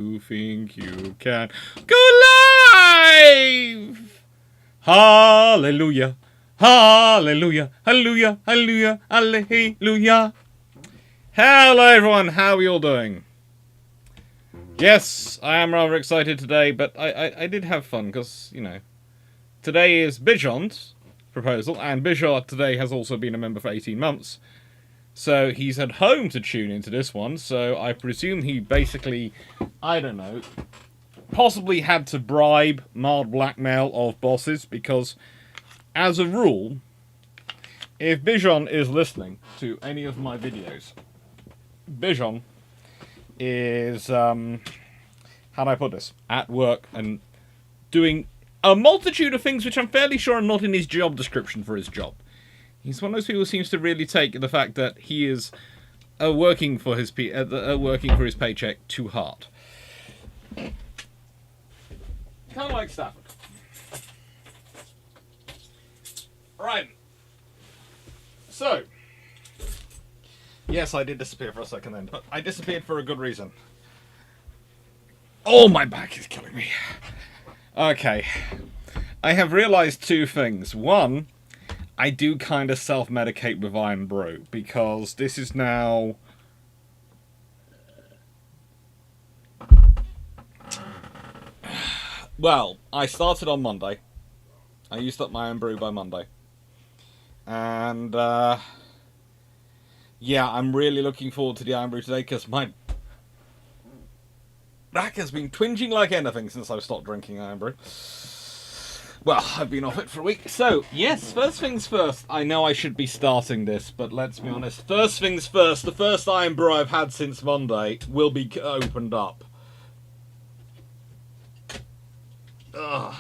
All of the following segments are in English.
You think you can go live? Hallelujah, hallelujah, hallelujah, hallelujah, hallelujah. Hello everyone, how are you all doing? Yes, I am rather excited today, but I did have fun because, you know, today is Bijon's proposal, and Bijon today has also been a member for 18 months. So he's at home to tune into this one, so I presume he basically, I don't know, possibly had to bribe mild blackmail of bosses, because as a rule, if Bijon is listening to any of my videos, Bijon is, how do I put this, at work and doing a multitude of things which I'm fairly sure are not in his job description for his job. He's one of those people who seems to really take the fact that he is working for his paycheck too hard. Kind of like Stafford. Right. So, yes, I did disappear for a second then, but I disappeared for a good reason. Oh, my back is killing me. Okay. I have realized two things. One, I do kind of self-medicate with Iron Brew, because this is now... Well, I started on Monday. I used up my Iron Brew by Monday. And, yeah, I'm really looking forward to the Iron Brew today, because my back has been twinging like anything since I've stopped drinking Iron Brew. Well, I've been off it for a week. So, yes, first things first. I know I should be starting this, but let's be honest. First things first, the first Iron Brew I've had since Monday will be opened up. Ugh.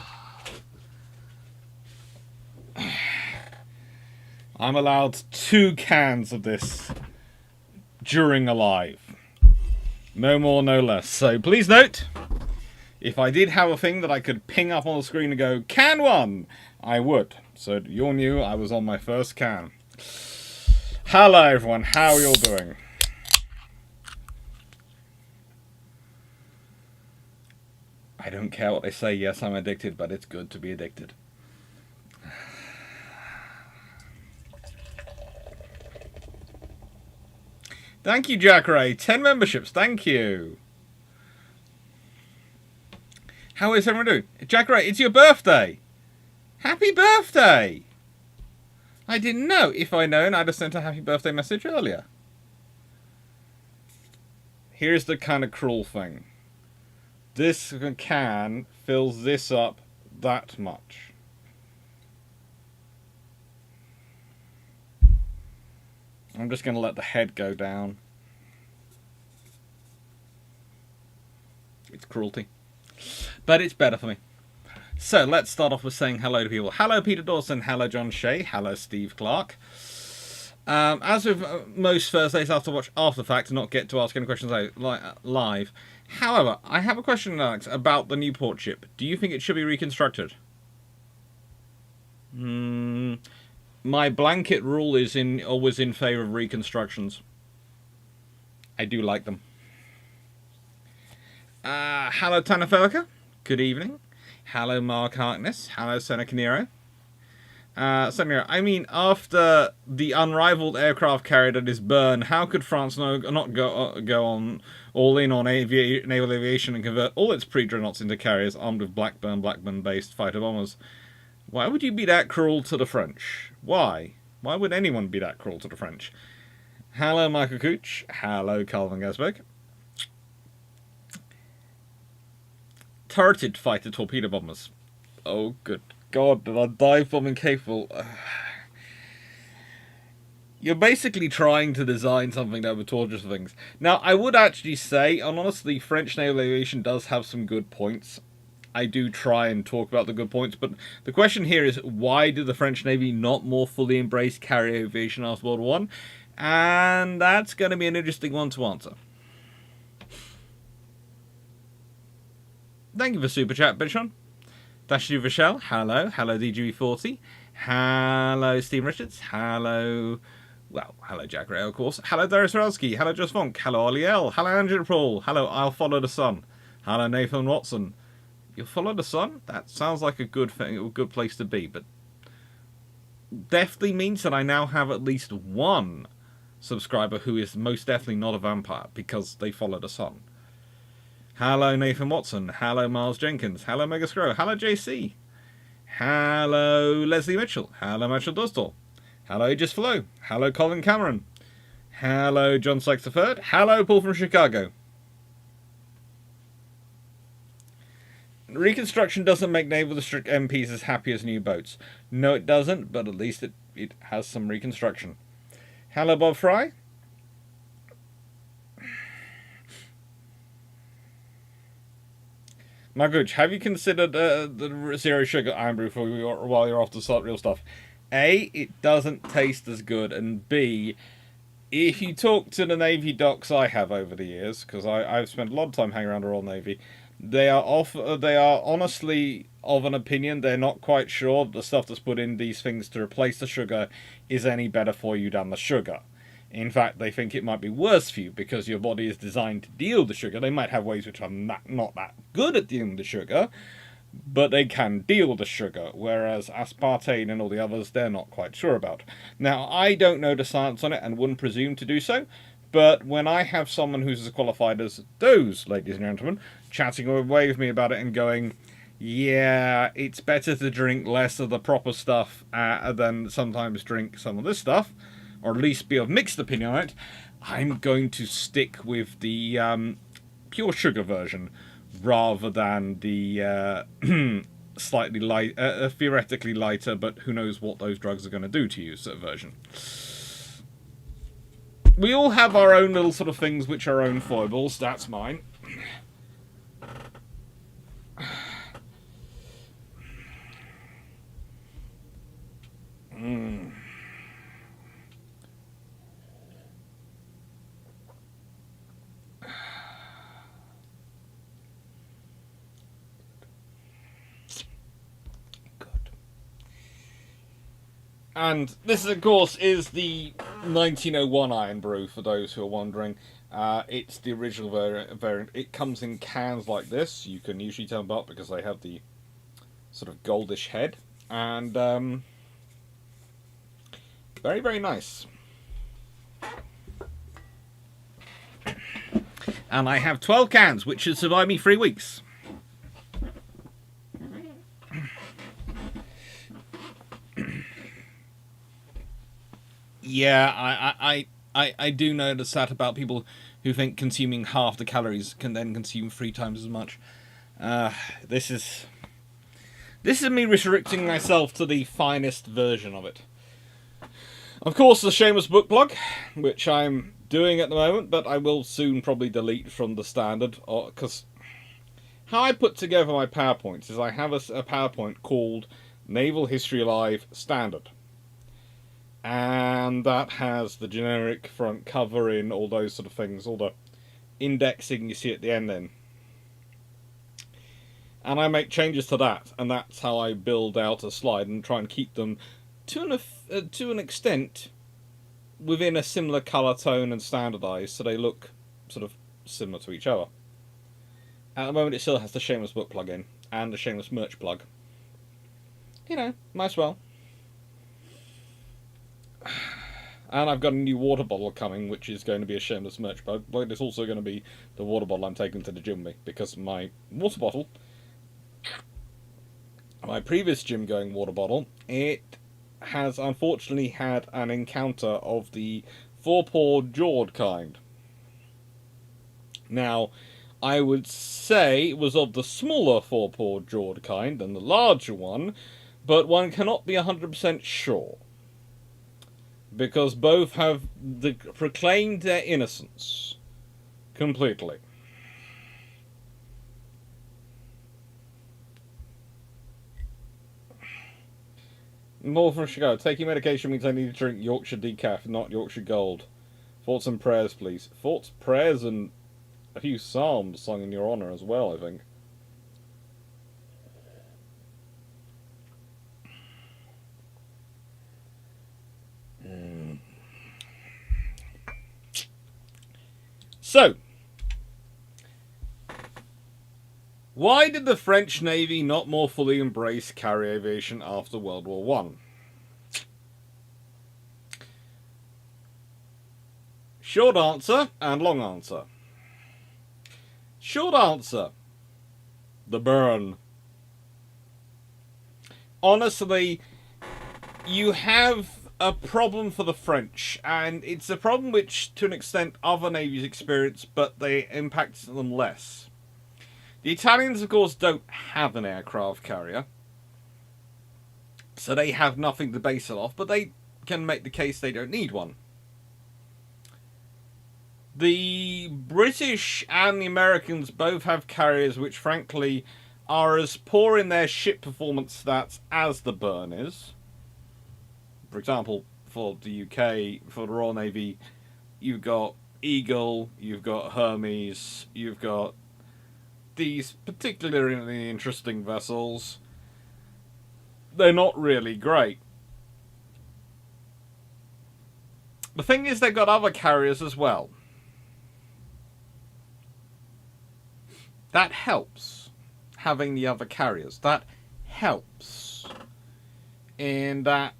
I'm allowed 2 cans of this during a live. No more, no less. So, please note, if I did have a thing that I could ping up on the screen and go, can one, I would. So you all knew I was on my first can. Hello everyone, how are you all doing? I don't care what they say, yes I'm addicted, but it's good to be addicted. Thank you, Jack Ray. 10 memberships, thank you. How is everyone doing? Jack Ray, it's your birthday! Happy birthday! I didn't know. If I'd known, I'd have sent a happy birthday message earlier. Here's the kind of cruel thing. This can fills this up that much. I'm just going to let the head go down. It's cruelty. But it's better for me. So let's start off with saying hello to people. Hello Peter Dawson, hello John Shea, hello Steve Clarke. As with most Thursdays, I have to watch after the fact and not get to ask any questions live. However, I have a question, Alex, about the new port ship. Do you think it should be reconstructed? My blanket rule is always in favour of reconstructions. I do like them. Hello Tana Felka. Good evening. Hello Mark Harkness. Hello Seneca Nero. Seneca, I mean, after the unrivaled aircraft carrier that is Bern, how could France not go on all in on naval aviation and convert all its pre-dreadnoughts into carriers armed with Blackburn-based fighter bombers? Why would you be that cruel to the French? Why? Why would anyone be that cruel to the French? Hello Michael Cooch. Hello Calvin Gasberg. Turreted fighter torpedo bombers. Oh, good God, did I dive bombing capable? You're basically trying to design something that would torture things. Now, I would actually say, and honestly, French naval aviation does have some good points. I do try and talk about the good points, but the question here is, why did the French Navy not more fully embrace carrier aviation after World War I? And that's going to be an interesting one to answer. Thank you for Super Chat, Bichon. Dashu Vishal, hello. Hello, DGB40. Hello, Steve Richards. Hello. Well, hello, Jack Ray, of course. Hello, Darius Relsky. Hello, Just Vonk. Hello, Ollie L. Hello, Andrew Paul. Hello, I'll Follow the Sun. Hello, Nathan Watson. You follow the sun? That sounds like a good thing, a good place to be, but definitely means that I now have at least one subscriber who is most definitely not a vampire because they follow the sun. Hello, Nathan Watson. Hello, Miles Jenkins. Hello, Mega Scrow. Hello, JC. Hello, Leslie Mitchell. Hello, Mitchell Dustle. Hello, Just Flow. Hello, Colin Cameron. Hello, John Sykes III. Hello, Paul from Chicago. Reconstruction doesn't make Naval District MPs as happy as new boats. No, it doesn't, but at least it has some reconstruction. Hello, Bob Fry. Marguch, have you considered the zero sugar iron brew while you're off to start real stuff? A, it doesn't taste as good, and B, if you talk to the Navy docs I have over the years, because I've spent a lot of time hanging around the Royal Navy, they are honestly of an opinion they're not quite sure the stuff that's put in these things to replace the sugar is any better for you than the sugar. In fact, they think it might be worse for you because your body is designed to deal with the sugar. They might have ways which are not that good at dealing with the sugar, but they can deal with the sugar, whereas aspartame and all the others, they're not quite sure about. Now, I don't know the science on it and wouldn't presume to do so, but when I have someone who's as qualified as those, ladies and gentlemen, chatting away with me about it and going, yeah, it's better to drink less of the proper stuff than sometimes drink some of this stuff, or at least be of mixed opinion on it, I'm going to stick with the pure sugar version rather than the slightly light, theoretically lighter, but who knows what those drugs are going to do to you sort of version. We all have our own little sort of things which are our own foibles. That's mine. And this, of course, is the 1901 Iron Brew, for those who are wondering. It's the original variant. It comes in cans like this. You can usually tell them apart because they have the sort of goldish head. And very, very nice. And I have 12 cans, which should survive me 3 weeks. Yeah, I do notice that about people who think consuming half the calories can then consume 3 times as much. This is me restricting myself to the finest version of it. Of course, the shameless book plug, which I'm doing at the moment, but I will soon probably delete from the standard, because how I put together my PowerPoints is I have a PowerPoint called Naval History Live Standard. And that has the generic front cover in, all those sort of things, all the indexing you see at the end then. And I make changes to that, and that's how I build out a slide and try and keep them to an extent within a similar colour tone and standardised, so they look sort of similar to each other. At the moment it still has the shameless book plug in, and the shameless merch plug. You know, might as well. And I've got a new water bottle coming, which is going to be a shameless merch plug, but it's also going to be the water bottle I'm taking to the gym with, because my water bottle, my previous gym going water bottle, it has unfortunately had an encounter of the 4-pawed jawed kind. Now, I would say it was of the smaller 4-pawed jawed kind than the larger one, but one cannot be 100% sure. Because both have proclaimed their innocence completely. More from Chicago. Taking medication means I need to drink Yorkshire Decaf, not Yorkshire Gold. Thoughts and prayers, please. Thoughts, prayers, and a few psalms sung in your honour as well, I think. So, Why did the French Navy not more fully embrace carrier aviation after World War One? Short answer and long answer. Short answer. The burn. Honestly, you have a problem for the French, and it's a problem which, to an extent, other navies experience, but they impact them less. The Italians, of course, don't have an aircraft carrier, so they have nothing to base it off, but they can make the case they don't need one. The British and the Americans both have carriers which, frankly, are as poor in their ship performance stats as the Burn is. For example, for the UK, for the Royal Navy, you've got Eagle, you've got Hermes, you've got these particularly interesting vessels. They're not really great. The thing is, they've got other carriers as well. That helps, having the other carriers. That helps. In that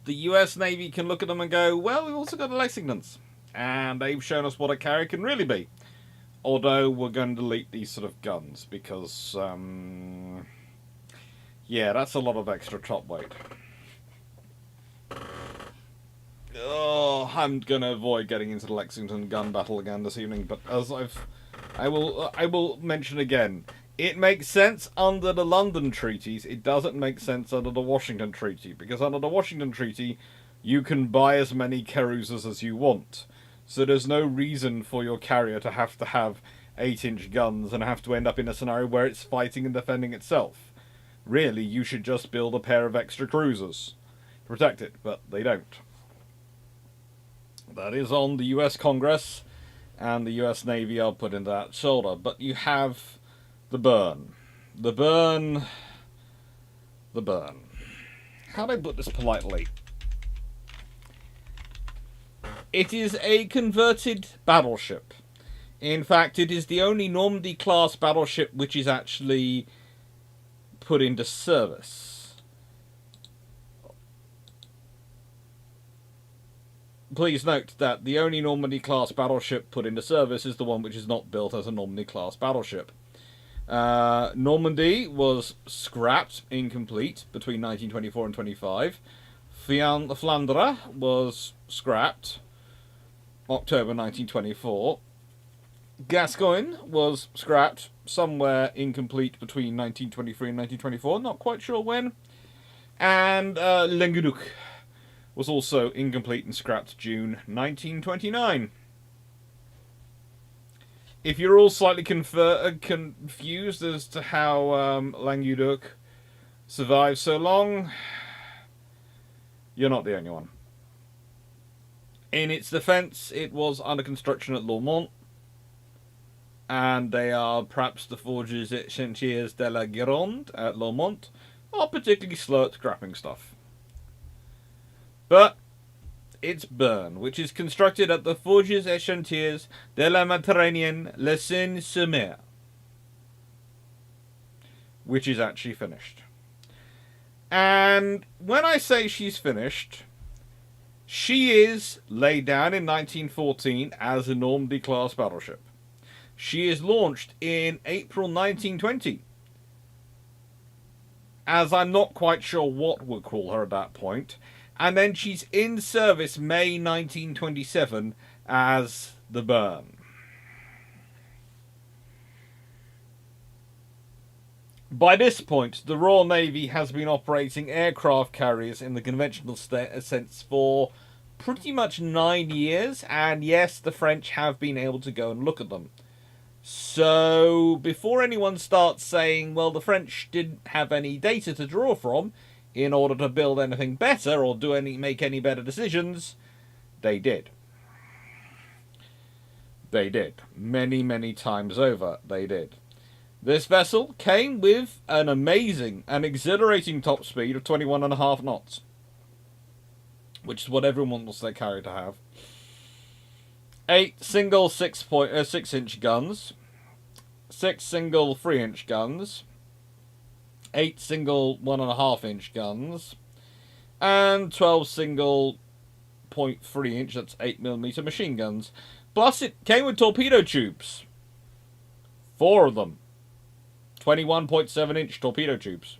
the US Navy can look at them and go, well, we've also got the Lexingtons, and they've shown us what a carrier can really be. Although we're going to delete these sort of guns, because, yeah, that's a lot of extra top weight. Oh, I'm going to avoid getting into the Lexington gun battle again this evening, but as I will mention again, it makes sense under the London treaties. It doesn't make sense under the Washington Treaty, because under the Washington Treaty, you can buy as many cruisers as you want. So there's no reason for your carrier to have 8-inch guns and have to end up in a scenario where it's fighting and defending itself. Really, you should just build a pair of extra cruisers to protect it, but they don't. That is on the US Congress, and the US Navy are put into that shoulder. But you have the Burn. The Burn. The Burn. How do I put this politely? It is a converted battleship. In fact, it is the only Normandy-class battleship which is actually put into service. Please note that the only Normandy-class battleship put into service is the one which is not built as a Normandy-class battleship. Normandy was scrapped, incomplete, between 1924 and 25. Flandre was scrapped, October 1924. Gascoigne was scrapped, somewhere incomplete between 1923 and 1924, not quite sure when. And Languedoc was also incomplete and scrapped June 1929. If you're all slightly confused as to how Languedoc survived so long, you're not the only one. In its defence, it was under construction at Lormont, and they are perhaps the forges et chantiers de la Gironde at Lormont are particularly slow at scrapping stuff. But it's Burn, which is constructed at the Forges et Chantiers de la Méditerranée Le Seine-sur-Mer, which is actually finished. And when I say she's finished, she is laid down in 1914 as a Normandy-class battleship. She is launched in April 1920, as I'm not quite sure what we'll call her at that point. And then she's in service May 1927 as the Burn. By this point, the Royal Navy has been operating aircraft carriers in the conventional sense for pretty much 9 years, and yes, the French have been able to go and look at them. So, before anyone starts saying, well, the French didn't have any data to draw from in order to build anything better or make any better decisions, they did. They did. Many, many times over, they did. This vessel came with an amazing and exhilarating top speed of 21.5 knots, which is what everyone wants their carrier to have. 8 single 6-inch guns, 6 single 3-inch guns, 8 single 1.5-inch guns, and 12 single 0.3-inch, that's 8mm machine guns. Plus, it came with torpedo tubes. 4 of them. 21.7-inch torpedo tubes.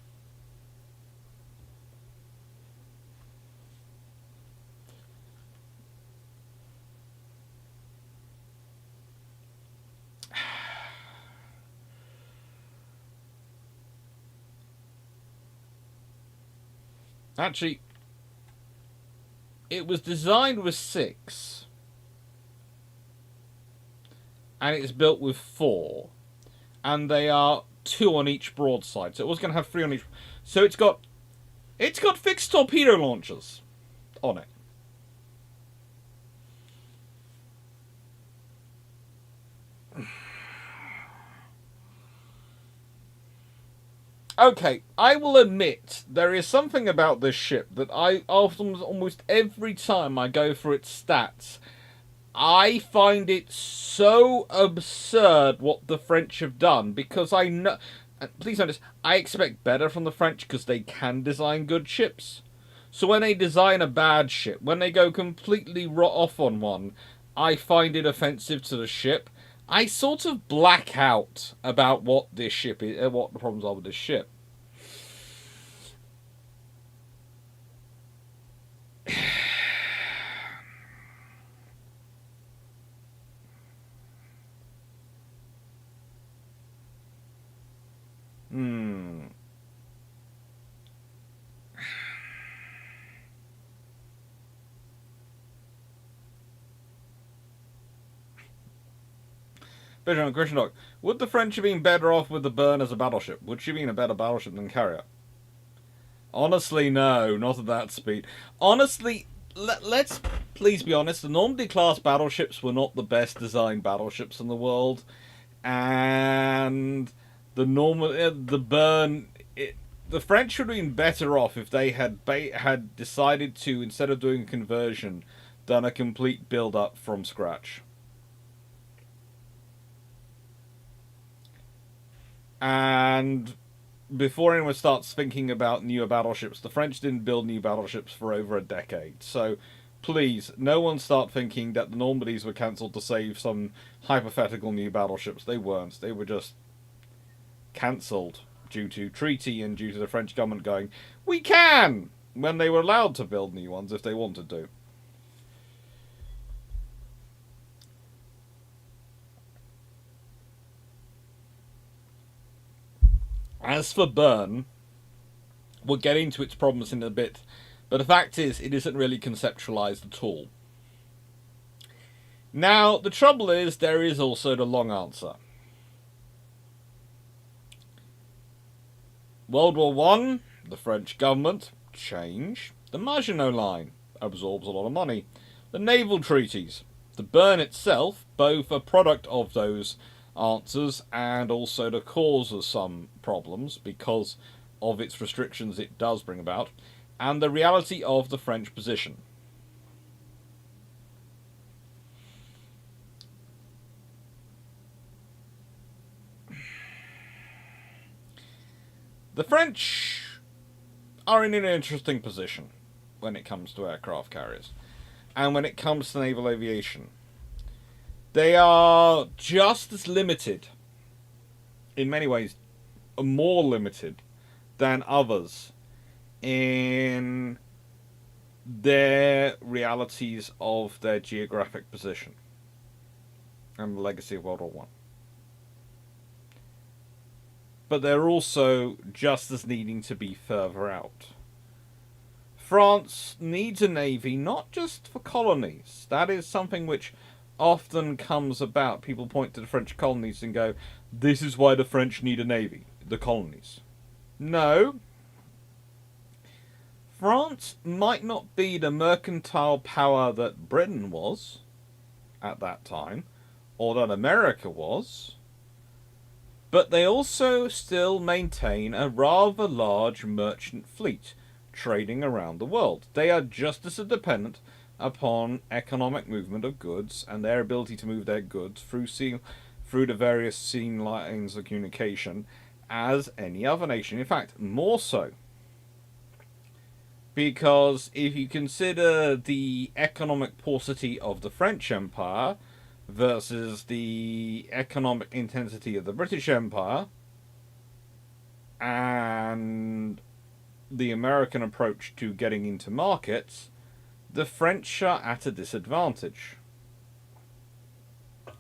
Actually, it was designed with 6. And it's built with 4. And they are 2 on each broadside. So it was going to have 3 on each. So it's got fixed torpedo launchers on it. Okay, I will admit there is something about this ship that I often, almost every time I go through its stats, I find it so absurd what the French have done, because I know, please notice, I expect better from the French because they can design good ships. So when they design a bad ship, when they go completely off on one, I find it offensive to the ship. I sort of black out about what this ship is, what the problems are with this ship. Vision Christian Dog. Would the French have been better off with the Burn as a battleship? Would she have been a better battleship than Carrier? Honestly, no, not at that speed. Honestly, let's please be honest. The Normandy class battleships were not the best designed battleships in the world, and the Burn. The French would have been better off if they had decided to, instead of doing a conversion, done a complete build up from scratch. And before anyone starts thinking about newer battleships, the French didn't build new battleships for over a decade. So please, no one start thinking that the Normandies were cancelled to save some hypothetical new battleships. They weren't. They were just cancelled due to treaty and due to the French government going, we can! When they were allowed to build new ones if they wanted to. As for Burn, we'll get into its problems in a bit, but the fact is, it isn't really conceptualized at all. Now, the trouble is, there is also the long answer. World War I, the French government, change. The Maginot Line absorbs a lot of money. The naval treaties. The Burn itself, both a product of those answers and also the cause of some problems because of its restrictions it does bring about, and the reality of the French position. The French are in an interesting position when it comes to aircraft carriers and when it comes to naval aviation. They are just as limited, in many ways, more limited than others in their realities of their geographic position and the legacy of World War I. But they're also just as needing to be further out. France needs a navy not just for colonies. That is something which often comes about. People point to the French colonies and go, this is why the French need a navy, the colonies. No. France might not be the mercantile power that Britain was at that time, or that America was, but they also still maintain a rather large merchant fleet trading around the world. They are just as dependent upon economic movement of goods and their ability to move their goods through through the various sea lines of communication as any other nation. In fact, more so. Because if you consider the economic paucity of the French Empire versus the economic intensity of the British Empire and the American approach to getting into markets, the French are at a disadvantage.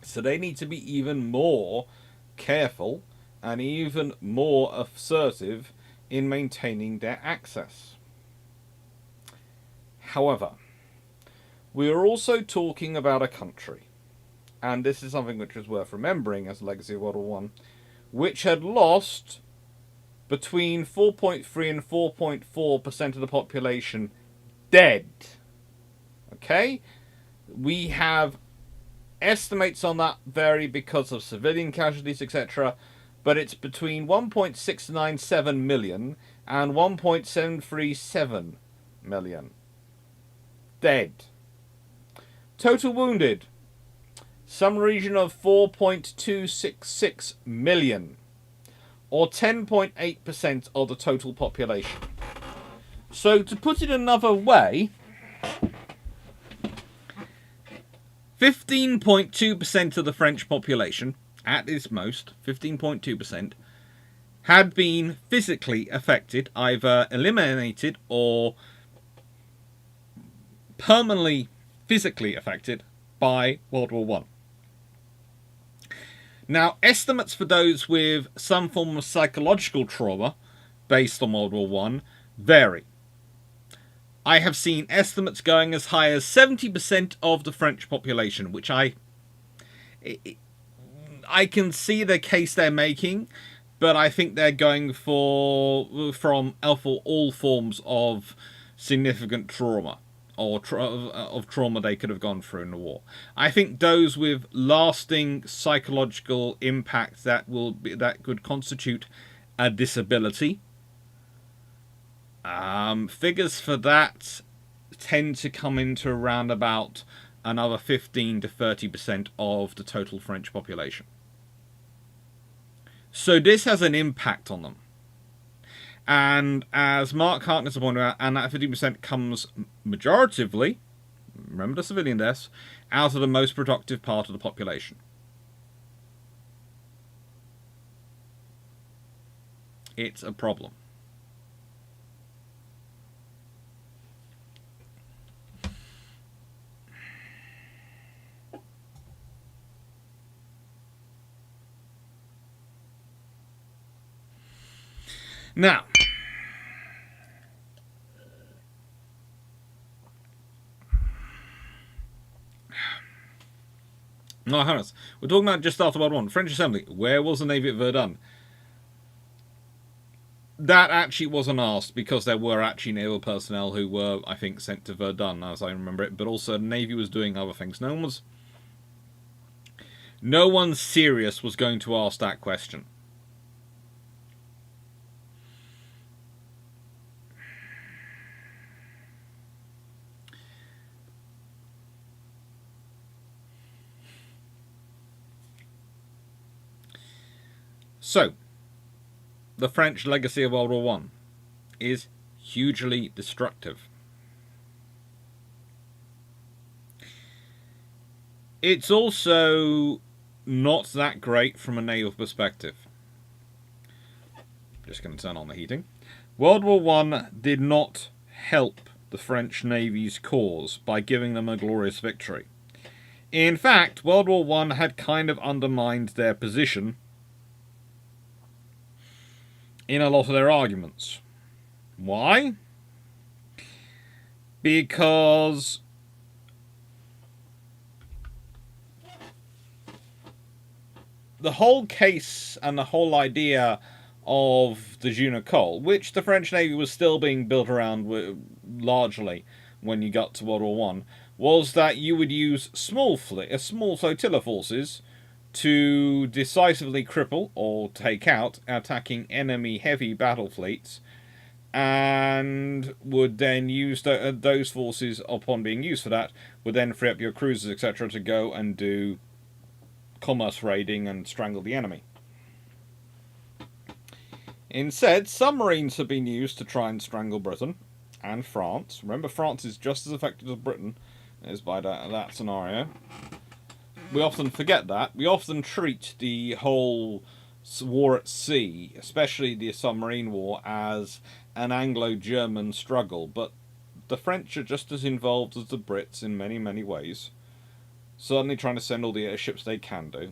So they need to be even more careful and even more assertive in maintaining their access. However, we are also talking about a country, and this is something which is worth remembering as a legacy of World War I, which had lost between 4.3 and 4.4% of the population dead. Okay? We have estimates on that vary because of civilian casualties, etc., but it's between 1.697 million and 1.737 million dead. Total wounded, some region of 4.266 million, or 10.8% of the total population. So to put it another way, 15.2% of the French population, at its most, 15.2%, had been physically affected, either eliminated or permanently physically affected by World War I. Now, estimates for those with some form of psychological trauma based on World War I vary. I have seen estimates going as high as 70% of the French population, which I can see the case they're making, but I think they're going for all forms of significant trauma or of trauma they could have gone through in the war. I think those with lasting psychological impact that could constitute a disability. Figures for that tend to come into around about another 15 to 30% of the total French population. So this has an impact on them. And as Mark Harkness pointed out, and that 15% comes majoritively, remember the civilian deaths, out of the most productive part of the population. It's a problem. Now, Harris, we're talking about just after World War I. French Assembly. Where was the Navy at Verdun? That actually wasn't asked because there were actually naval personnel who were, I think, sent to Verdun, as I remember it. But also, the Navy was doing other things. No one serious was going to ask that question. So, the French legacy of World War I is hugely destructive. It's also not that great from a naval perspective. Just going to turn on the heating. World War I did not help the French Navy's cause by giving them a glorious victory. In fact, World War I had kind of undermined their position in a lot of their arguments. Why? Because the whole case and the whole idea of the Juno-Cole, which the French Navy was still being built around largely when you got to World War I, was that you would use small flotilla forces to decisively cripple or take out attacking enemy heavy battle fleets, and would then use those forces, upon being used for that, would then free up your cruisers, etc., to go and do commerce raiding and strangle the enemy. Instead, submarines have been used to try and strangle Britain and France. Remember, France is just as affected as Britain is by that scenario. We often forget that. We often treat the whole war at sea, especially the submarine war, as an Anglo-German struggle, but the French are just as involved as the Brits in many, many ways. Certainly trying to send all the airships they can do.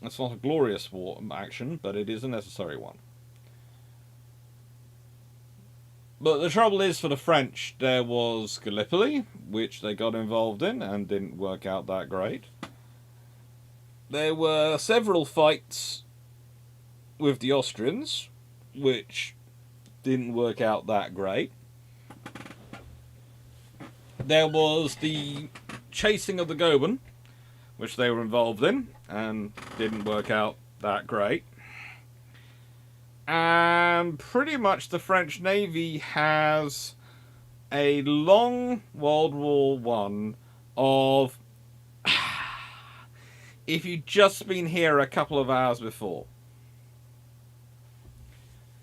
It's not a glorious war action, but it is a necessary one. But the trouble is, for the French, there was Gallipoli, which they got involved in and didn't work out that great. There were several fights with the Austrians, which didn't work out that great. There was the chasing of the Goeben, which they were involved in, and didn't work out that great. And pretty much the French Navy has a long World War I of if you'd just been here a couple of hours before.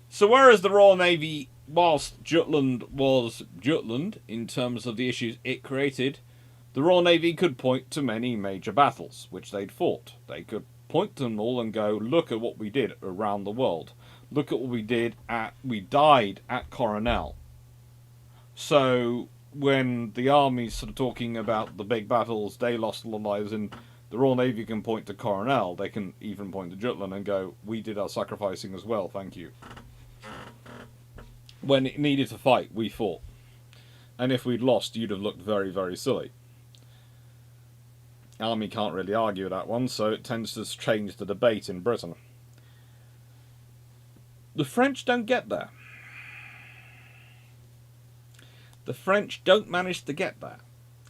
So whereas the Royal Navy, whilst Jutland was Jutland in terms of the issues it created, the Royal Navy could point to many major battles which they'd fought. They could point to them all and go, look at what we did around the world. Look at what we did we died at Coronel. So when the army's sort of talking about the big battles they lost a lot of lives in, the Royal Navy can point to Coronel. They can even point to Jutland and go, we did our sacrificing as well, thank you. When it needed to fight, we fought. And if we'd lost, you'd have looked very, very silly. Army can't really argue that one, so it tends to change the debate in Britain. The French don't get there. The French don't manage to get there.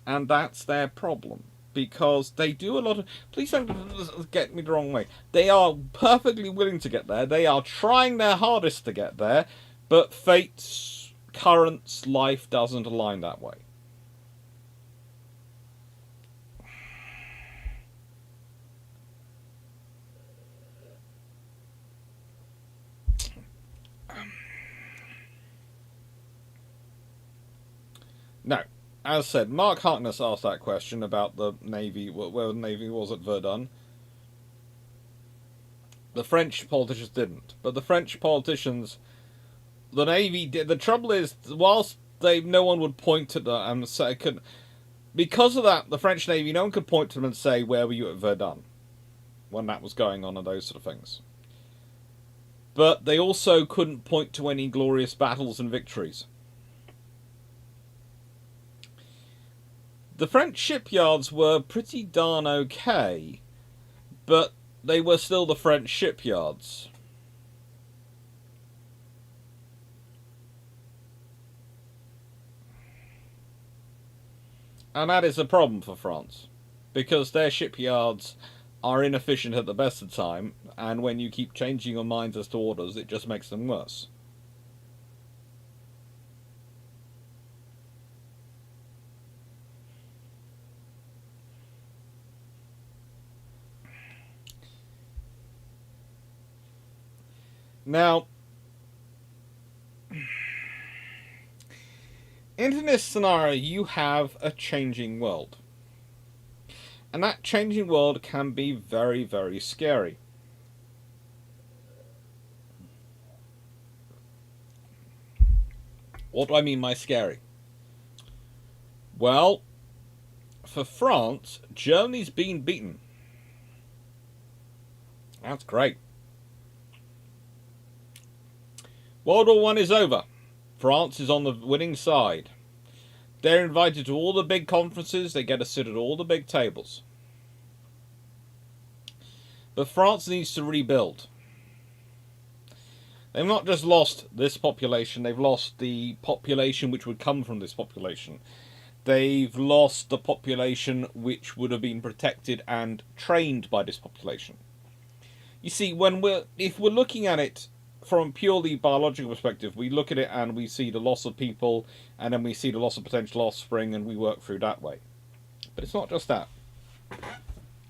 And that's their problem. Because they do a lot of... Please don't get me the wrong way. They are perfectly willing to get there. They are trying their hardest to get there. But fate's, currents, life doesn't align that way. Now, as said, Mark Harkness asked that question about the Navy, where the Navy was at Verdun. The French politicians didn't. But the French politicians, the Navy did. The trouble is, whilst no one would point to them and say, couldn't, because of that, the French Navy, no one could point to them and say, where were you at Verdun? When that was going on and those sort of things. But they also couldn't point to any glorious battles and victories. The French shipyards were pretty darn okay, but they were still the French shipyards. And that is a problem for France, because their shipyards are inefficient at the best of time, and when you keep changing your minds as to orders, it just makes them worse. Now, in this scenario, you have a changing world. And that changing world can be very, very scary. What do I mean by scary? Well, for France, Germany's been beaten. That's great. World War I is over. France is on the winning side. They're invited to all the big conferences. They get a sit at all the big tables. But France needs to rebuild. They've not just lost this population. They've lost the population which would come from this population. They've lost the population which would have been protected and trained by this population. You see, if we're looking at it from a purely biological perspective, we look at it and we see the loss of people, and then we see the loss of potential offspring, and we work through that way. But it's not just that.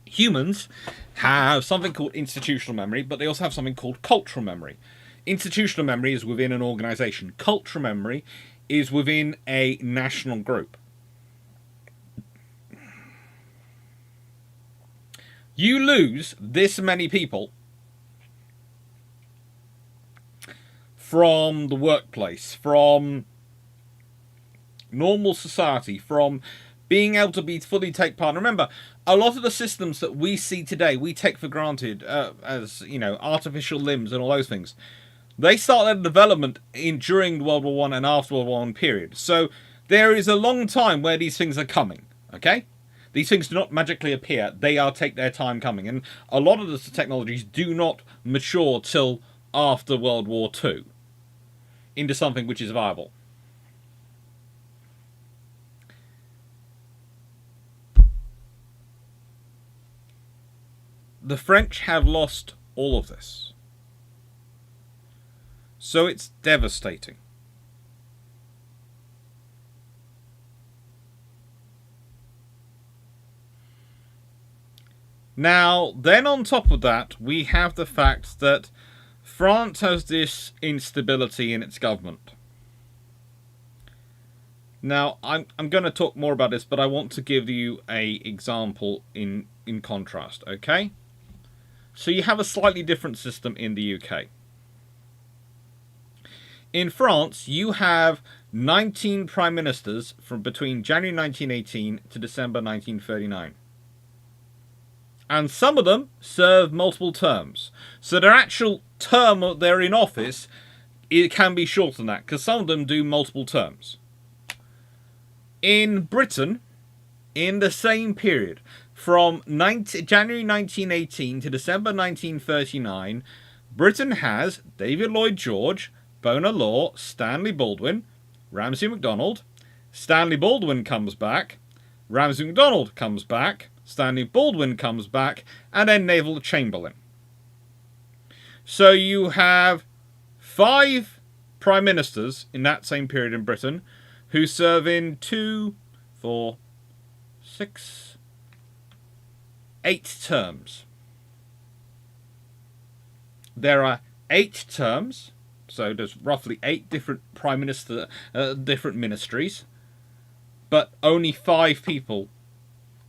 Humans have something called institutional memory, but they also have something called cultural memory. Institutional memory is within an organization. Cultural memory is within a national group. You lose this many people from the workplace, from normal society, from being able to be fully take part. Remember, a lot of the systems that we see today, we take for granted, as artificial limbs and all those things. They start their development during World War One and after World War One period. So there is a long time where these things are coming. Okay, these things do not magically appear; they take their time coming, and a lot of the technologies do not mature till after World War Two into something which is viable. The French have lost all of this. So it's devastating. Now, then on top of that, we have the fact that France has this instability in its government. Now, I'm going to talk more about this, but I want to give you an example in contrast, okay? So you have a slightly different system in the UK. In France, you have 19 prime ministers from between January 1918 to December 1939. And some of them serve multiple terms. So their actual term they're in office, it can be shorter than that, because some of them do multiple terms. In Britain, in the same period, from January 1918 to December 1939, Britain has David Lloyd George, Bonar Law, Stanley Baldwin, Ramsay MacDonald. Stanley Baldwin comes back. Ramsay MacDonald comes back. Stanley Baldwin comes back. And then Naval Chamberlain. So you have 5 prime ministers in that same period in Britain who serve in 2, 4, 6, 8 terms. There are 8 terms. So there's roughly 8 different prime minister, different ministries, but only 5 people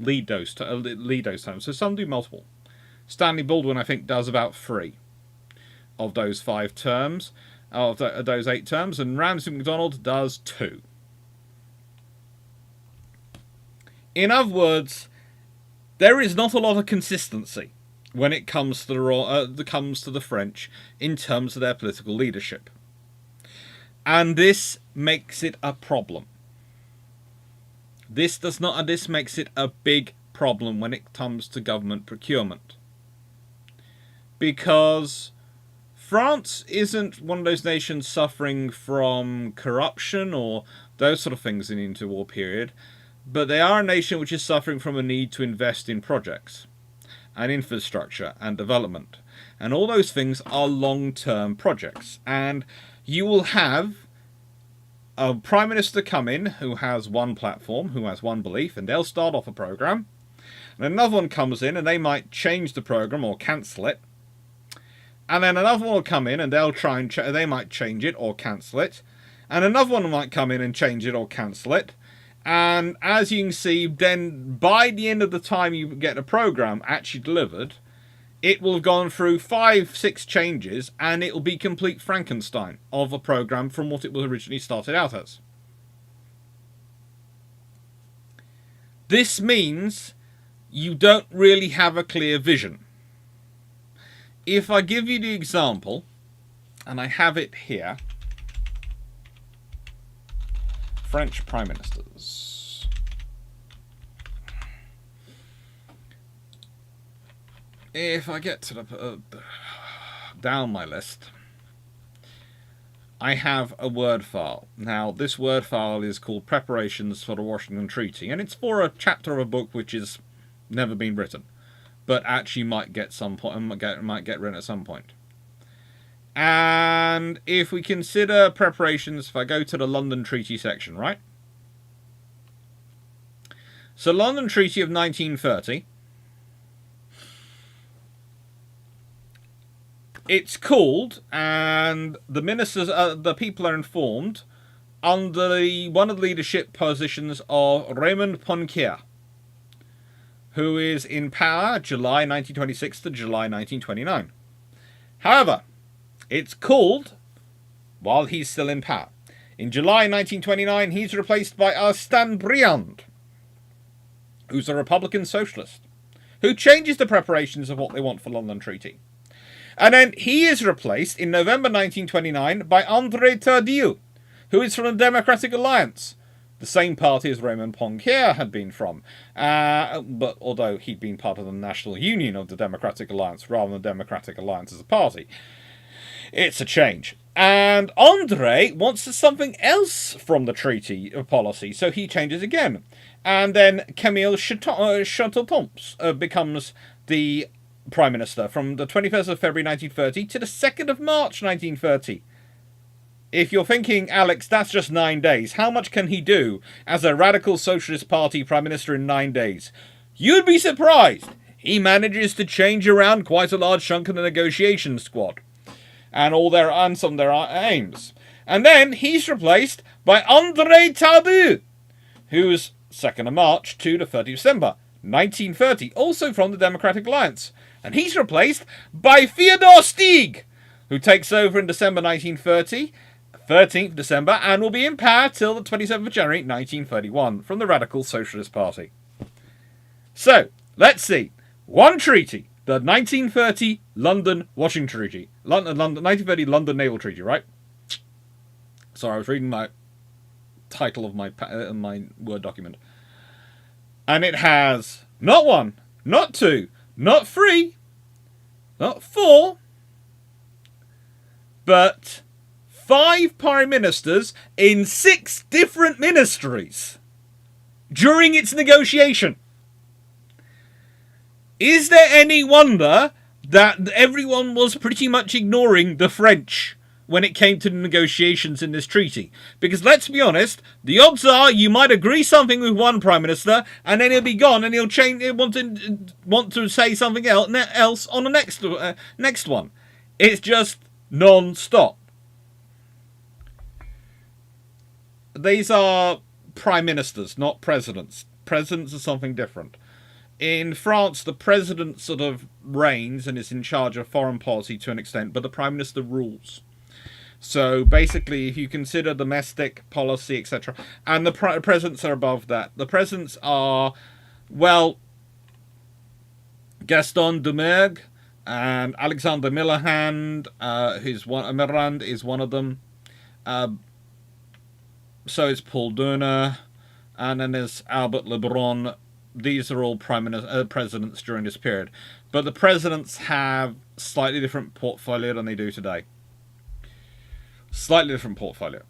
lead those terms. So some do multiple. Stanley Baldwin, I think, does about 3 of those 5 terms, of those 8 terms, and Ramsay MacDonald does 2. In other words, there is not a lot of consistency when it comes to the French in terms of their political leadership. And this makes it a problem. This makes it a big problem when it comes to government procurement. Because France isn't one of those nations suffering from corruption or those sort of things in the interwar period, but they are a nation which is suffering from a need to invest in projects and infrastructure and development. And all those things are long-term projects. And you will have a prime minister come in who has one platform, who has one belief, and they'll start off a program. And another one comes in and they might change the program or cancel it. And then another one will come in and they'll try and they might change it or cancel it. And another one might come in and change it or cancel it. And as you can see, then by the end of the time you get a program actually delivered, it will have gone through 5, 6 changes, and it will be complete Frankenstein of a program from what it was originally started out as. This means you don't really have a clear vision. If I give you the example, and I have it here, French Prime Ministers. If I get to the down my list, I have a Word file. Now, this Word file is called Preparations for the Washington Treaty, and it's for a chapter of a book which has never been written, but actually might get written at some point. And if we consider preparations, if I go to the London Treaty section, right? So London Treaty of 1930 It's called, and the ministers, the people are informed, under one of the leadership positions of Raymond Poincaré, who is in power July 1926 to July 1929. However, it's called while he's still in power. In July 1929, he's replaced by Arsène Briand, who's a Republican socialist, who changes the preparations of what they want for London Treaty. And then he is replaced in November 1929 by André Tardieu, who is from the Democratic Alliance, the same party as Raymond Poincaré had been from, but although he'd been part of the National Union of the Democratic Alliance rather than the Democratic Alliance as a party. It's a change. And André wants something else from the treaty policy, so he changes again. And then Camille Châteautemps becomes the Prime Minister from the 21st of February 1930 to the 2nd of March 1930. If you're thinking, Alex, that's just 9 days, how much can he do as a Radical Socialist Party Prime Minister in 9 days? You'd be surprised. He manages to change around quite a large chunk of the negotiation squad and some of their aims. And then he's replaced by André Tardieu, who's 2nd of March to the 30th of December 1930, also from the Democratic Alliance. And he's replaced by Theodore Stieg, who takes over in December 1930, 13th December, and will be in power till the 27th of January 1931 from the Radical Socialist Party. So, let's see. One treaty, the 1930 London-Washington Treaty. 1930 London Naval Treaty, right? Sorry, I was reading my title of my Word document. And it has not 1, not 2, not 3, not 4, but 5 prime ministers in 6 different ministries during its negotiation. Is there any wonder that everyone was pretty much ignoring the French when it came to the negotiations in this treaty? Because let's be honest, the odds are you might agree something with one prime minister and then he'll be gone and he'll change. He'll want to say something else on the next one. It's just non-stop. These are prime ministers, not presidents. Presidents are something different. In France, the president sort of reigns and is in charge of foreign policy to an extent, but the prime minister rules. So basically, if you consider domestic policy, etc., and the presidents are above that. The presidents are, well, Gaston Doumergue and Alexander Millerand, Mirand is one of them. So is Paul Durner, and then there's Albert Lebrun. These are all presidents during this period. But the presidents have slightly different portfolio than they do today. Slightly different portfolio.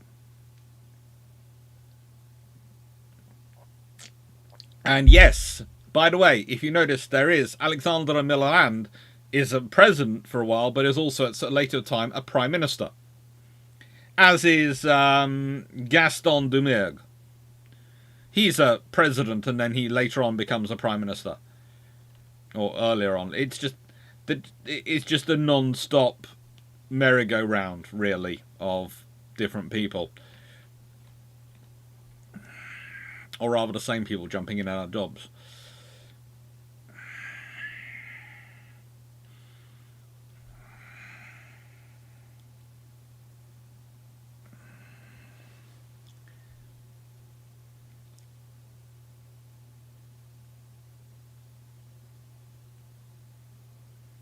And yes, by the way, if you notice, there is Alexandre Millerand is a president for a while, but is also at a later time a prime minister. As is Gaston Doumergue. He's a president, and then he later on becomes a prime minister, or earlier on. It's just a non-stop merry-go-round, really, of different people, or rather, the same people jumping in and out of jobs.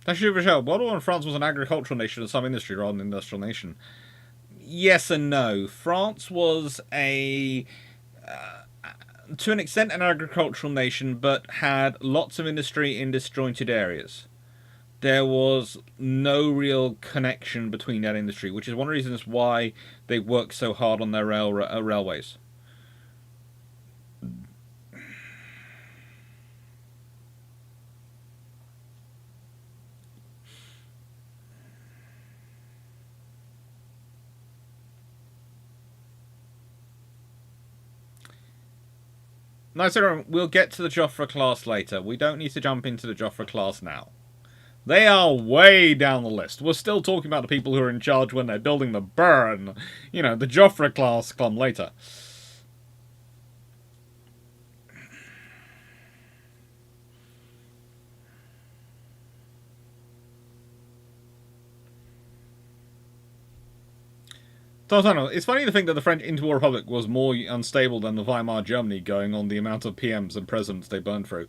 Actually, Rochelle, what when France was an agricultural nation and some industry rather than an industrial nation? Yes and no. France was to an extent, an agricultural nation, but had lots of industry in disjointed areas. There was no real connection between that industry, which is one of the reasons why they worked so hard on their railways. No, sir, we'll get to the Joffre class later. We don't need to jump into the Joffre class now. They are way down the list. We're still talking about the people who are in charge when they're building the burn. You know, the Joffre class come later. It's funny to think that the French interwar republic was more unstable than the Weimar Germany, going on the amount of PMs and presidents they burned through.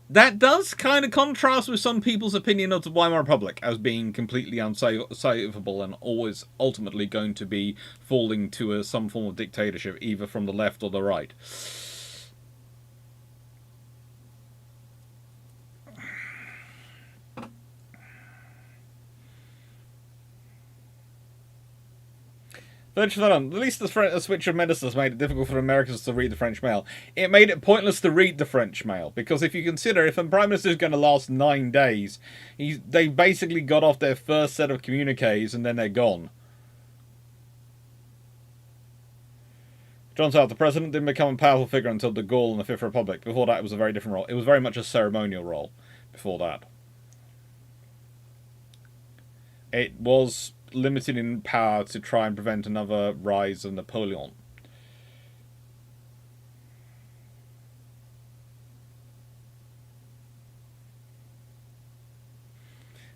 That does kind of contrast with some people's opinion of the Weimar Republic as being completely unsavable and always ultimately going to be falling to some form of dictatorship, either from the left or the right. At least the switch of ministers made it difficult for Americans to read the French mail. It made it pointless to read the French mail, because if you consider, if a Prime Minister is going to last 9 days, they basically got off their first set of communiques and then they're gone. John South, the President didn't become a powerful figure until de Gaulle and the Fifth Republic. Before that, it was a very different role. It was very much a ceremonial role before that. It was limited in power to try and prevent another rise of Napoleon.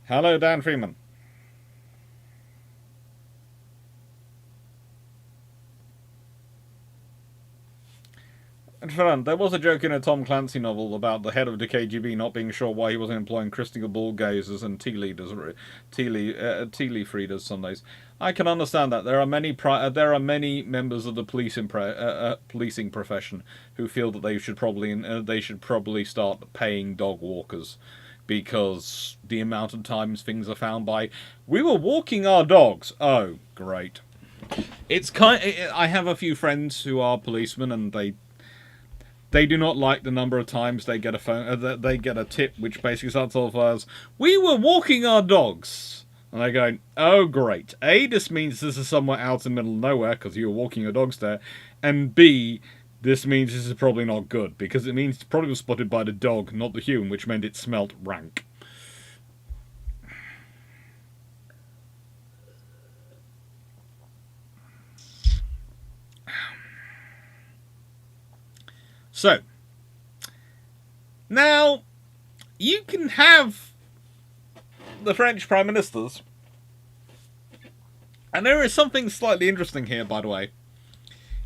Hello, Dan Freeman. There was a joke in a Tom Clancy novel about the head of the KGB not being sure why he wasn't employing Christian ball gazers and tea leaf readers Sundays. I can understand that. There are many members of the policing profession who feel that they should probably start paying dog walkers, because the amount of times things are found by, we were walking our dogs. Oh, great. I have a few friends who are policemen, and they do not like the number of times they get a tip which basically starts off as, we were walking our dogs. And they're going, oh great. A, this means this is somewhere out in the middle of nowhere because you were walking your dogs there. And B, this means this is probably not good, because it means it probably was spotted by the dog, not the human, which meant it smelt rank. So, now, you can have the French Prime Ministers, and there is something slightly interesting here, by the way,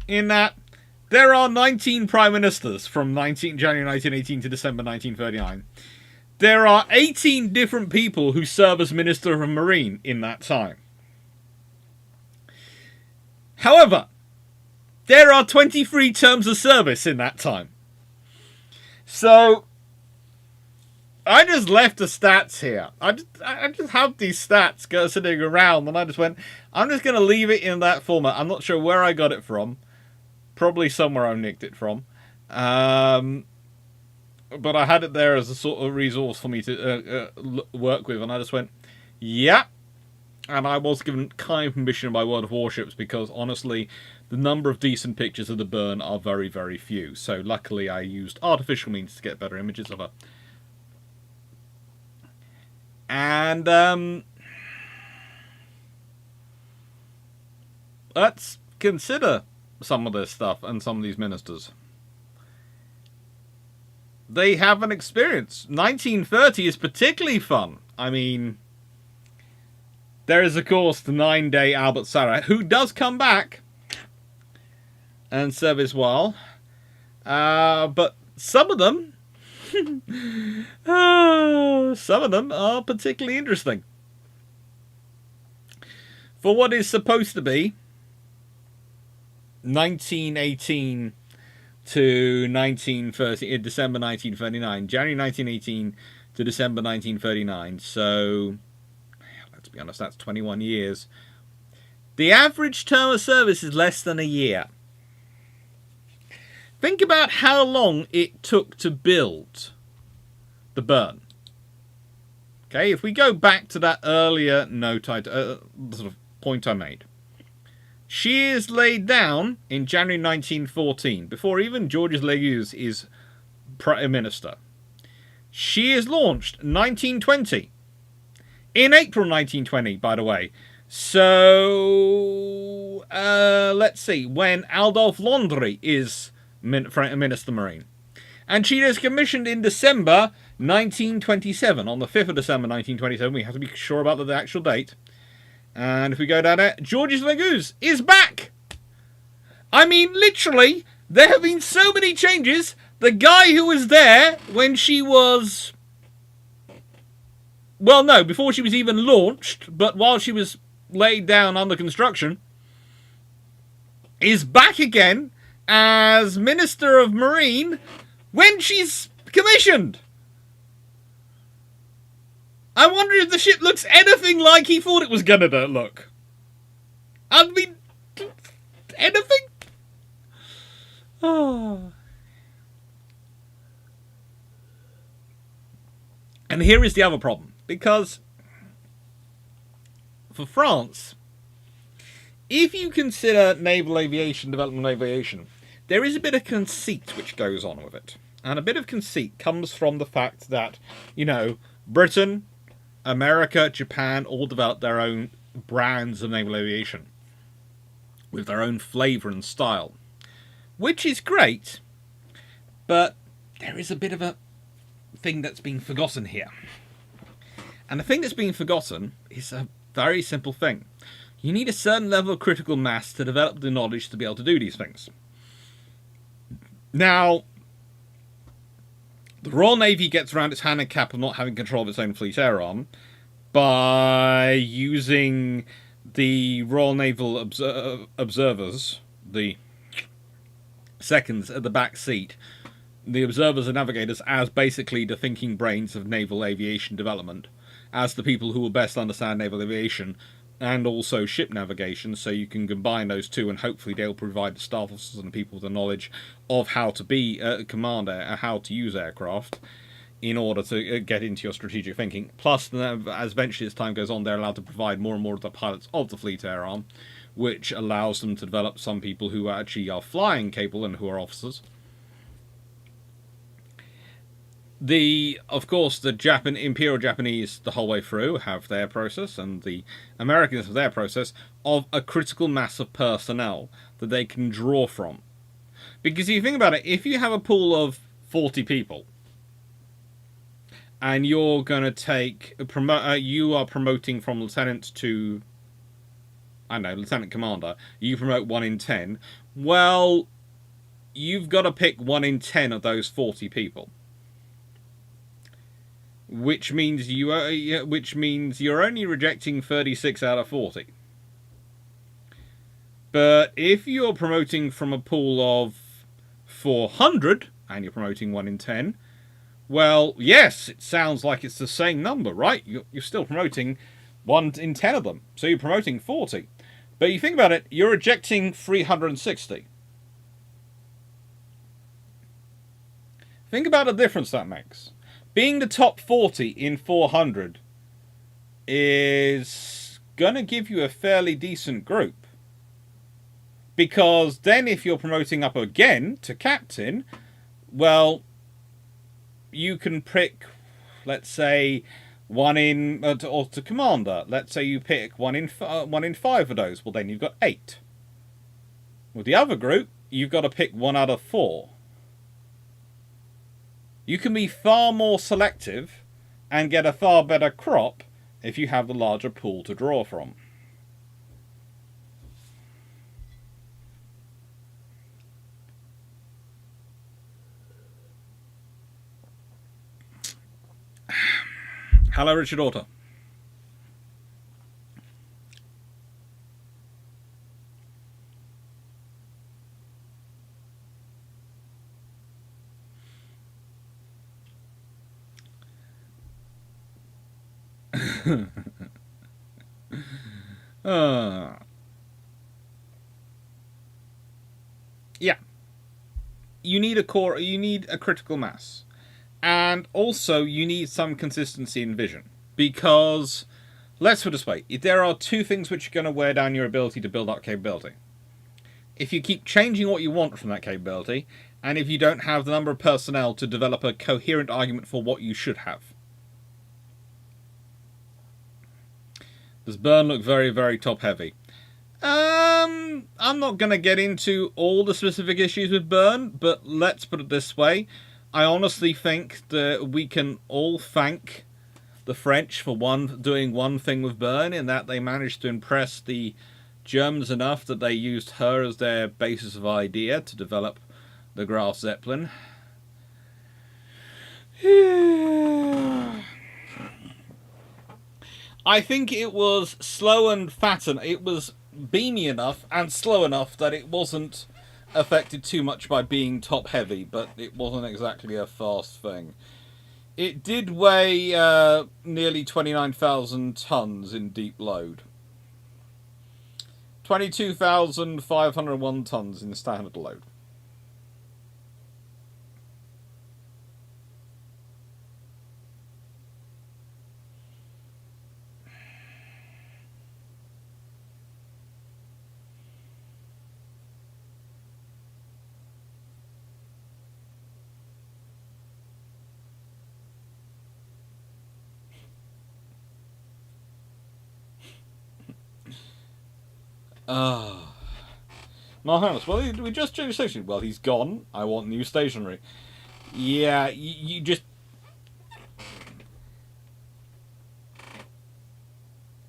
in that there are 19 Prime Ministers from January 1918 to December 1939. There are 18 different people who serve as Minister of Marine in that time. However, there are 23 terms of service in that time. So, I just left the stats here. I just have these stats sitting around, and I just went, I'm just going to leave it in that format. I'm not sure where I got it from. Probably somewhere I nicked it from. But I had it there as a sort of resource for me to work with, and I just went, yeah. And I was given kind of permission by World of Warships, because honestly, the number of decent pictures of the burn are very, very few. So luckily I used artificial means to get better images of her. And let's consider some of this stuff and some of these ministers. They have an experience. 1930 is particularly fun. I mean, there is, of course, the 9-day Albert Sarah, who does come back and serve as well. But some of them, are particularly interesting. For what is supposed to be 1918 to 1930, December 1939, January 1918 to December 1939. So, let's be honest, that's 21 years. The average term of service is less than a year. Think about how long it took to build the burn. Okay, if we go back to that earlier note, sort of point I made. She is laid down in January 1914, before even Georges Legues is Prime Minister. She is launched 1920. In April 1920, by the way. So, let's see, when Adolphe Landry is Minister Marine. And she is commissioned in December 1927, on the 5th of December 1927. We have to be sure about the actual date. And if we go down there, Georges Legouze is back! I mean, literally, there have been so many changes. The guy who was there when she was... Well, no, before she was even launched, but while she was laid down under construction, is back again as Minister of Marine when she's commissioned. I wonder if the ship looks anything like he thought it was gonna look. I mean, anything? Oh. And here is the other problem. Because for France, if you consider naval aviation, development of aviation, there is a bit of conceit which goes on with it. And a bit of conceit comes from the fact that, you know, Britain, America, Japan all developed their own brands of naval aviation with their own flavour and style, which is great, but there is a bit of a thing that's been forgotten here. And the thing that's being forgotten is a very simple thing. You need a certain level of critical mass to develop the knowledge to be able to do these things. Now, the Royal Navy gets around its handicap of not having control of its own fleet air arm by using the Royal Naval observers, the seconds at the back seat, the observers and navigators, as basically the thinking brains of naval aviation development, as the people who will best understand naval aviation and also ship navigation, so you can combine those two and hopefully they'll provide the staff officers and the people with the knowledge of how to be a commander, how to use aircraft in order to get into your strategic thinking. Plus, as eventually as time goes on, they're allowed to provide more and more of the pilots of the fleet air arm, which allows them to develop some people who actually are flying capable and who are officers. Of course, the Imperial Japanese, the whole way through, have their process, and the Americans have their process of a critical mass of personnel that they can draw from. Because if you think about it, if you have a pool of 40 people, and you're going to take, you are promoting from lieutenant to, I don't know, lieutenant commander, you promote 1 in 10, well, you've got to pick 1 in 10 of those 40 people. Which means you're only rejecting 36 out of 40. But if you're promoting from a pool of 400 and you're promoting 1 in 10, well, yes, it sounds like it's the same number, right? You're still promoting 1 in 10 of them, so you're promoting 40. But you think about it, you're rejecting 360. Think about the difference that makes. Being the top 40 in 400 is going to give you a fairly decent group. Because then if you're promoting up again to captain, well, you can pick, let's say, 1 in, or to commander. Let's say you pick 1 in 5 of those. Well, then you've got 8. With the other group, you've got to pick 1 out of 4. You can be far more selective and get a far better crop if you have the larger pool to draw from. Hello, Richard Orter. Yeah. You need a core, you need a critical mass. And also you need some consistency in vision. Because, let's put it this way, there are 2 things which are going to wear down your ability to build up capability. If you keep changing what you want from that capability, and if you don't have the number of personnel to develop a coherent argument for what you should have. Does Byrne look very, very top-heavy? I'm not going to get into all the specific issues with Byrne, but let's put it this way. I honestly think that we can all thank the French for doing one thing with Byrne, in that they managed to impress the Germans enough that they used her as their basis of idea to develop the Graf Zeppelin. I think it was slow and fat, and it was beamy enough and slow enough that it wasn't affected too much by being top heavy, but it wasn't exactly a fast thing. It did weigh nearly 29,000 tons in deep load. 22,501 tons in standard load. Marhanus, well, we just changed station. Well, he's gone. I want new stationery. Yeah, you just...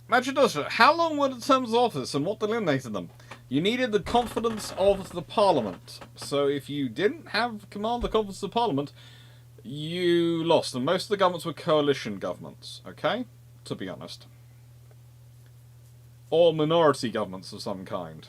Imagine this. How long were the terms of office and what eliminated them? You needed the confidence of the Parliament. So if you didn't have command the confidence of Parliament, you lost. And most of the governments were coalition governments, okay? To be honest. Or minority governments of some kind.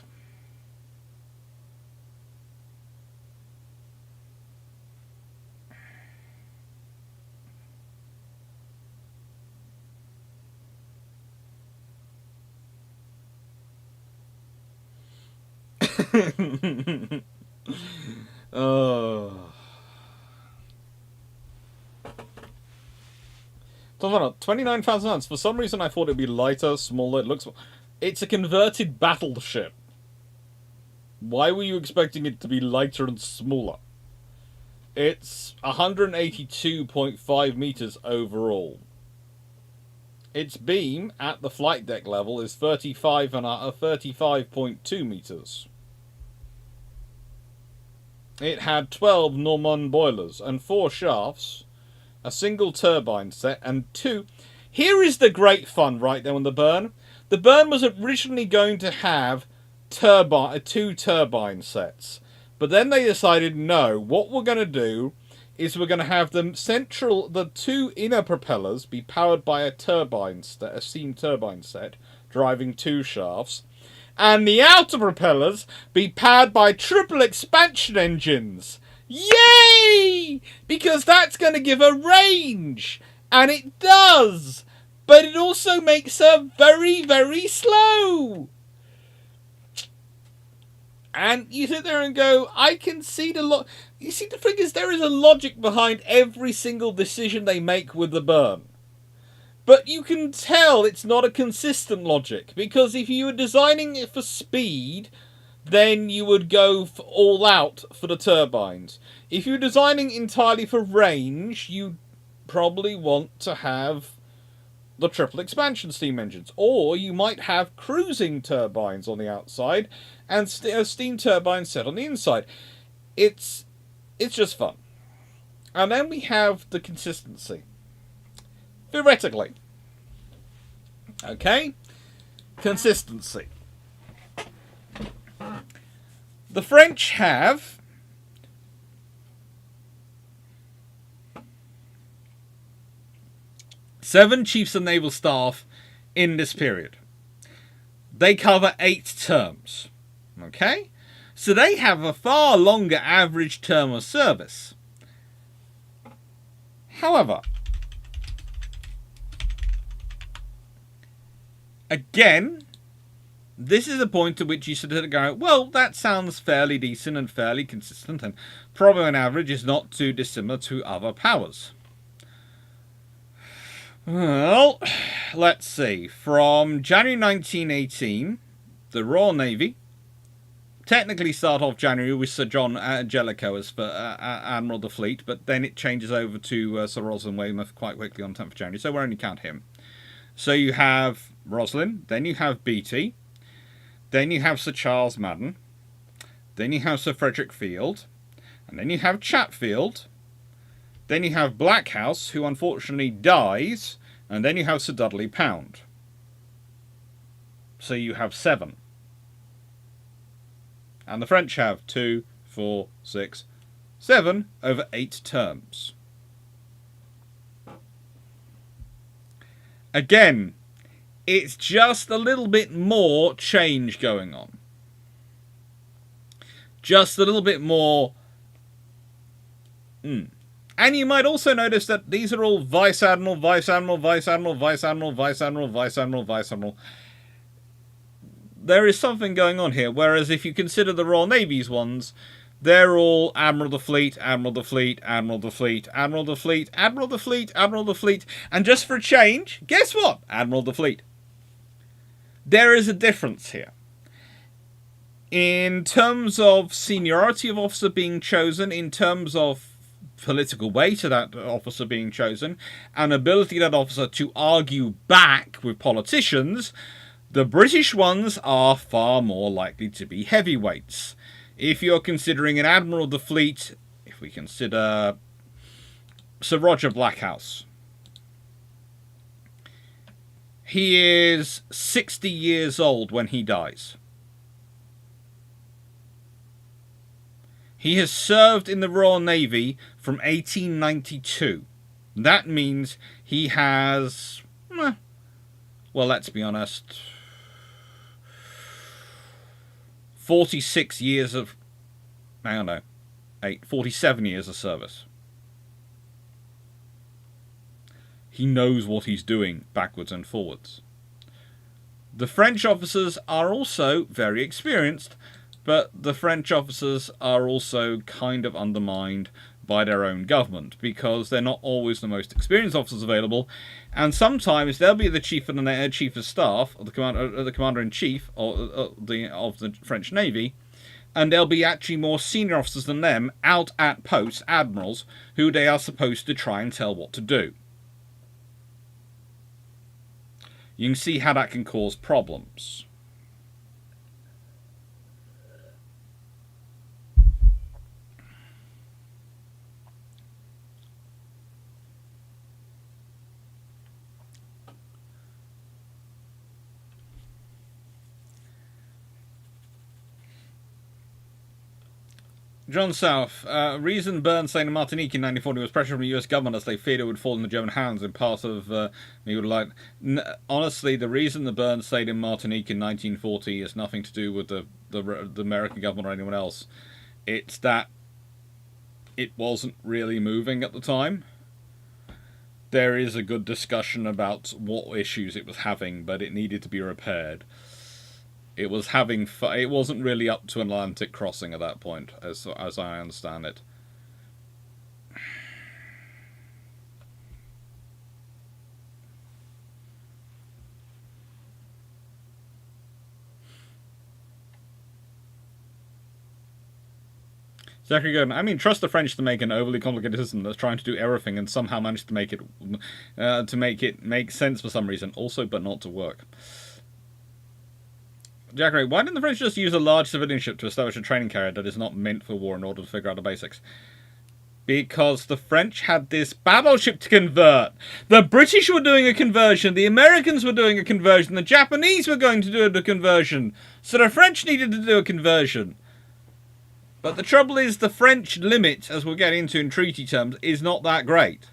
Oh. 29,000 tons. For some reason I thought it'd be lighter, smaller. It looks... It's a converted battleship. Why were you expecting it to be lighter and smaller? It's 182.5 meters overall. Its beam at the flight deck level is 35.2 meters. It had 12 Normand boilers and 4 shafts, a single turbine set, and 2... Here is the great fun right there on the Byrne. The Byrne was originally going to have 2 turbine sets. But then they decided, no, what we're going to do is we're going to have the 2 inner propellers be powered by a steam turbine set, driving 2 shafts. And the outer propellers be powered by triple expansion engines. Yay! Because that's going to give her range. And it does. But it also makes her very, very slow. And you sit there and go, I can see the You see, the thing is, there is a logic behind every single decision they make with the Byrne. But you can tell it's not a consistent logic, because if you were designing it for speed, then you would go all out for the turbines. If you're designing entirely for range, you probably want to have the triple expansion steam engines. Or you might have cruising turbines on the outside and a steam turbine set on the inside. It's just fun. And then we have the consistency. Theoretically. Okay? Consistency. The French have seven chiefs of naval staff in this period. They cover 8 terms. Okay? So they have a far longer average term of service. However, again, this is a point at which you sort of go, well, that sounds fairly decent and fairly consistent, and probably on average is not too dissimilar to other powers. Well, let's see. From January 1918, the Royal Navy technically start off January with Sir John Jellicoe as for Admiral of the Fleet, but then it changes over to Sir Rosalind Weymouth quite quickly on 10th of January, so we'll only count him. So you have Rosalind, then you have Beatty, then you have Sir Charles Madden, then you have Sir Frederick Field, and then you have Chatfield, then you have Blackhouse, who unfortunately dies, and then you have Sir Dudley Pound. So you have 7. And the French have 2, 4, 6, 7 over 8 terms. Again, it's just a little bit more change going on. Just a little bit more. And you might also notice that these are all Vice Admiral, Vice Admiral, Vice Admiral, Vice Admiral, Vice Admiral, Vice Admiral, Vice Admiral. There is something going on here, whereas if you consider the Royal Navy's ones, they're all Admiral of the Fleet, Admiral of the Fleet, Admiral of the Fleet, Admiral of the Fleet, Admiral of the Fleet, Admiral of the Fleet, and just for a change, guess what? Admiral of the Fleet. There is a difference here. In terms of seniority of officer being chosen, in terms of political weight of that officer being chosen, and ability of that officer to argue back with politicians, the British ones are far more likely to be heavyweights. If you're considering an Admiral of the Fleet, if we consider Sir Roger Blackhouse, he is 60 years old when he dies. He has served in the Royal Navy from 1892. That means he has, well, let's be honest, 46 years of, 47 years of service. He knows what he's doing backwards and forwards. The French officers are also very experienced, but the French officers are also kind of undermined by their own government because they're not always the most experienced officers available, and sometimes they'll be the chief of staff or the commander in chief of the French Navy, and there'll be actually more senior officers than them out at post, admirals, who they are supposed to try and tell what to do. You can see how that can cause problems. John South, reason Burns stayed in Martinique in 1940 was pressure from the US government as they feared it would fall in the German hands in part of honestly, the reason the Burns stayed in Martinique in 1940 has nothing to do with the American government or anyone else. It's that it wasn't really moving at the time. There is a good discussion about what issues it was having, but it needed to be repaired. It was having it wasn't really up to Atlantic crossing at that point, as I understand it. Zachary Gordon, I mean, trust the French to make an overly complicated system that's trying to do everything and somehow manage to make it make sense for some reason, also, but not to work. Jackery, why didn't the French just use a large civilian ship to establish a training carrier that is not meant for war in order to figure out the basics? Because the French had this battleship to convert. The British were doing a conversion, the Americans were doing a conversion, the Japanese were going to do a conversion. So the French needed to do a conversion. But the trouble is, the French limit, as we'll get into in treaty terms, is not that great.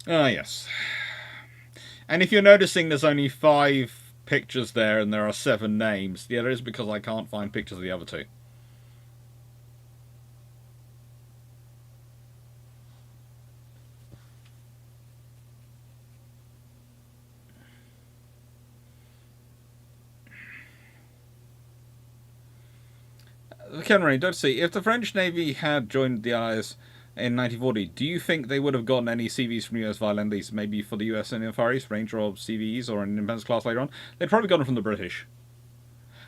Ah, yes. And if you're noticing there's only 5 pictures there and there are 7 names, yeah, that is because I can't find pictures of the other 2. Kenry, don't see. If the French Navy had joined the Allies in 1940. Do you think they would have gotten any CVs from US via Lend-Lease? Maybe for the US and the Far East, Ranger or CVs or an Independence class later on? They'd probably gotten them from the British.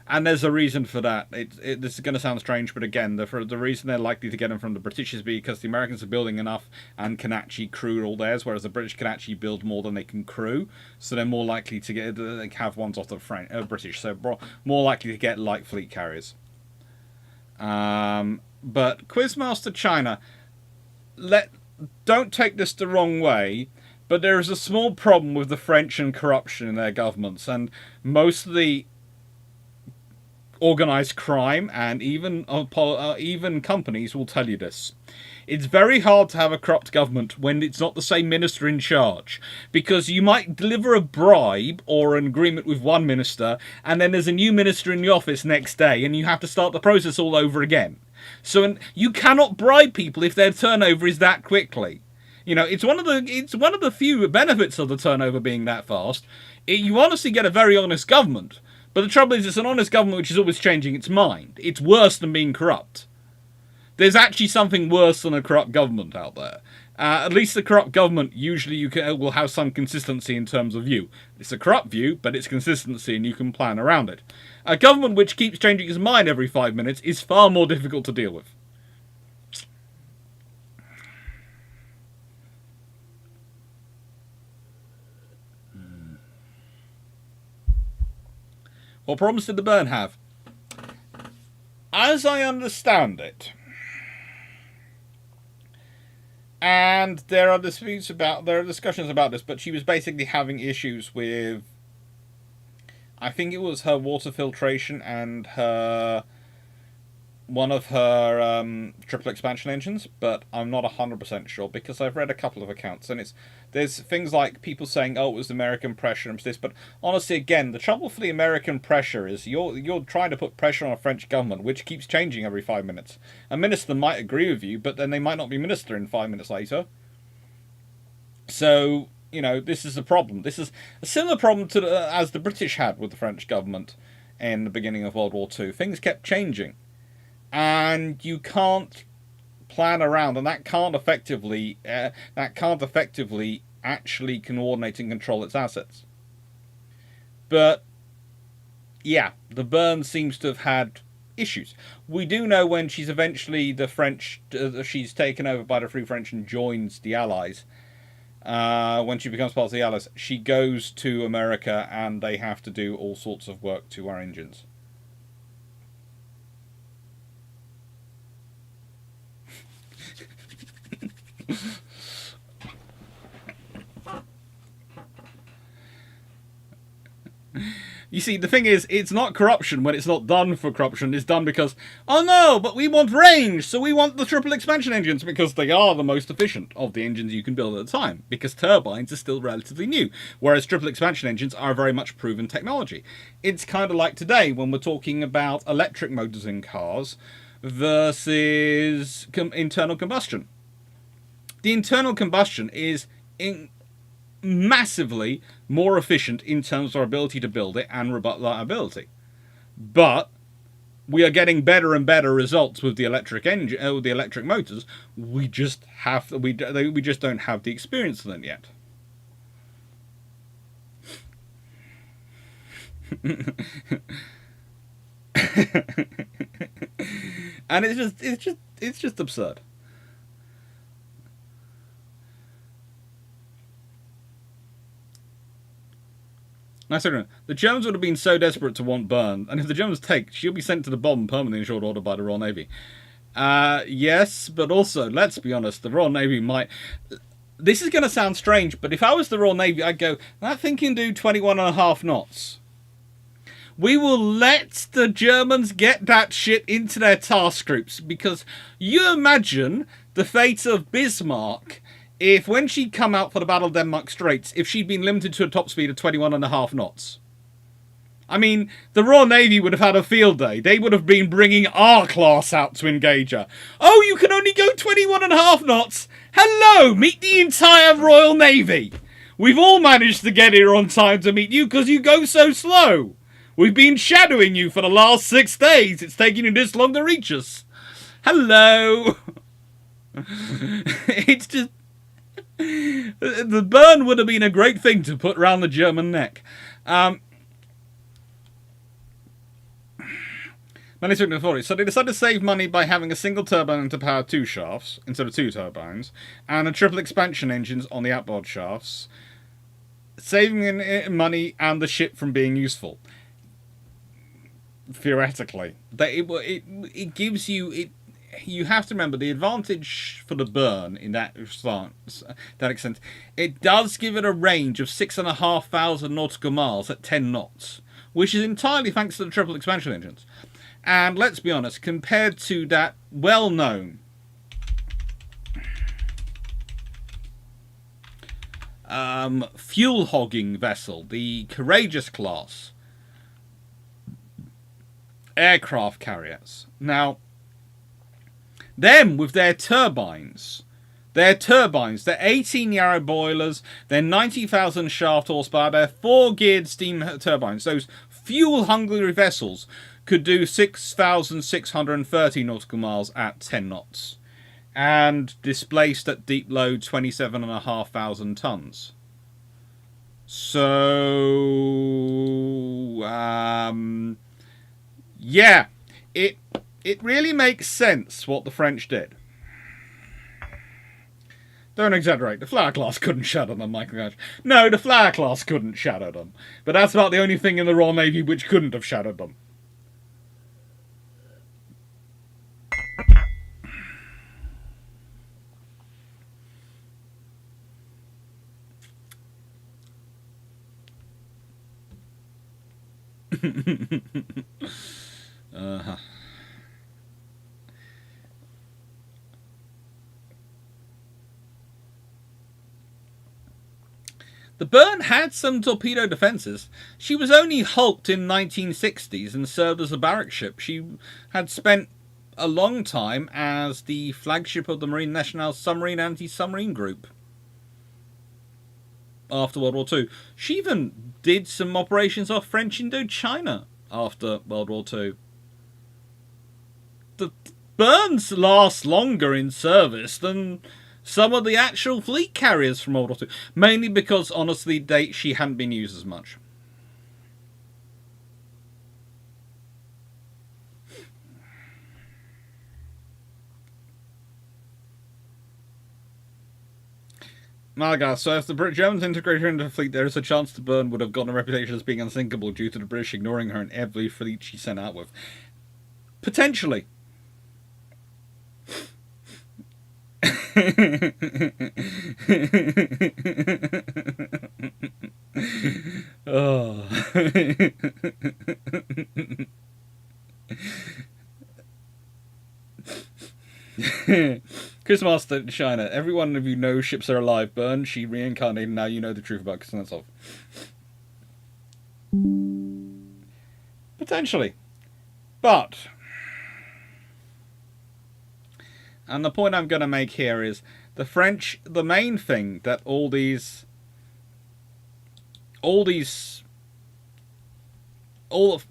And there's a reason for that. This is going to sound strange, but again, the reason they're likely to get them from the British is because the Americans are building enough and can actually crew all theirs, whereas the British can actually build more than they can crew. So they're more likely to have ones off the British. So more likely to get light fleet carriers. But Quizmaster China, don't take this the wrong way, but there is a small problem with the French and corruption in their governments, and most of the organised crime and even companies will tell you this. It's very hard to have a corrupt government when it's not the same minister in charge, because you might deliver a bribe or an agreement with one minister and then there's a new minister in the office next day and you have to start the process all over again. So you cannot bribe people if their turnover is that quickly. You know, it's one of the few benefits of the turnover being that fast. You honestly get a very honest government. But the trouble is, it's an honest government which is always changing its mind. It's worse than being corrupt. There's actually something worse than a corrupt government out there. At least the corrupt government usually will have some consistency in terms of view. It's a corrupt view, but it's consistency and you can plan around it. A government which keeps changing its mind every 5 minutes is far more difficult to deal with. What problems did the burn have? As I understand it, and there are discussions about this, but she was basically having issues with, I think it was her water filtration and one of her triple expansion engines, but I'm not 100% sure because I've read a couple of accounts and there's things like people saying, oh, it was American pressure and this, but honestly, again, the trouble for the American pressure is you're trying to put pressure on a French government which keeps changing every 5 minutes. A minister might agree with you, but then they might not be minister in 5 minutes later. So, you know, this is a problem. This is a similar problem to as the British had with the French government in the beginning of World War II. Things kept changing. And you can't plan around, and that can't effectively actually coordinate and control its assets. But yeah, the burn seems to have had issues. We do know when she's eventually she's taken over by the Free French and joins the Allies. When she becomes part of the Allies, she goes to America, and they have to do all sorts of work to our engines. You see, the thing is, it's not corruption when it's not done for corruption. It's done because, oh no, but we want range, so we want the triple expansion engines, because they are the most efficient of the engines you can build at the time, because turbines are still relatively new, whereas triple expansion engines are very much proven technology. It's kind of like today when we're talking about electric motors in cars versus internal combustion. The internal combustion is massively more efficient in terms of our ability to build it and reliability. But we are getting better and better results with the electric engine, with the electric motors. We just don't have the experience of them yet. And it's just absurd. Now, so the Germans would have been so desperate to want burn, and if the Germans take, she'll be sent to the bottom permanently in short order by the Royal Navy. Yes, but also, let's be honest, the Royal Navy might... This is going to sound strange, but if I was the Royal Navy, I'd go, that thing can do 21.5 knots. We will let the Germans get that shit into their task groups, because you imagine the fate of Bismarck if when she'd come out for the Battle of Denmark Straits, if she'd been limited to a top speed of 21.5 knots. I mean, the Royal Navy would have had a field day. They would have been bringing our class out to engage her. Oh, you can only go 21.5 knots? Hello, meet the entire Royal Navy. We've all managed to get here on time to meet you because you go so slow. We've been shadowing you for the last 6 days. It's taking you this long to reach us. Hello. It's just... The burn would have been a great thing to put round the German neck. So they decided to save money by having a single turbine to power 2 shafts instead of 2 turbines, and a triple expansion engines on the outboard shafts, saving in money and the ship from being useful. Theoretically, it gives you. You have to remember the advantage for the burn in that extent. It does give it a range of 6,500 nautical miles at 10 knots, which is entirely thanks to the triple expansion engines. And let's be honest, compared to that well-known fuel-hogging vessel, the Courageous class aircraft carriers. Now, them with their turbines, their 18 Yarrow boilers, their 90,000 shaft horsepower, their 4-geared steam turbines, those fuel-hungry vessels could do 6,630 nautical miles at 10 knots, and displaced at deep load 27,500 tons. So, yeah, it really makes sense what the French did. Don't exaggerate. The Flower class couldn't shadow them, Michael Gash. No, the Flower class couldn't shadow them. But that's about the only thing in the Royal Navy which couldn't have shadowed them. Uh-huh. The Burn had some torpedo defences. She was only hulked in 1960s and served as a barrack ship. She had spent a long time as the flagship of the Marine Nationale Submarine Anti-Submarine Group after World War II. She even did some operations off French Indochina after World War II. The Burns last longer in service than some of the actual fleet carriers from World War II. Mainly because, honestly, she hadn't been used as much. Malaga, so if the Germans integrated her into the fleet, there is a chance the Burn would have gotten a reputation as being unsinkable due to the British ignoring her in every fleet she sent out with. Potentially. Oh. Chris Master Shiner, every one of you knows ships are alive. Burn, she reincarnated, now you know the truth about Kuznetsov. Potentially. But, and the point I'm going to make here is, the French, the main thing that all of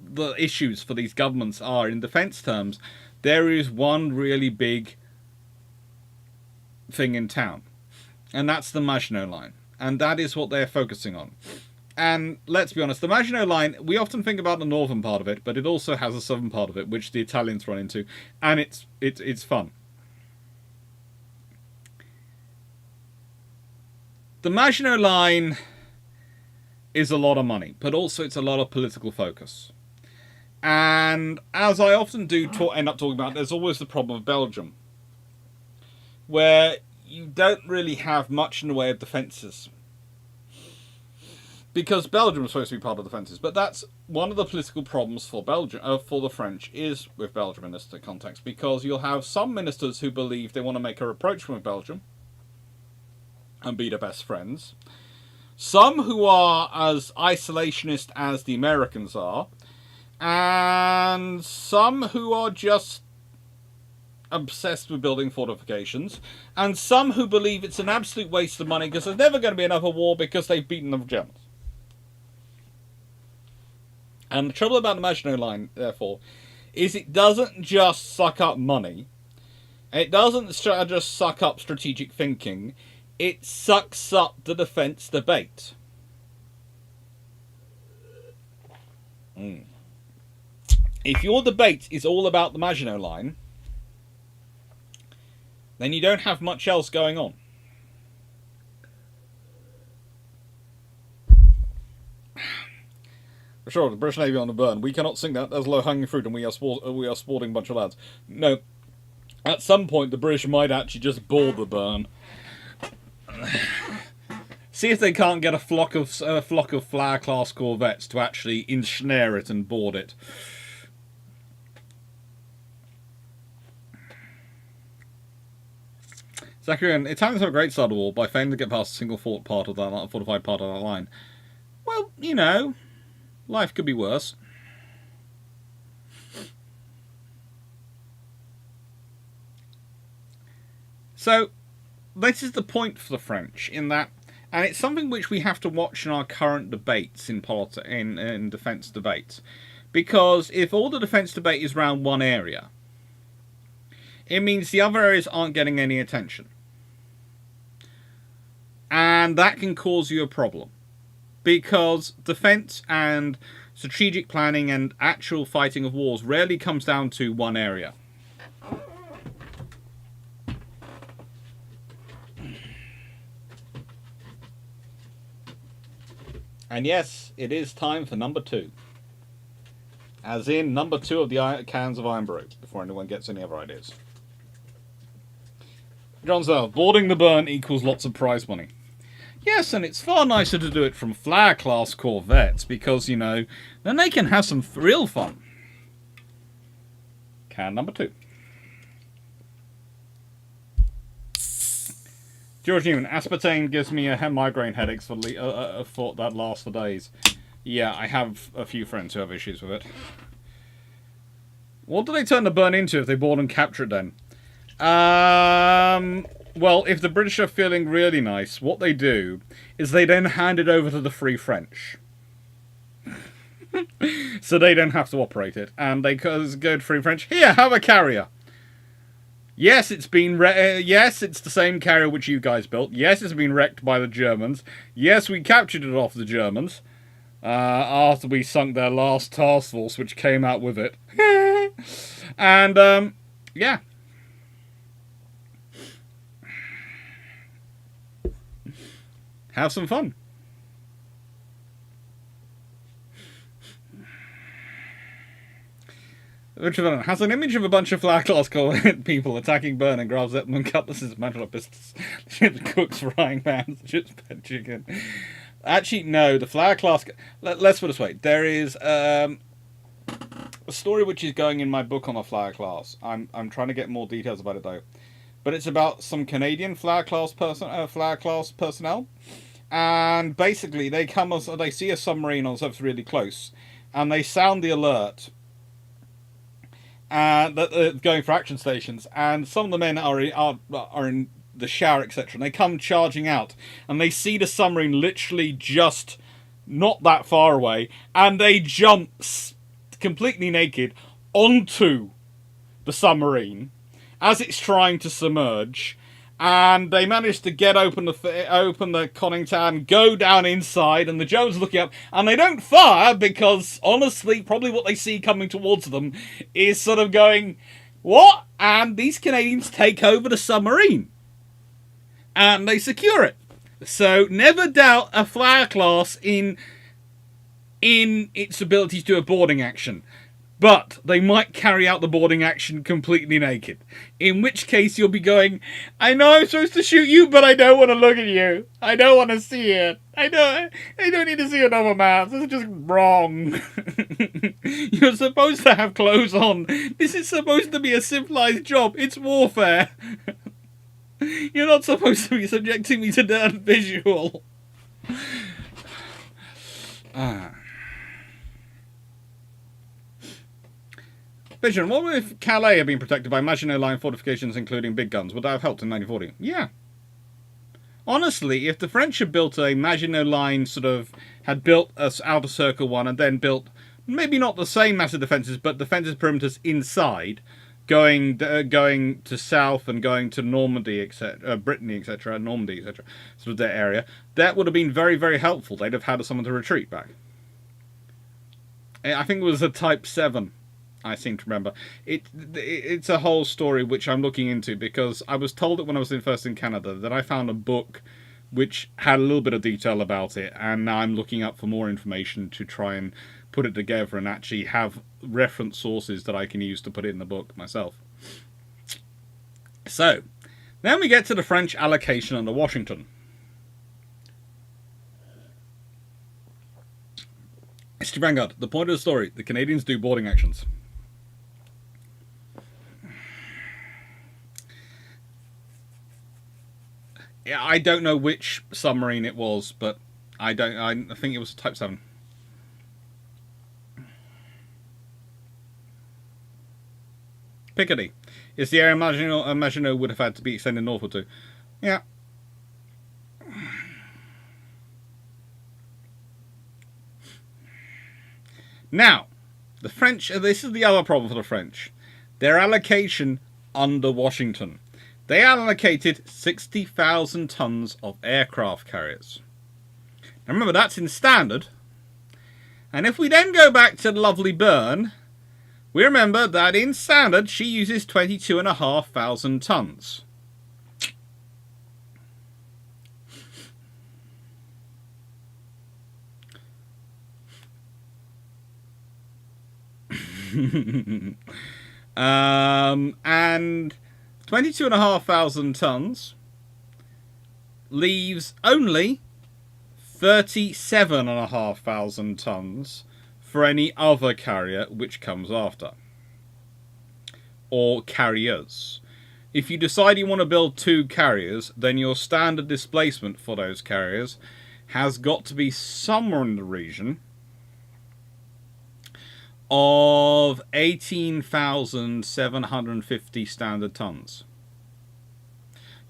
the issues for these governments are, in defense terms, there is one really big thing in town, and that's the Maginot Line, and that is what they're focusing on. And let's be honest, the Maginot Line, we often think about the northern part of it, but it also has a southern part of it, which the Italians run into, and it's fun. The Maginot Line is a lot of money, but also it's a lot of political focus. And as I often do end up talking about, there's always the problem of Belgium, where you don't really have much in the way of defences. Because Belgium is supposed to be part of defences, but that's one of the political problems for Belgium, for the French, is with Belgium in this context, because you'll have some ministers who believe they want to make a rapprochement with Belgium and be their best friends. Some who are as isolationist as the Americans are, and some who are just obsessed with building fortifications, and some who believe it's an absolute waste of money because there's never going to be another war because they've beaten the Germans. And the trouble about the Maginot Line, therefore, is it doesn't just suck up money, It doesn't just suck up strategic thinking, it sucks up the defence debate. If your debate is all about the Maginot Line, then you don't have much else going on. For sure, the British Navy on the burn. We cannot sink that as low-hanging fruit, and we are sporting a bunch of lads. No. At some point, the British might actually just board the burn. See if they can't get a flock of Flower-class corvettes to actually ensnare it and board it. Zacharian, it's having a great start of the war by failing to get past a single fortified part of that line. Well, you know, life could be worse. So, this is the point for the French, in that, and it's something which we have to watch in our current debates in defence debates, because if all the defence debate is around one area, it means the other areas aren't getting any attention. And that can cause you a problem. Because defence and strategic planning and actual fighting of wars rarely comes down to one area. And yes, it is time for number 2. As in number 2 of the cans of Iron Brew, before anyone gets any other ideas. John Zell, boarding the burn equals lots of prize money. Yes, and it's far nicer to do it from Flower-class corvettes, because, you know, then they can have some real fun. Can number 2. George Newman, aspartame gives me a migraine headaches for that last for days. Yeah, I have a few friends who have issues with it. What do they turn the burn into if they board and capture it then? Well, if the British are feeling really nice, what they do is they then hand it over to the Free French. So they don't have to operate it. And they go to Free French, here, have a carrier. Yes, it's been yes, it's the same carrier which you guys built. Yes, it's been wrecked by the Germans. Yes, we captured it off the Germans. After we sunk their last task force, which came out with it. And, yeah. Have some fun. Richard has an image of a bunch of Flower-class people attacking Burn and grabs at them and cutlasses, mantle pistols, ship's cooks, frying pans, ship's pet chicken. Actually, no, the Flower-class... Let's put it this way. There is a story which is going in my book on the Flower-class. I'm trying to get more details about it, though. But it's about some Canadian Flower-class personnel. And basically, they see a submarine on something really close. And they sound the alert. That they're going for action stations, and some of the men are in the shower, etc. And they come charging out, and they see the submarine literally just not that far away, and they jump completely naked onto the submarine as it's trying to submerge. And they manage to get open the conning tower and go down inside, and the Germans are looking up, and they don't fire because, honestly, probably what they see coming towards them is sort of going, what? And these Canadians take over the submarine. And they secure it. So, never doubt a Flower-class in its ability to do a boarding action. But they might carry out the boarding action completely naked. In which case you'll be going, I know I'm supposed to shoot you, but I don't want to look at you. I don't want to see it. I don't need to see another man. This is just wrong. You're supposed to have clothes on. This is supposed to be a civilized job. It's warfare. You're not supposed to be subjecting me to that visual. Vision, what if Calais had been protected by Maginot Line fortifications including big guns? Would that have helped in 1940? Yeah. Honestly, if the French had built a Maginot Line, had built an outer circle one and then built, maybe not the same massive defences, but defences perimeters inside, going to south and going to Normandy, etc., Brittany, etc., Normandy, etc., sort of that area, that would have been very, very helpful. They'd have had someone to retreat back. I think it was a Type 7, I seem to remember. It's a whole story which I'm looking into, because I was told it when I was first in Canada that I found a book which had a little bit of detail about it, and now I'm looking up for more information to try and put it together and actually have reference sources that I can use to put it in the book myself. So, then we get to the French allocation under Washington. Mr. Vanguard, the point of the story, the Canadians do boarding actions. Yeah, I don't know which submarine it was, but I think it was Type 7. Picardy. It's the area Maginot would have had to be extended northward to. Yeah. Now, the French, this is the other problem for the French. Their allocation under Washington. They allocated 60,000 tons of aircraft carriers. Now remember, that's in standard. And if we then go back to lovely Bern, we remember that in standard she uses 22,500 tons. And 22,500 tons leaves only 37,500 tons for any other carrier which comes after, or carriers. If you decide you want to build 2 carriers, then your standard displacement for those carriers has got to be somewhere in the region of 18,750 standard tons.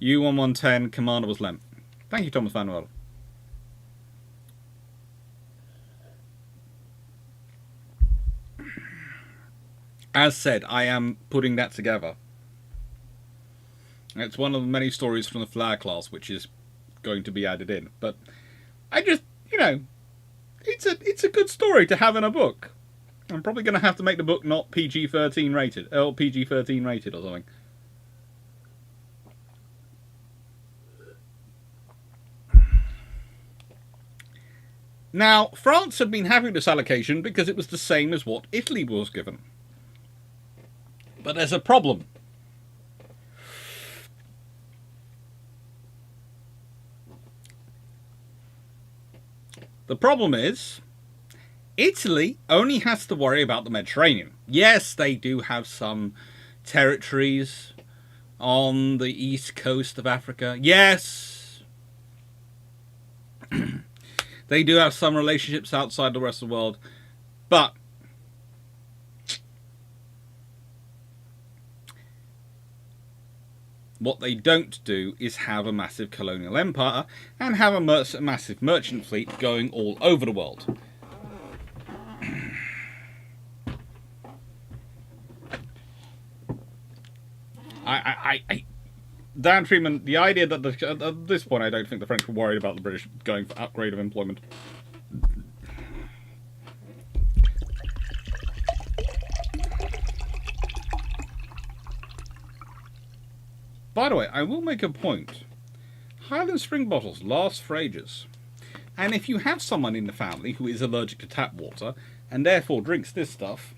U1110, commander was Lemp. Thank you, Thomas Manuel. As said, I am putting that together. It's one of the many stories from the Flare class which is going to be added in. But I just, it's a good story to have in a book. I'm probably going to have to make the book not PG-13 rated, or PG-13 rated or something. Now, France had been having this allocation because it was the same as what Italy was given. But there's a problem. The problem is, Italy only has to worry about the Mediterranean. Yes, they do have some territories on the east coast of Africa. Yes, they do have some relationships outside the rest of the world. But what they don't do is have a massive colonial empire and have a massive merchant fleet going all over the world. Dan Freeman, the idea that at this point I don't think the French were worried about the British going for upgrade of employment. By the way, I will make a point. Highland spring bottles last for ages. And if you have someone in the family who is allergic to tap water and therefore drinks this stuff,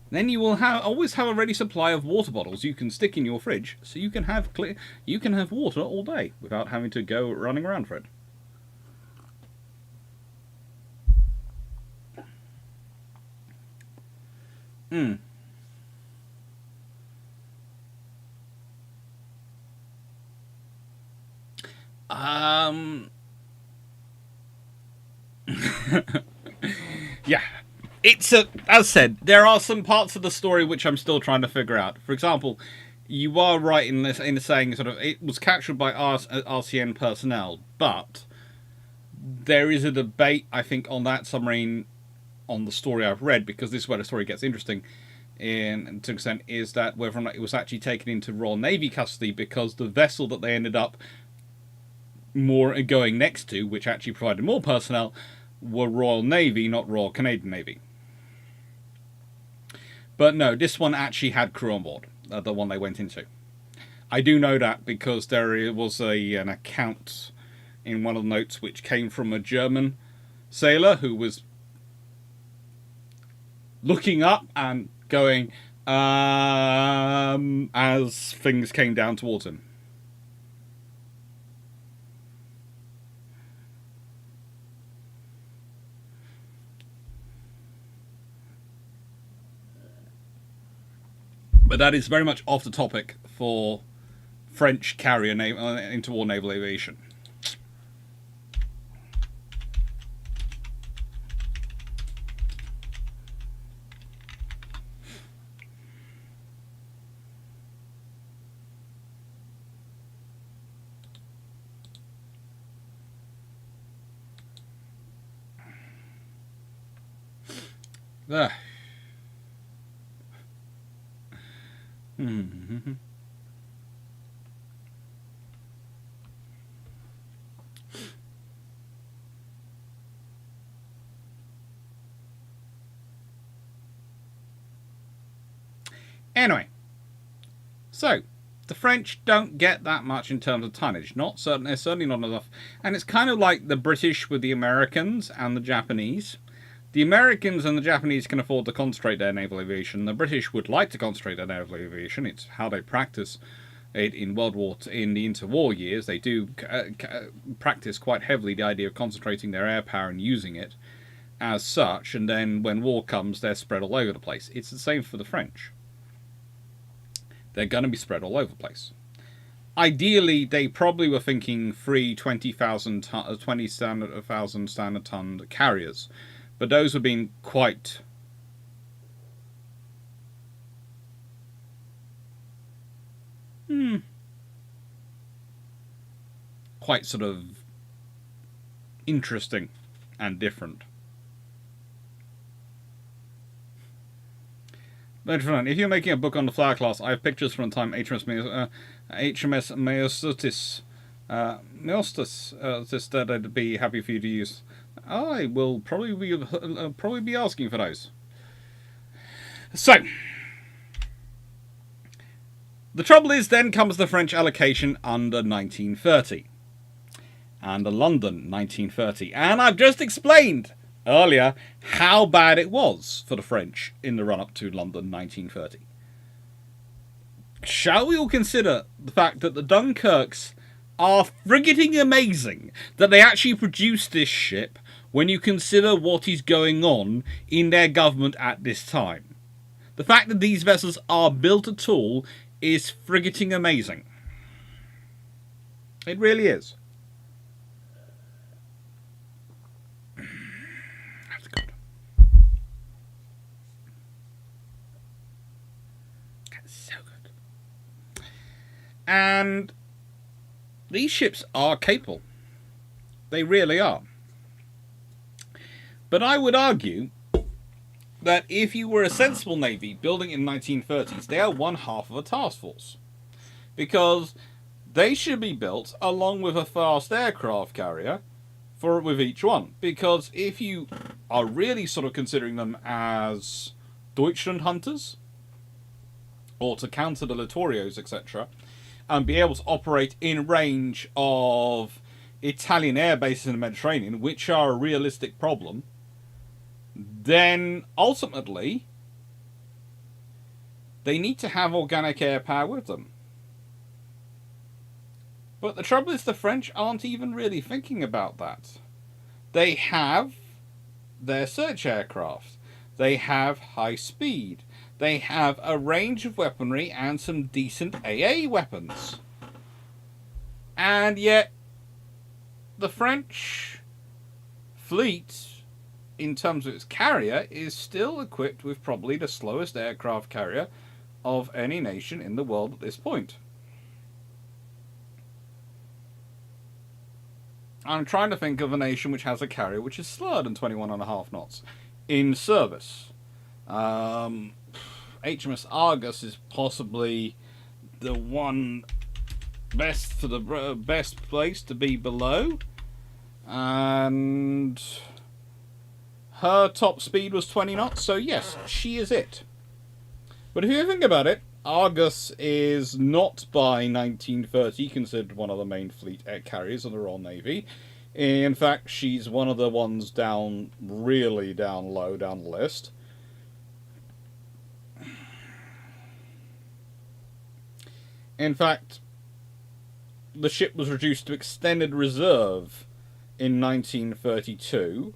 then you will always have a ready supply of water bottles you can stick in your fridge, so you can have water all day without having to go running around for it. Yeah. As said, there are some parts of the story which I'm still trying to figure out. For example, you are right in saying sort of it was captured by RCN personnel, but there is a debate, I think, on that submarine on the story I've read, because this is where the story gets interesting in to an extent, is that whether or not it was actually taken into Royal Navy custody, because the vessel that they ended up more going next to, which actually provided more personnel, were Royal Navy, not Royal Canadian Navy. But no, this one actually had crew on board, the one they went into. I do know that because there was an account in one of the notes which came from a German sailor who was looking up and going as things came down towards him. But that is very much off the topic for French carrier interwar naval aviation. Ugh. Anyway, so the French don't get that much in terms of tonnage. Certainly not enough. And it's kind of like the British with the Americans and the Japanese. The Americans and the Japanese can afford to concentrate their naval aviation. The British would like to concentrate their naval aviation. It's how they practice it in in the interwar years. They do practice quite heavily the idea of concentrating their air power and using it as such. And then when war comes, they're spread all over the place. It's the same for the French. They're going to be spread all over the place. Ideally, they probably were thinking 20,000 standard ton carriers. But those have been quite sort of interesting and different. But if you're making a book on the Flower class, I have pictures from the time HMS Meostutis that I'd be happy for you to use. I will probably be asking for those. So, the trouble is, then comes the French allocation under 1930. And the London 1930. And I've just explained earlier how bad it was for the French in the run-up to London 1930. Shall we all consider the fact that the Dunkirks are frigging amazing, that they actually produced this ship when you consider what is going on in their government at this time? The fact that these vessels are built at all is frigging amazing. It really is. That's good. That's so good. And these ships are capable. They really are. But I would argue that if you were a sensible navy building in the 1930s, they are one half of a task force. Because they should be built along with a fast aircraft carrier with each one. Because if you are really sort of considering them as Deutschland hunters, or to counter the Littorios, etc., and be able to operate in range of Italian air bases in the Mediterranean, which are a realistic problem, then ultimately they need to have organic air power with them. But the trouble is, the French aren't even really thinking about that. They have their search aircraft. They have high speed. They have a range of weaponry and some decent AA weapons. And yet, the French fleet, in terms of its carrier, is still equipped with probably the slowest aircraft carrier of any nation in the world at this point. I'm trying to think of a nation which has a carrier which is slower than 21.5 knots. in service. HMS Argus is possibly the one best for the best place to be below, and her top speed was 20 knots, so yes, she is it. But if you think about it, Argus is not by 1930 considered one of the main fleet air carriers of the Royal Navy. In fact, she's one of the ones down, really down low down the list. In fact, the ship was reduced to extended reserve in 1932.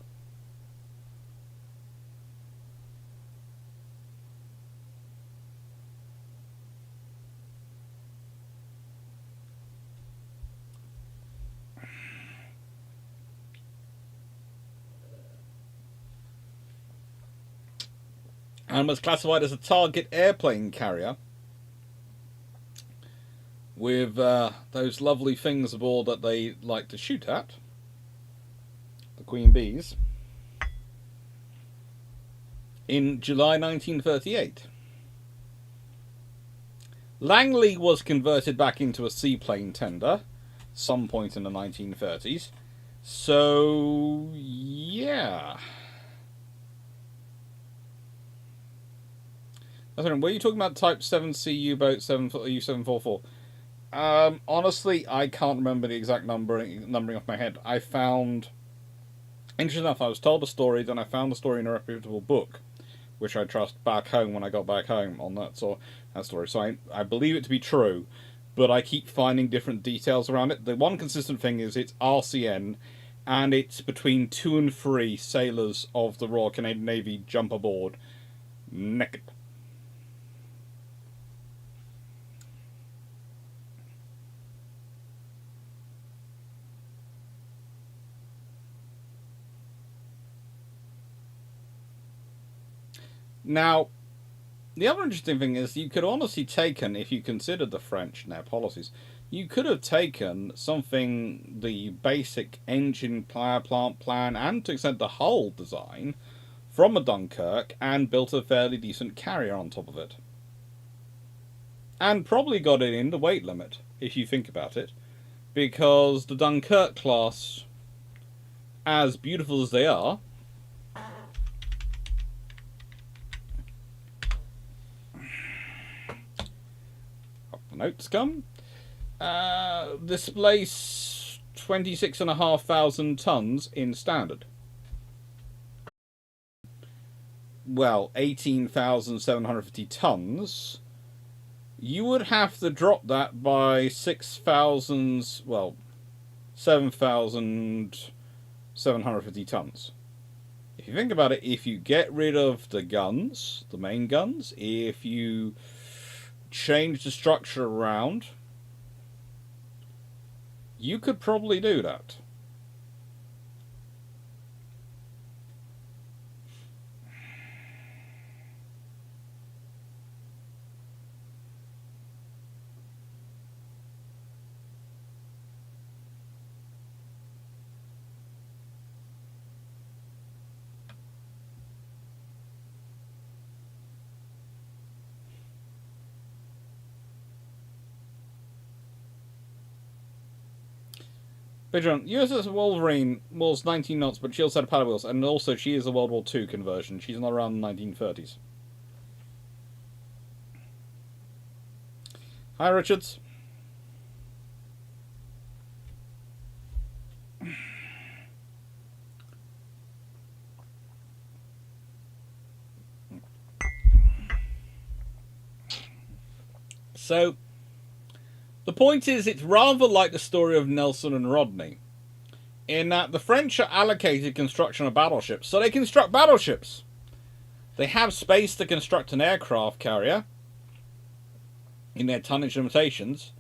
And was classified as a target airplane carrier with those lovely things aboard that they like to shoot at, the Queen Bees, in July 1938. Langley was converted back into a seaplane tender some point in the 1930s. So, yeah. Were you talking about Type 7C U-boat U-744? Honestly, I can't remember the exact numbering off my head. I found... Interesting enough, I was told a story, then I found the story in a reputable book, which I trust back home when I got back home on that story. So I believe it to be true, but I keep finding different details around it. The one consistent thing is it's RCN, and it's between 2 and 3 sailors of the Royal Canadian Navy jump aboard naked. Now, the other interesting thing is you could honestly taken, if you considered the French and their policies, you could have taken something, the basic engine power plant plan, and to extent the hull design, from a Dunkirk, and built a fairly decent carrier on top of it. And probably got it in the weight limit, if you think about it, because the Dunkirk class, as beautiful as they are, notes come, displace 26,500 tons in standard. Well, 18,750 tons. You would have to drop that by 6,000, well, 7,750 tons. If you think about it, if you get rid of the guns, the main guns, if you change the structure around, you could probably do that. Pedron, USS Wolverine was 19 knots, but she also had paddle wheels, and also she is a World War II conversion. She's not around the 1930s. Hi, Richards. So, the point is, it's rather like the story of Nelson and Rodney, in that the French are allocated construction of battleships, so they construct battleships. They have space to construct an aircraft carrier in their tonnage limitations,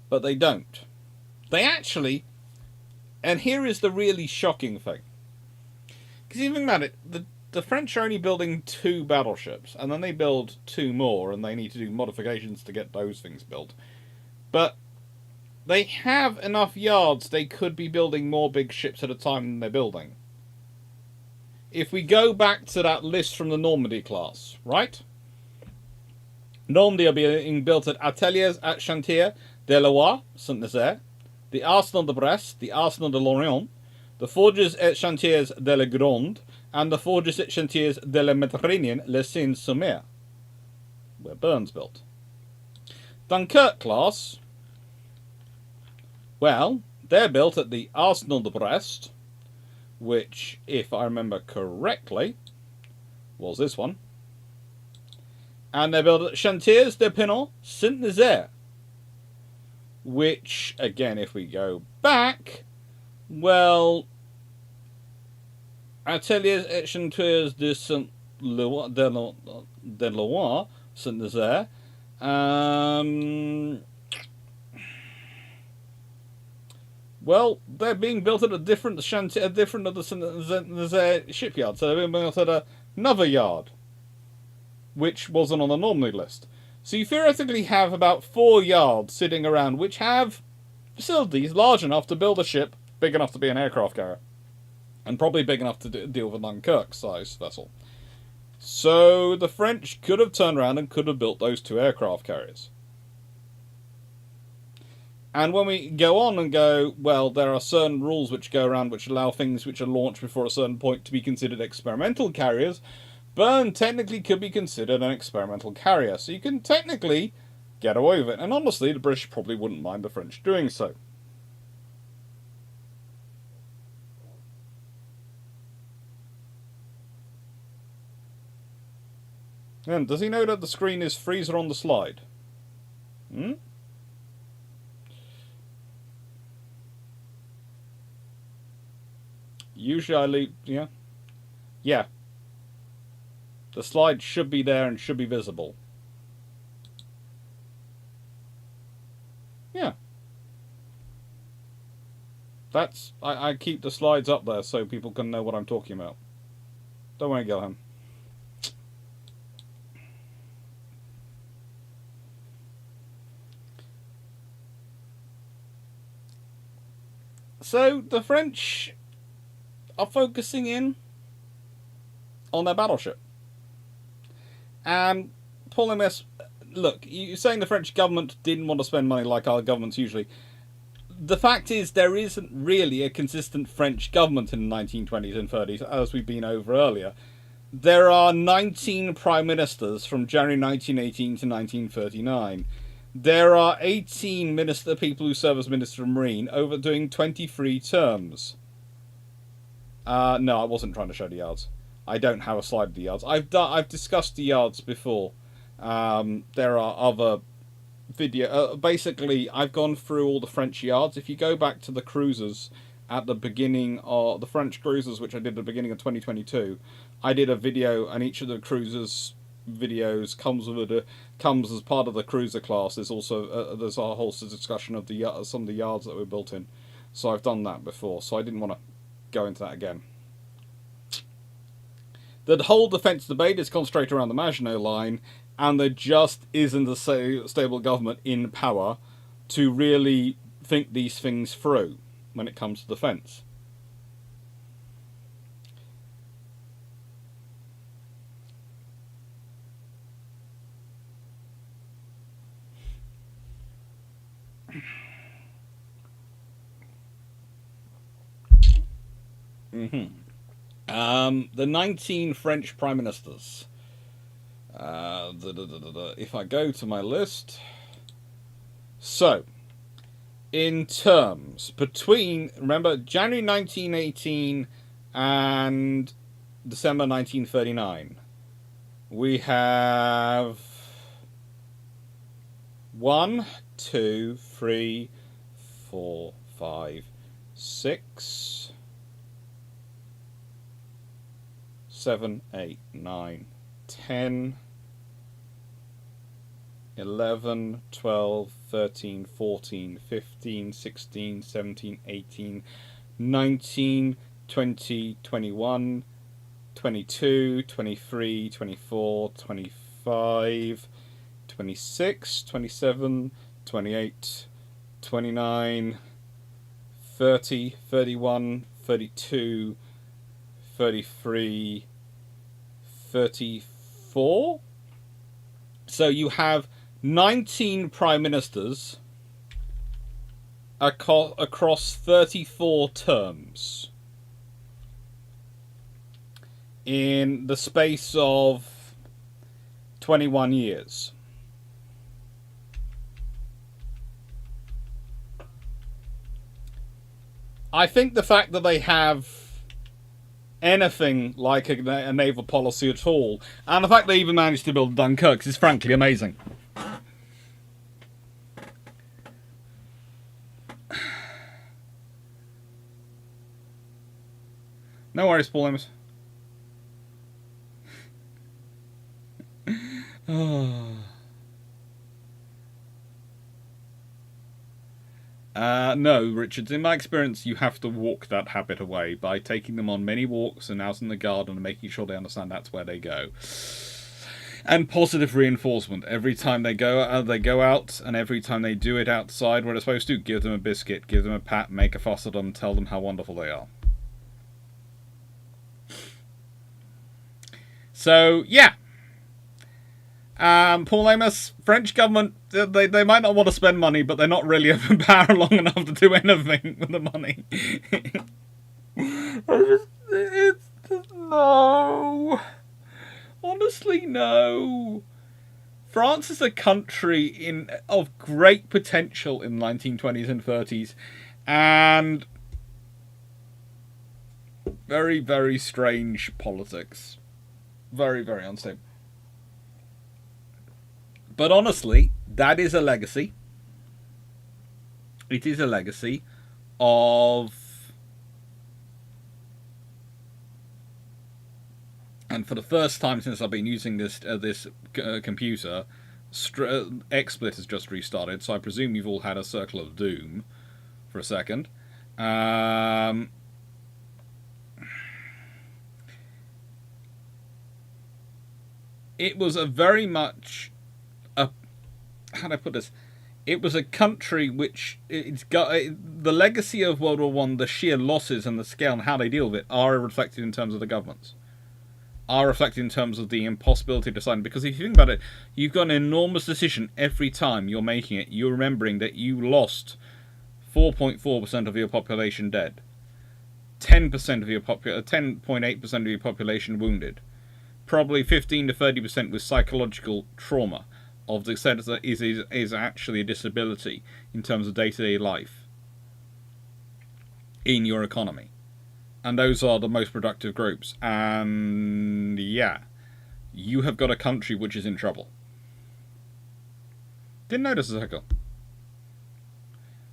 but they don't. They actually, and here is the really shocking thing, because you think about it, the French are only building 2 battleships, and then they build 2 more, and they need to do modifications to get those things built. But they have enough yards, they could be building more big ships at a time than they're building. if we go back to that list from the Normandy class, right? Normandy are being built at Ateliers at Chantier de Loire, Saint-Nazaire, the Arsenal de Brest, the Arsenal de Lorient, the forges at Chantiers de la Gronde, and the forges at Chantiers de la Méditerranée, les Seine-sur-Mer, where Burns built. Dunkirk class, well, they're built at the Arsenal de Brest, which, if I remember correctly, was this one. And they're built at Chantiers de Pinon, Saint-Nazaire, which, again, if we go back, well, Ateliers et Chantiers de Loire, Saint-Nazaire. Well, they're being built at a different of the Saint-Nazaire shipyard, so they're being built at another yard, which wasn't on the Normandy list. So you theoretically have about 4 yards sitting around which have facilities large enough to build a ship big enough to be an aircraft carrier, and probably big enough to deal with a Dunkirk-sized vessel. So the French could have turned around and could have built those 2 aircraft carriers. And when we go on and go, well, there are certain rules which go around which allow things which are launched before a certain point to be considered experimental carriers, Bern technically could be considered an experimental carrier, so you can technically get away with it. And honestly, the British probably wouldn't mind the French doing so. And does he know that the screen is freezer on the slide? Usually I leave, yeah. Yeah. The slide should be there and should be visible. Yeah. That's, I keep the slides up there so people can know what I'm talking about. Don't worry, Gilham. So, the French are focusing in on their battleship. And Paul MS, look, you're saying the French government didn't want to spend money like our governments usually. The fact is, there isn't really a consistent French government in the 1920s and 30s, as we've been over earlier. There are 19 prime ministers from January 1918 to 1939. There are 18 people who serve as Minister of Marine, doing 23 terms. No, I wasn't trying to show the yards. I don't have a slide of the yards. I've discussed the yards before. There are other basically, I've gone through all the French yards. If you go back to the cruisers at the beginning of the French cruisers, which I did at the beginning of 2022, I did a video, and each of the cruisers videos comes as part of the cruiser class. There's also there's a whole discussion of some of the yards that were built in. So I've done that before, so I didn't want to go into that again. The whole defence debate is concentrated around the Maginot Line, and there just isn't a stable government in power to really think these things through when it comes to defence. The 19 French prime ministers. If I go to my list, so in terms between, remember, January 1918 and December 1939, we have 1, 2, 3, 4, 5, 6, 7, 8, 9, 10, 11, 12, 13, 14, 15, 16, 17, 18, 19, 20, 21, 22, 23, 24, 25, 26, 27, 28, 29, 30, 31, 32, 33, 34. So you have 19 prime ministers across 34 terms in the space of 21 years. I think the fact that they have anything like a naval policy at all, and the fact they even managed to build Dunkirk, is frankly amazing. No worries, Paul Amos. No, Richard. In my experience, you have to walk that habit away by taking them on many walks and out in the garden and making sure they understand that's where they go. And positive reinforcement. Every time they go out, and every time they do it outside where they're supposed to, give them a biscuit, give them a pat, make a fuss at them, tell them how wonderful they are. So, yeah. Paul Amos, French government, they might not want to spend money, but they're not really in power long enough to do anything with the money. No. Honestly, no. France is a country of great potential in the 1920s and 30s, and very, very strange politics. Very, very unstable. But honestly, that is a legacy. It is a legacy of... And for the first time since I've been using this computer, XSplit has just restarted, so I presume you've all had a Circle of Doom for a second. It was a very much... how do I put this? It was a country which it's got the legacy of World War I, the sheer losses and the scale and how they deal with it are reflected in terms of the governments, are reflected in terms of the impossibility of deciding. Because if you think about it, you've got an enormous decision every time you're making it. You're remembering that you lost 4.4% of your population dead, 10% of your 10.8% of your population wounded, probably 15 to 30% with psychological trauma of the extent that is actually a disability in terms of day-to-day life in your economy. And those are the most productive groups. And yeah, you have got a country which is in trouble. Didn't notice a second.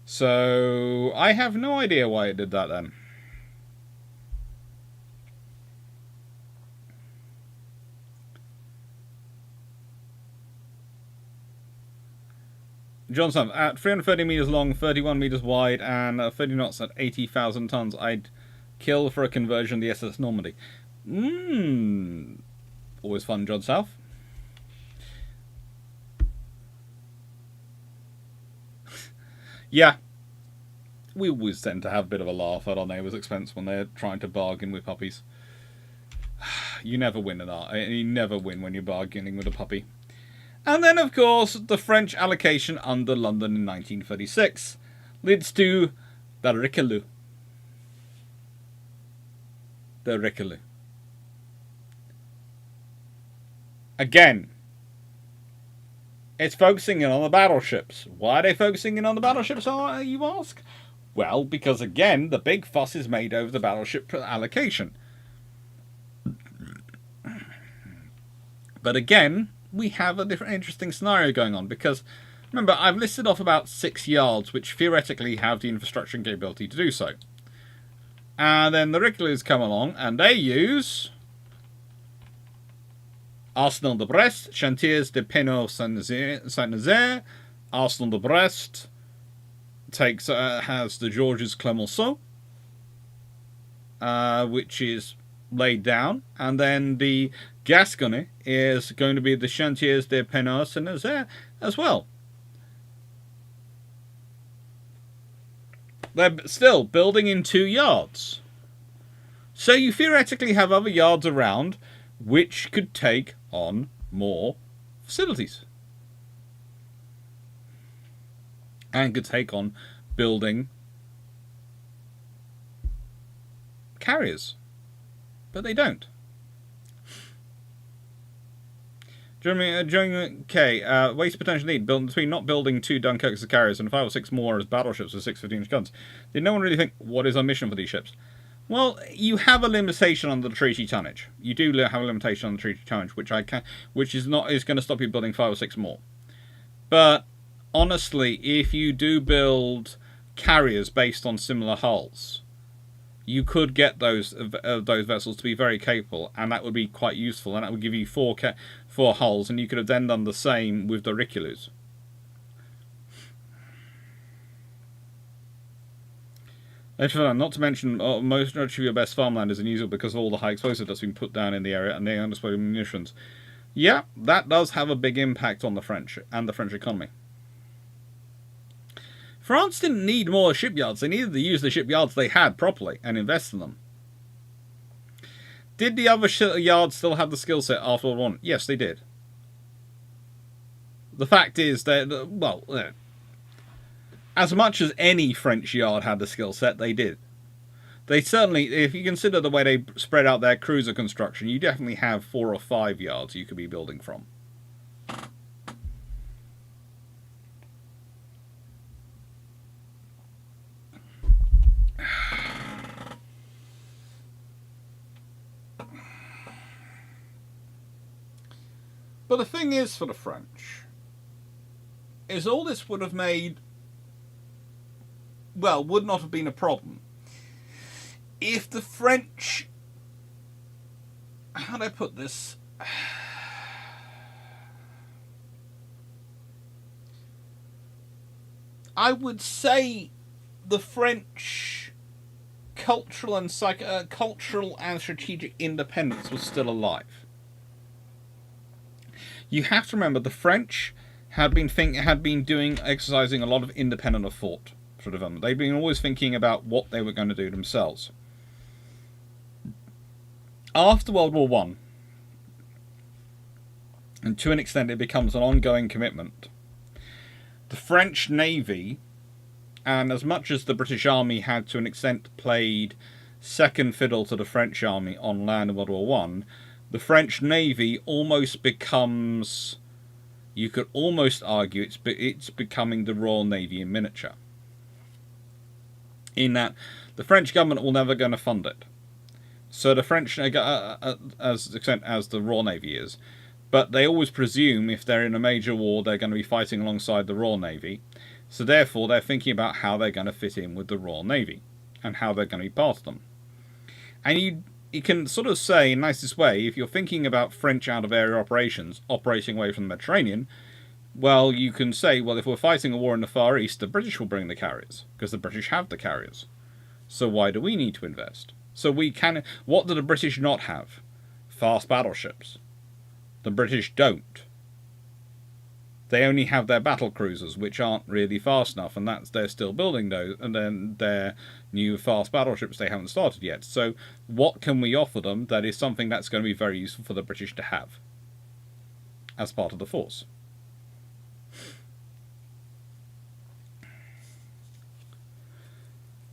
So I have no idea why it did that then. Johnson, at 330 meters long, 31 meters wide, and 30 knots at 80,000 tons, I'd kill for a conversion of the SS Normandy. Always fun, John South. Yeah. We always tend to have a bit of a laugh at our neighbours' expense when they're trying to bargain with puppies. You never win you never win when you're bargaining with a puppy. And then, of course, the French allocation under London in 1936 leads to the Richelieu. The Richelieu. Again, it's focusing in on the battleships. Why are they focusing in on the battleships, you ask? Well, because again, the big fuss is made over the battleship allocation. But again, we have a different interesting scenario going on, because remember, I've listed off about 6 yards which theoretically have the infrastructure and capability to do so. And then the Richelieus come along and they use Arsenal de Brest, Chantiers de Penau Saint-Nazaire. Arsenal de Brest has the Georges Clemenceau, which is laid down, and then the Gascony is going to be the Chantiers de Penau Saint-Nazaire as well. They're still building in 2 yards. So you theoretically have other yards around which could take on more facilities. And could take on building carriers. But they don't. Waste potential need between not building 2 Dunkirks as carriers and 5 or 6 more as battleships with 615-inch guns. Did no one really think, what is our mission for these ships? Well, you have a limitation on the treaty tonnage. You do have a limitation on the treaty tonnage, which is going to stop you building 5 or 6 more. But honestly, if you do build carriers based on similar hulls, you could get those vessels to be very capable, and that would be quite useful, and that would give you 4 hulls, and you could have then done the same with the Riculus. Not to mention, most of your best farmland is unusual because of all the high explosive that's been put down in the area and the unexploded munitions. Yeah, that does have a big impact on the French and the French economy. France didn't need more shipyards. They needed to use the shipyards they had properly and invest in them. Did the other yards still have the skill set after World War I? Yes, they did. The fact is that, well, as much as any French yard had the skill set, they did. They certainly, if you consider the way they spread out their cruiser construction, you definitely have 4 or 5 yards you could be building from. But the thing is, for the French, is all this would have made, well, would not have been a problem if the French, how do I put this? I would say the French cultural and strategic independence was still alive. You have to remember the French had been exercising a lot of independent of thought for development. They've been always thinking about what they were going to do themselves. After World War I, and to an extent it becomes an ongoing commitment, the French Navy, and as much as the British Army had to an extent played second fiddle to the French Army on land in World War I, the French Navy almost becomes, you could almost argue, it's becoming the Royal Navy in miniature. In that the French government will never going to fund it. So the French, as extent as the Royal Navy is, but they always presume if they're in a major war, they're going to be fighting alongside the Royal Navy. So therefore, they're thinking about how they're going to fit in with the Royal Navy and how they're going to be part of them. And you can sort of say, in the nicest way, if you're thinking about French out-of-area operations operating away from the Mediterranean, well, you can say, well, if we're fighting a war in the Far East, the British will bring the carriers, because the British have the carriers. So why do we need to invest? So we can. What do the British not have? Fast battleships. The British don't. They only have their battle cruisers, which aren't really fast enough, and they're still building those, and then their new fast battleships they haven't started yet. So what can we offer them that is something that's going to be very useful for the British to have as part of the force?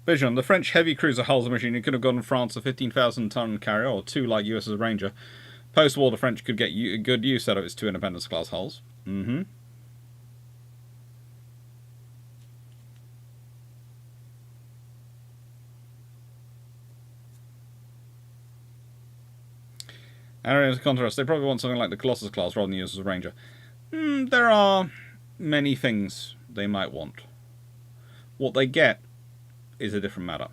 Vision, the French heavy cruiser hulls of machinery could have gotten France a 15,000-ton carrier, or 2 like USS Ranger. Post-war, the French could get good use out of its 2 Independence-class hulls. Mm-hmm. And as a contrast, they probably want something like the Colossus class rather than use as a Ranger. There are many things they might want. What they get is a different matter.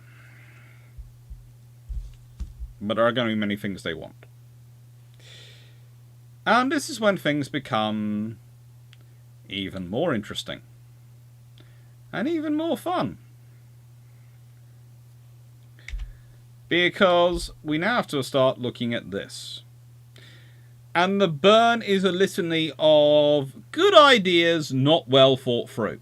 But there are going to be many things they want. And this is when things become even more interesting. And even more fun. Because we now have to start looking at this. And the burn is a litany of good ideas not well thought through.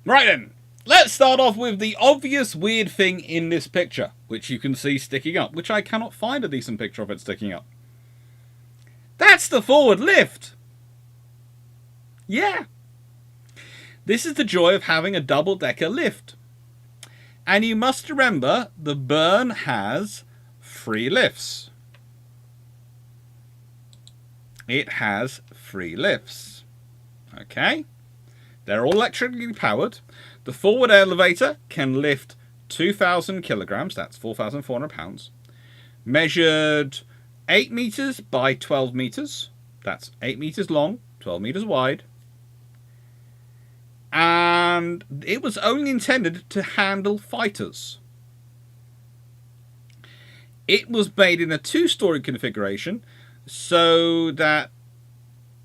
Right then, let's start off with the obvious weird thing in this picture. which you can see sticking up, which I cannot find a decent picture of it sticking up. That's the forward lift! Yeah. This is the joy of having a double-decker lift. And you must remember, the Burn has 3 lifts. It has 3 lifts. Okay? They're all electrically powered. The forward elevator can lift 2,000 kilograms, that's 4,400 pounds. Measured 8 meters by 12 meters. That's 8 meters long, 12 meters wide. And it was only intended to handle fighters. It was made in a 2-story configuration so that,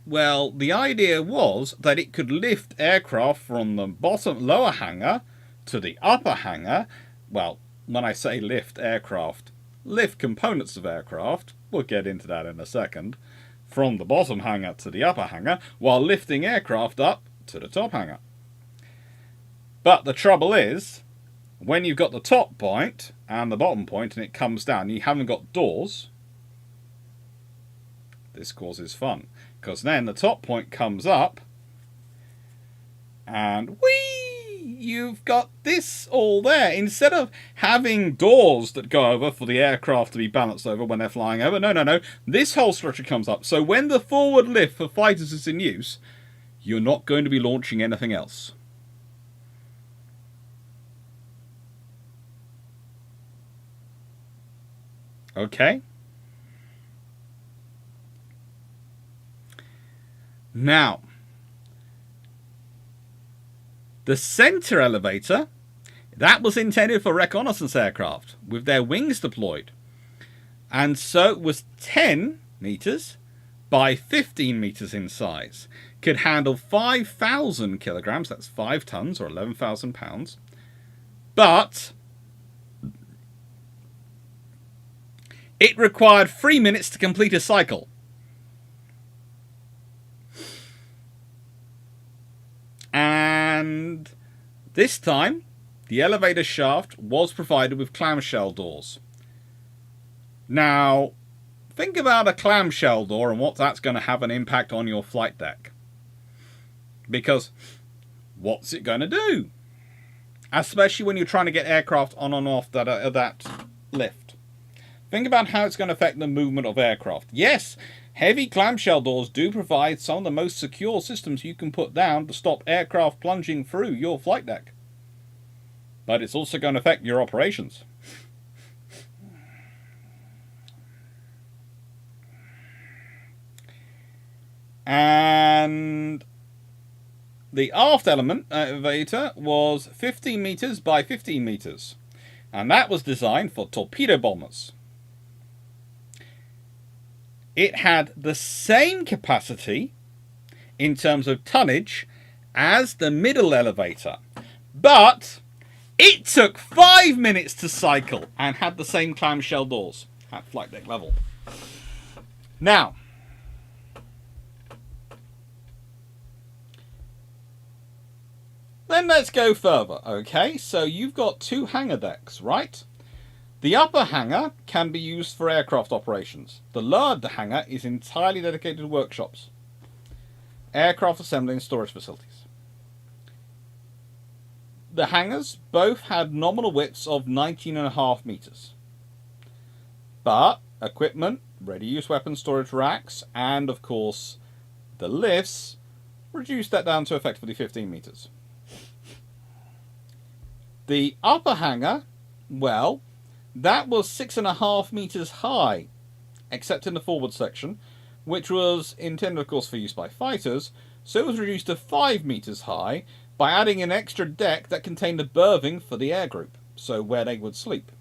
well, the idea was that it could lift aircraft from the lower hangar to the upper hangar. Well, when I say lift aircraft, lift components of aircraft, we'll get into that in a second, from the bottom hangar to the upper hangar, while lifting aircraft up to the top hangar. But the trouble is, when you've got the top point and the bottom point and it comes down, you haven't got doors, this causes fun. Because then the top point comes up and whee! You've got this all there. Instead of having doors that go over for the aircraft to be balanced over when they're flying over, no. This whole structure comes up. So when the forward lift for fighters is in use, you're not going to be launching anything else. Okay? Now, the center elevator, that was intended for reconnaissance aircraft with their wings deployed. And so it was 10 meters by 15 meters in size. Could handle 5,000 kilograms, that's 5 tons or 11,000 pounds. But it required 3 minutes to complete a cycle. And this time, the elevator shaft was provided with clamshell doors. Now, think about a clamshell door and what that's going to have an impact on your flight deck. Because, what's it going to do? Especially when you're trying to get aircraft on and off that lift. Think about how it's going to affect the movement of aircraft. Yes, heavy clamshell doors do provide some of the most secure systems you can put down to stop aircraft plunging through your flight deck. But it's also going to affect your operations. And the aft elevator was 15 meters by 15 meters. And that was designed for torpedo bombers. It had the same capacity in terms of tonnage as the middle elevator. But it took 5 minutes to cycle and had the same clamshell doors at flight deck level. Now, then let's go further, okay? So you've got 2 hangar decks, right? The upper hangar can be used for aircraft operations. The lower hangar is entirely dedicated to workshops, aircraft assembly and storage facilities. The hangars both had nominal widths of 19.5 meters. But equipment, ready-use weapon storage racks, and of course the lifts reduced that down to effectively 15 meters. The upper hangar, well, that was 6.5 meters high, except in the forward section, which was intended, of course, for use by fighters, so it was reduced to 5 meters high by adding an extra deck that contained a berthing for the air group, so where they would sleep.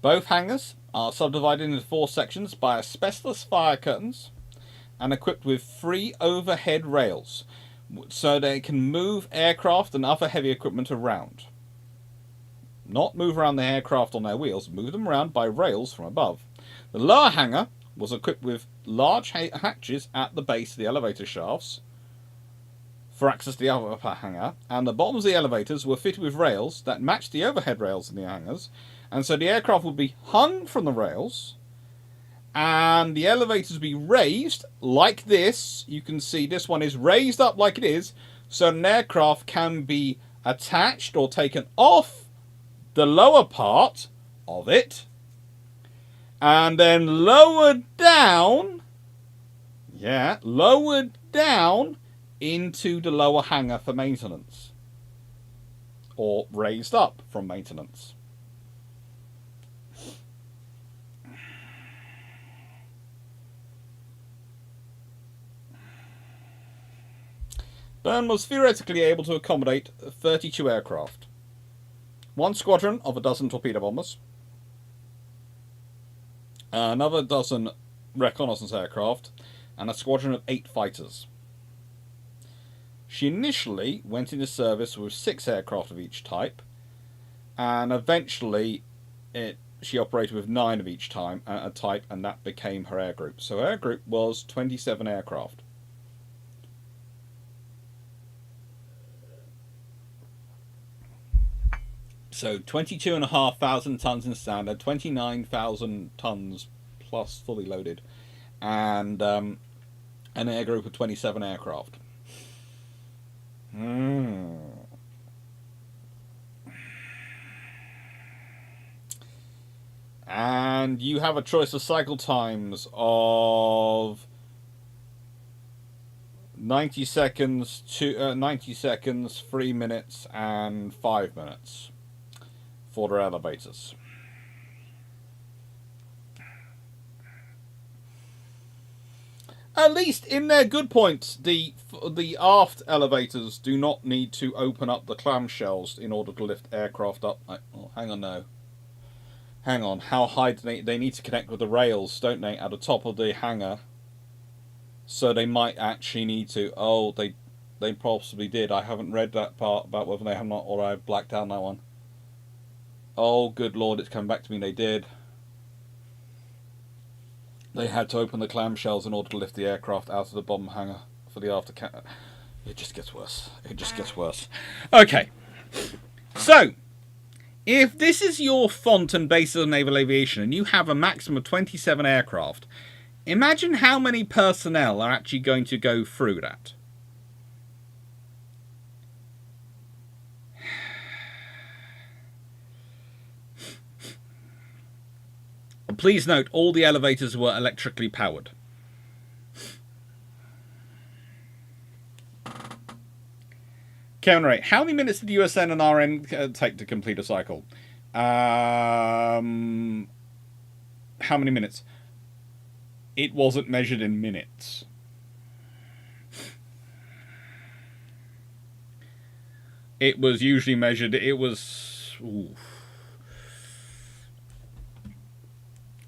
Both hangars are subdivided into 4 sections by asbestos fire curtains and equipped with 3 overhead rails, so they can move aircraft and other heavy equipment around. Not move around the aircraft on their wheels, move them around by rails from above. The lower hangar was equipped with large hatches at the base of the elevator shafts for access to the upper hangar, and the bottoms of the elevators were fitted with rails that matched the overhead rails in the hangars, and so the aircraft would be hung from the rails, and the elevators would be raised like this. You can see this one is raised up like it is, so an aircraft can be attached or taken off the lower part of it, and then lowered down, into the lower hangar for maintenance, or raised up from maintenance. Bern was theoretically able to accommodate 32 aircraft, one squadron of a dozen torpedo bombers, another dozen reconnaissance aircraft, and a squadron of 8 fighters. She initially went into service with 6 aircraft of each type, and eventually she operated with 9 of each type, and that became her air group. So her group was 27 aircraft. So 22,500 tons in standard, 29,000 tons plus fully loaded, and an air group of 27 aircraft. And you have a choice of cycle times of 90 seconds, 3 minutes, and 5 minutes for their elevators. At least in their good points, the aft elevators do not need to open up the clamshells in order to lift aircraft up. Oh, hang on now. Hang on. How high do they need to connect with the rails, don't they, at the top of the hangar? So they might actually need to. Oh, they possibly did. I haven't read that part about whether they have not, or I've blacked out that one. Oh, good lord, it's come back to me. They did. They had to open the clamshells in order to lift the aircraft out of the bomb hangar for the aftercare. It just gets worse. It just gets worse. Okay. So, if this is your font and basis of naval aviation and you have a maximum of 27 aircraft, imagine how many personnel are actually going to go through that. Please note, all the elevators were electrically powered. Kevin Ray, how many minutes did USN and RN take to complete a cycle? How many minutes? It wasn't measured in minutes. It was usually measured, it was... Ooh.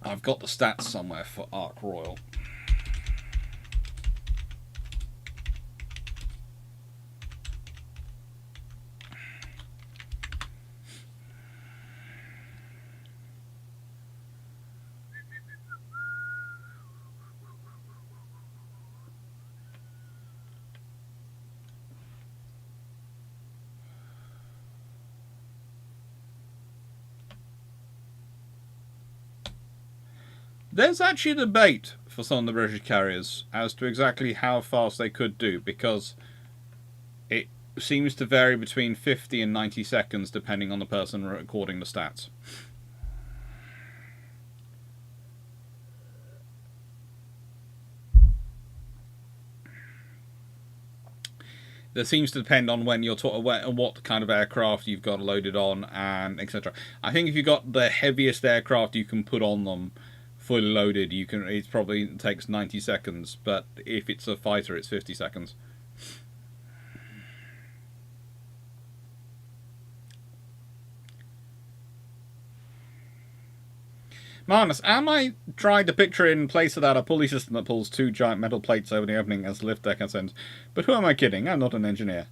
I've got the stats somewhere for Ark Royal. There's actually a debate for some of the British carriers as to exactly how fast they could do, because it seems to vary between 50 and 90 seconds depending on the person recording the stats. That seems to depend on when you're what kind of aircraft you've got loaded on, and etc. I think if you've got the heaviest aircraft you can put on them fully loaded, it probably takes 90 seconds, but if it's a fighter, it's 50 seconds. Marnus, am I trying to picture in place of that a pulley system that pulls 2 giant metal plates over the opening as the lift deck ascends? But who am I kidding? I'm not an engineer.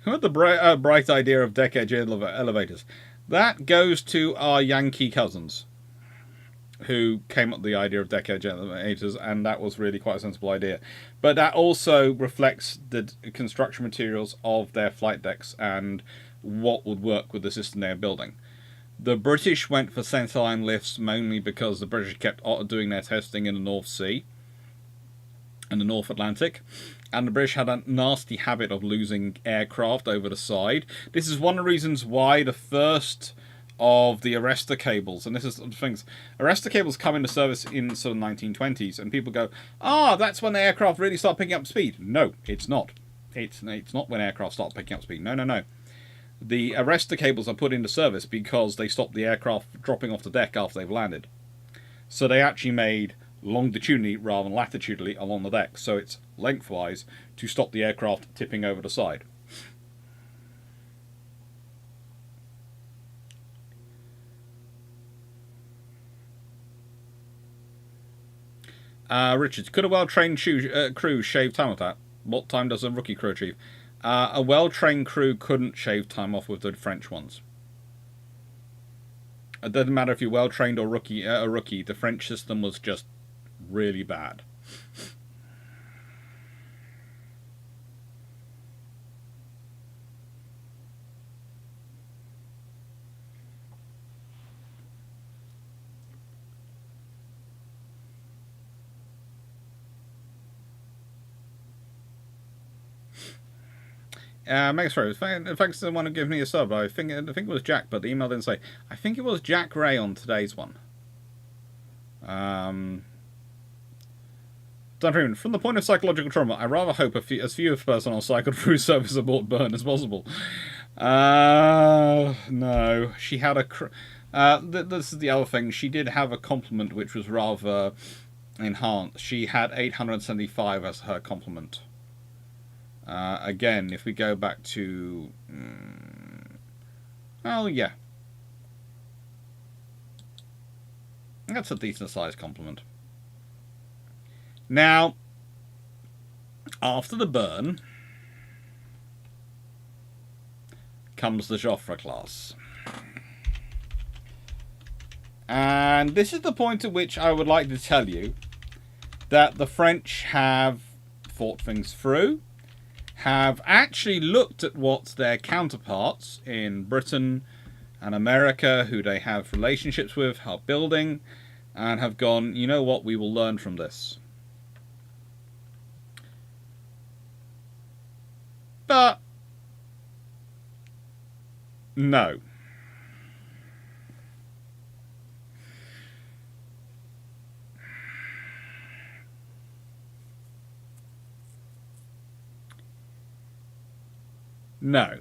Who had the bright idea of deck edge elevators? That goes to our Yankee cousins. who came up with the idea of deck edge elevators, and that was really quite a sensible idea. But that also reflects the construction materials of their flight decks and what would work with the system they're building. The British went for centerline lifts mainly because the British kept doing their testing in the North Sea and the North Atlantic, and the British had a nasty habit of losing aircraft over the side. This is one of the reasons why the first of the arrestor cables, and this is the things, arrestor cables come into service in sort of 1920s, and people go, that's when the aircraft really start picking up speed. No, it's not. It's not when aircraft start picking up speed. No. The arrestor cables are put into service because they stop the aircraft dropping off the deck after they've landed. So they actually made longitudinally rather than latitudinally along the deck, so it's lengthwise to stop the aircraft tipping over the side. Richards, could a well-trained crew shave time off that? What time does a rookie crew achieve? A well-trained crew couldn't shave time off with the French ones. It doesn't matter if you're well-trained or a rookie. The French system was just really bad. Megas Rose, thanks to the one who gave me a sub. I think it was Jack, but the email didn't say. I think it was Jack Ray on today's one. From the point of psychological trauma, I rather hope as few of personnel cycled through service aboard burn as possible. No, she had a. This is the other thing. She did have a complement which was rather enhanced. She had 875 as her complement. Again, if we go back to... oh, yeah. That's a decent sized complement. Now, after the burn comes the Joffre class. And this is the point at which I would like to tell you that the French have thought things through, have actually looked at what their counterparts in Britain and America, who they have relationships with, are building, and have gone, you know what, we will learn from this. But no. No.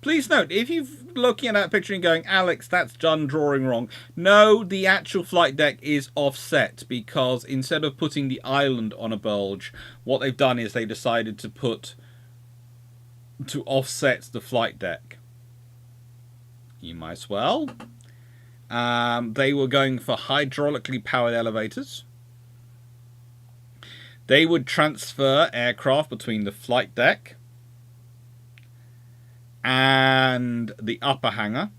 Please note, if you're looking at that picture and going, Alex, that's done drawing wrong. No, the actual flight deck is offset because instead of putting the island on a bulge, what they've done is they decided to offset the flight deck. You might as well. They were going for hydraulically powered elevators. They would transfer aircraft between the flight deck and the upper hangar.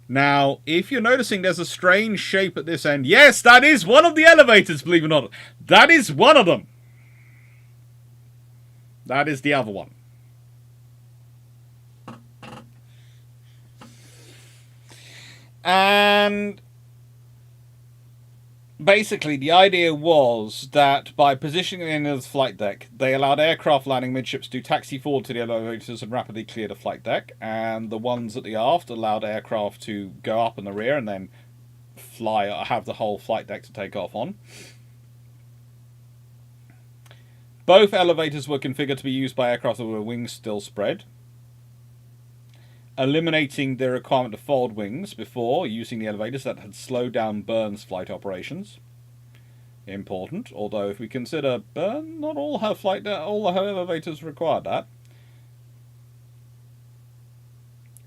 Now, if you're noticing there's a strange shape at this end, yes, that is one of the elevators, believe it or not. That is one of them. That is the other one. And basically, the idea was that by positioning the end of the flight deck, they allowed aircraft landing midships to taxi forward to the elevators and rapidly clear the flight deck, and the ones at the aft allowed aircraft to go up in the rear and then fly, or have the whole flight deck to take off on. Both elevators were configured to be used by aircraft with their wings still spread, eliminating the requirement to fold wings before using the elevators that had slowed down Burn's flight operations. Important, although if we consider Burn, not all her all her elevators required that.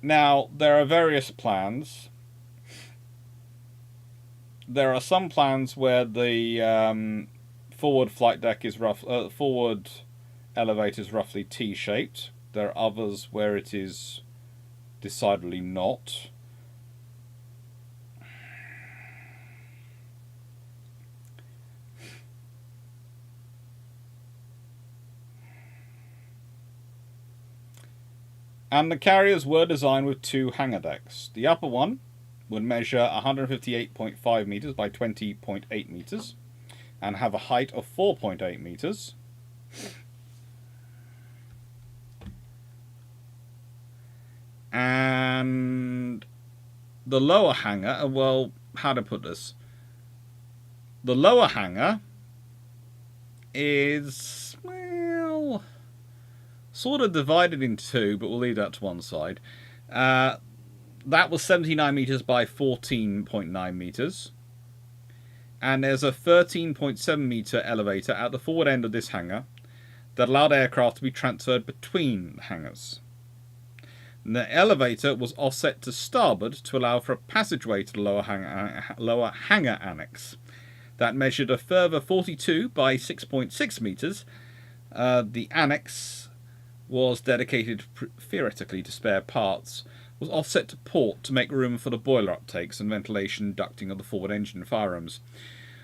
Now, there are various plans. There are some plans where the forward flight deck is forward elevator is roughly T-shaped. There are others where it is decidedly not. And the carriers were designed with two hangar decks. The upper one would measure 158.5 meters by 20.8 meters and have a height of 4.8 meters. And the lower hangar, well, how to put this? The lower hangar is, well, sort of divided in two, but we'll leave that to one side. That was 79 meters by 14.9 meters. And there's a 13.7 meter elevator at the forward end of this hangar that allowed aircraft to be transferred between the hangars. And the elevator was offset to starboard to allow for a passageway to the lower hangar annex that measured a further 42 by 6.6 meters. The annex was dedicated theoretically to spare parts, was offset to port to make room for the boiler uptakes and ventilation ducting of the forward engine firearms.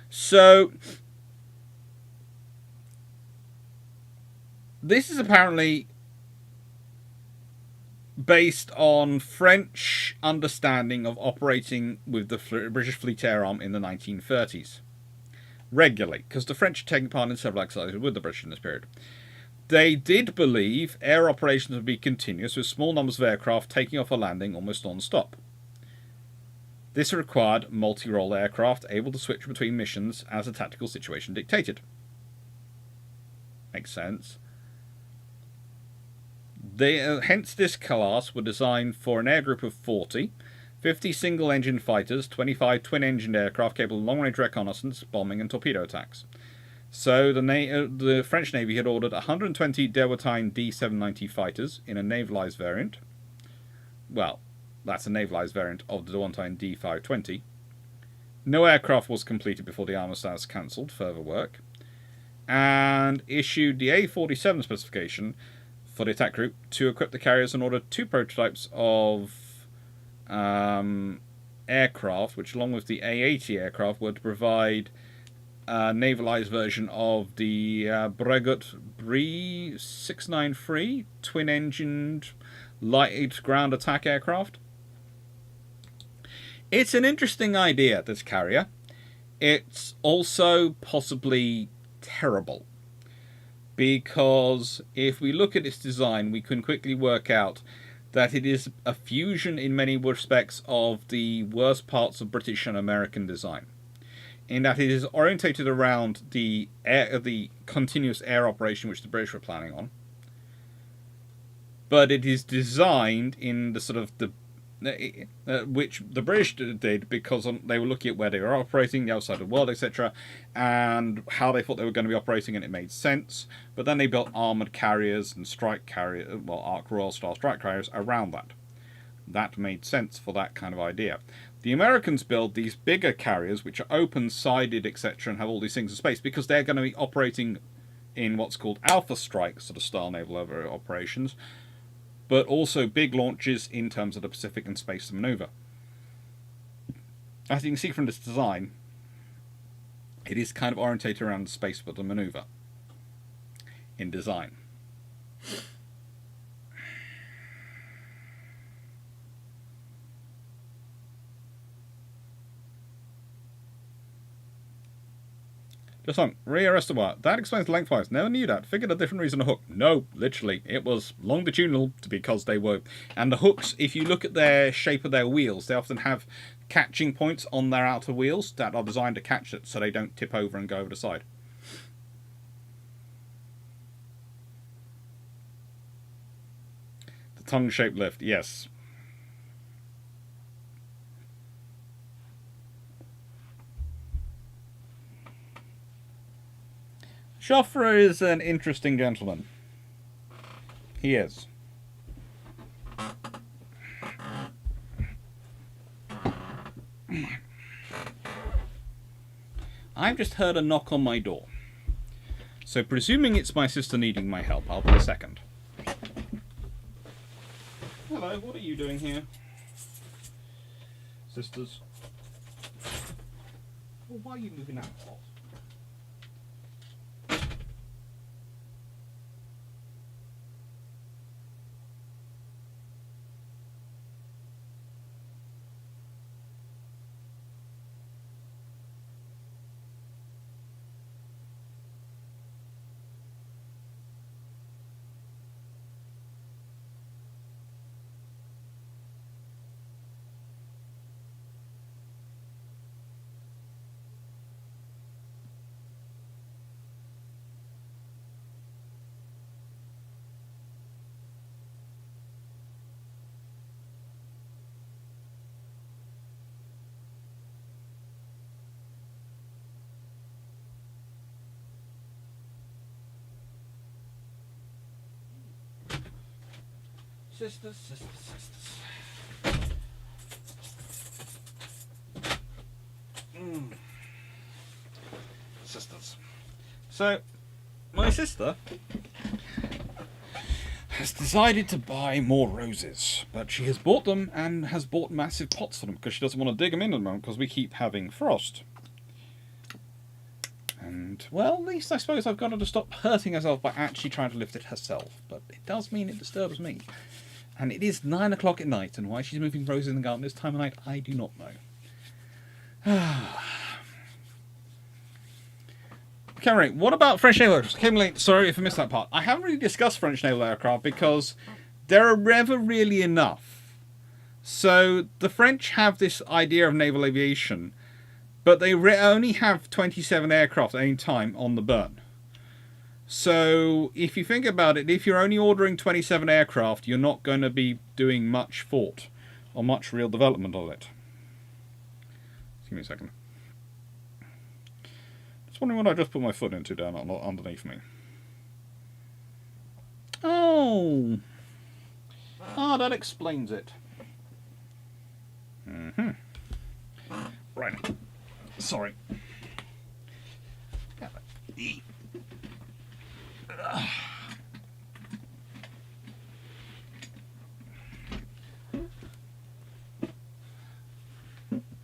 So this is apparently based on French understanding of operating with the British Fleet Air Arm in the 1930s. Regularly, because the French had taken part in several exercises with the British in this period. They did believe air operations would be continuous, with small numbers of aircraft taking off or landing almost non-stop. This required multi-role aircraft able to switch between missions as the tactical situation dictated. Makes sense. Hence this class were designed for an air group of 40, 50 single-engine fighters, 25 twin-engined aircraft capable of long-range reconnaissance, bombing and torpedo attacks. So the French Navy had ordered 120 WWI D-790 fighters in a navalised variant. Well, that's a navalised variant of the WWI D-520. No aircraft was completed before the armistice cancelled further work, and issued the A-47 specification for the attack group to equip the carriers and ordered two prototypes of aircraft, which along with the A-80 aircraft were to provide a navalised version of the Breguet Brie 693 twin-engined light ground attack aircraft. It's an interesting idea, this carrier. It's also possibly terrible, because if we look at its design, we can quickly work out that it is a fusion in many respects of the worst parts of British and American design, in that it is orientated around the continuous air operation which the British were planning on, but it is designed in the sort of which the British did because they were looking at where they were operating, the outside of the world, etc., and how they thought they were going to be operating, and it made sense. But then they built armoured carriers and strike carriers, well, Ark Royal style strike carriers around that. That made sense for that kind of idea. The Americans build these bigger carriers, which are open-sided, etc., and have all these things in space, because they're going to be operating in what's called Alpha Strike sort of style naval operations, but also big launches in terms of the Pacific and space maneuver. As you can see from this design, it is kind of orientated around the space for the maneuver in design. Just on, rearrest the wire. That explains lengthwise. Never knew that. Figured a different reason to hook. No, literally. It was longitudinal because they were. And the hooks, if you look at their shape of their wheels, they often have catching points on their outer wheels that are designed to catch it so they don't tip over and go over the side. The tongue-shaped lift, yes. Joffre is an interesting gentleman. He is. I've just heard a knock on my door. So presuming it's my sister needing my help, I'll be a second. Hello, what are you doing here? Sisters. Well, why are you moving out hot? Sisters, sisters, sisters. Sisters. So, my sister has decided to buy more roses, but she has bought them and has bought massive pots for them because she doesn't want to dig them in at the moment because we keep having frost. And, well, at least I suppose I've got her to stop hurting herself by actually trying to lift it herself, but it does mean it disturbs me. And it is 9 o'clock at night, and why she's moving roses in the garden this time of night, I do not know. Cameron, what about French naval aircraft? Came late, sorry if I missed that part. I haven't really discussed French naval aircraft because there are never really enough. So the French have this idea of naval aviation, but they only have 27 aircraft at any time on the burn. So if you think about it, if you're only ordering 27 aircraft, you're not going to be doing much thought or much real development of it. Give me a second. Just wondering what I just put my foot into down underneath me. Oh, that explains it. Right. Sorry.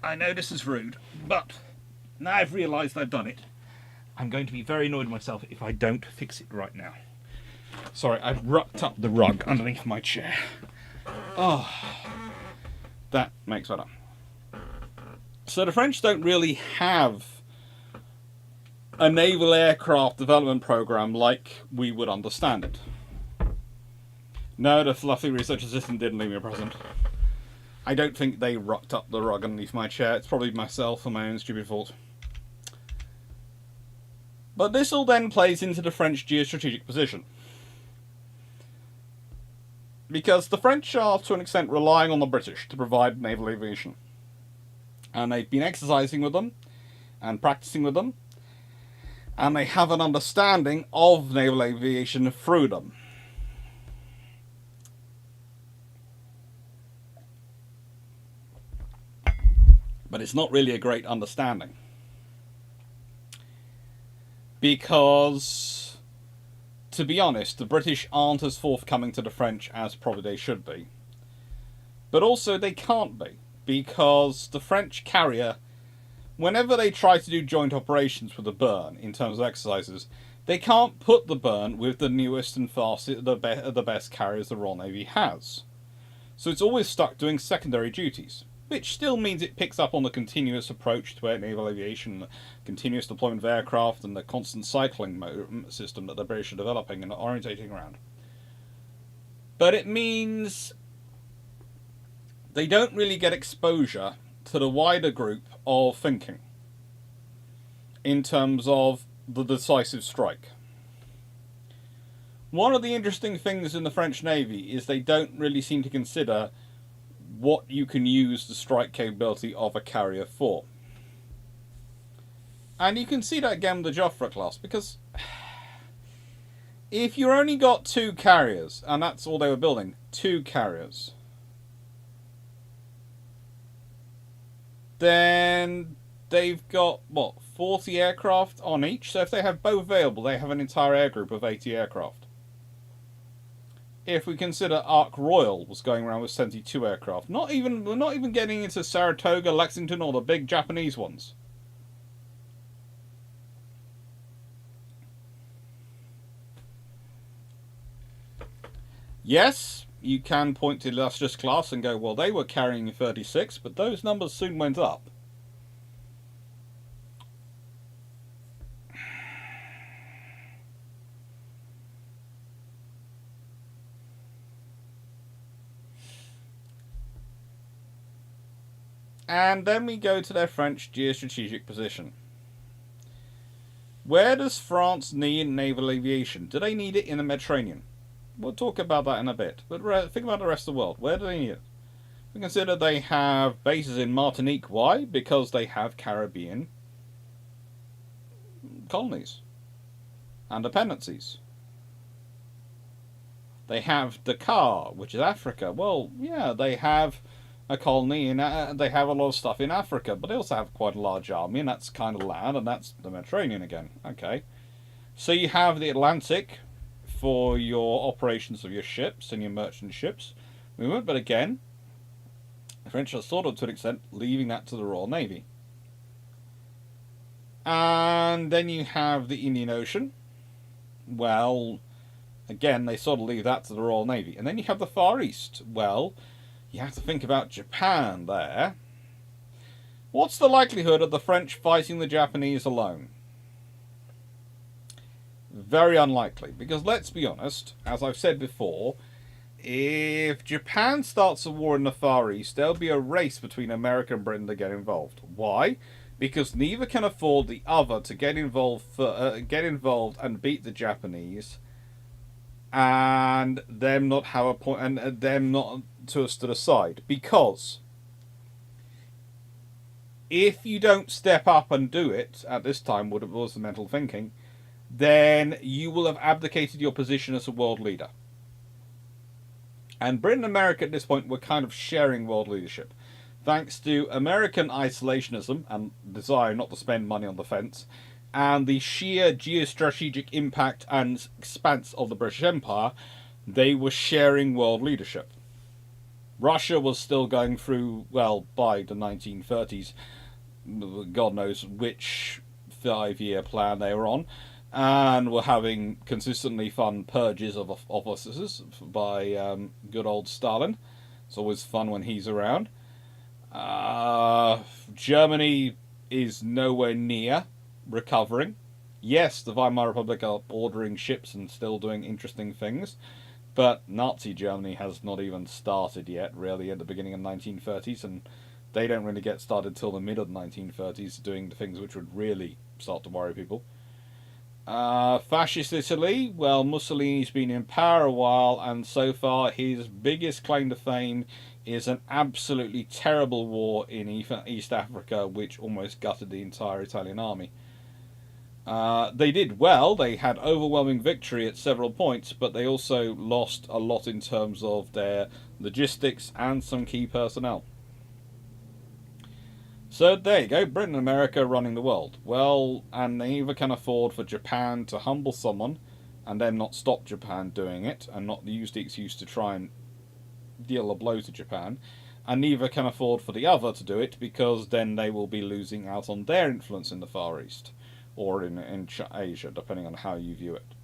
I know this is rude, but now I've realised I've done it, I'm going to be very annoyed with myself if I don't fix it right now. Sorry, I've rucked up the rug underneath my chair. Oh, that makes better. So the French don't really have a naval aircraft development program like we would understand it. No, the fluffy research assistant didn't leave me a present. I don't think they rucked up the rug underneath my chair. It's probably myself and my own stupid fault. But this all then plays into the French geostrategic position. Because the French are, to an extent, relying on the British to provide naval aviation. And they've been exercising with them, and practicing with them, and they have an understanding of naval aviation through them. But it's not really a great understanding. Because, to be honest, the British aren't as forthcoming to the French as probably they should be. But also they can't be, because the French carrier, whenever they try to do joint operations with the Burn in terms of exercises, they can't put the Burn with the newest and fastest, the best carriers the Royal Navy has. So it's always stuck doing secondary duties, which still means it picks up on the continuous approach to naval aviation, the continuous deployment of aircraft, and the constant cycling system that the British are developing and orientating around. But it means they don't really get exposure to the wider group of thinking in terms of the decisive strike. One of the interesting things in the French Navy is they don't really seem to consider what you can use the strike capability of a carrier for. And you can see that again with the Joffre class, because if you only got 2 carriers, and that's all they were building, 2 carriers, then they've got, 40 aircraft on each? So if they have both available, they have an entire air group of 80 aircraft. If we consider Ark Royal was going around with 72 aircraft, we're not even getting into Saratoga, Lexington, or the big Japanese ones. Yes, you can point to illustrious class and go, well, they were carrying 36, but those numbers soon went up. And then we go to their French geostrategic position. Where does France need naval aviation? Do they need it in the Mediterranean? We'll talk about that in a bit. But think about the rest of the world. Where do they need it? We consider they have bases in Martinique. Why? Because they have Caribbean colonies and dependencies. They have Dakar, which is Africa. Well, yeah, they have a colony in. They have a lot of stuff in Africa, but they also have quite a large army, and that's kind of land, and that's the Mediterranean again. Okay, so you have the Atlantic for your operations of your ships and your merchant ships movement, but again, the French are sort of to an extent leaving that to the Royal Navy. And then you have the Indian Ocean. Well, again, they sort of leave that to the Royal Navy. And then you have the Far East. Well, you have to think about Japan there. What's the likelihood of the French fighting the Japanese alone? Very unlikely, because let's be honest, as I've said before, if Japan starts a war in the Far East, there'll be a race between America and Britain to get involved. Why? Because neither can afford the other to get involved and beat the Japanese, and them not have a point, and them not to us to the side. Because if you don't step up and do it at this time, what was the mental thinking, then you will have abdicated your position as a world leader. And Britain and America at this point were kind of sharing world leadership. Thanks to American isolationism and desire not to spend money on defence, and the sheer geostrategic impact and expanse of the British Empire, they were sharing world leadership. Russia was still going through, well, by the 1930s, God knows which 5-year plan they were on, and were having consistently fun purges of officers by good old Stalin. It's always fun when he's around. Germany is nowhere near recovering. Yes, the Weimar Republic are ordering ships and still doing interesting things, but Nazi Germany has not even started yet, really, at the beginning of the 1930s, and they don't really get started till the mid of the 1930s, doing the things which would really start to worry people. Fascist Italy, well, Mussolini's been in power a while, and so far his biggest claim to fame is an absolutely terrible war in East Africa, which almost gutted the entire Italian army. They did well, they had overwhelming victory at several points, but they also lost a lot in terms of their logistics and some key personnel. So there you go, Britain and America running the world. Well, and neither can afford for Japan to humble someone and then not stop Japan doing it and not use the excuse to try and deal a blow to Japan. And neither can afford for the other to do it, because then they will be losing out on their influence in the Far East or in Asia, depending on how you view it.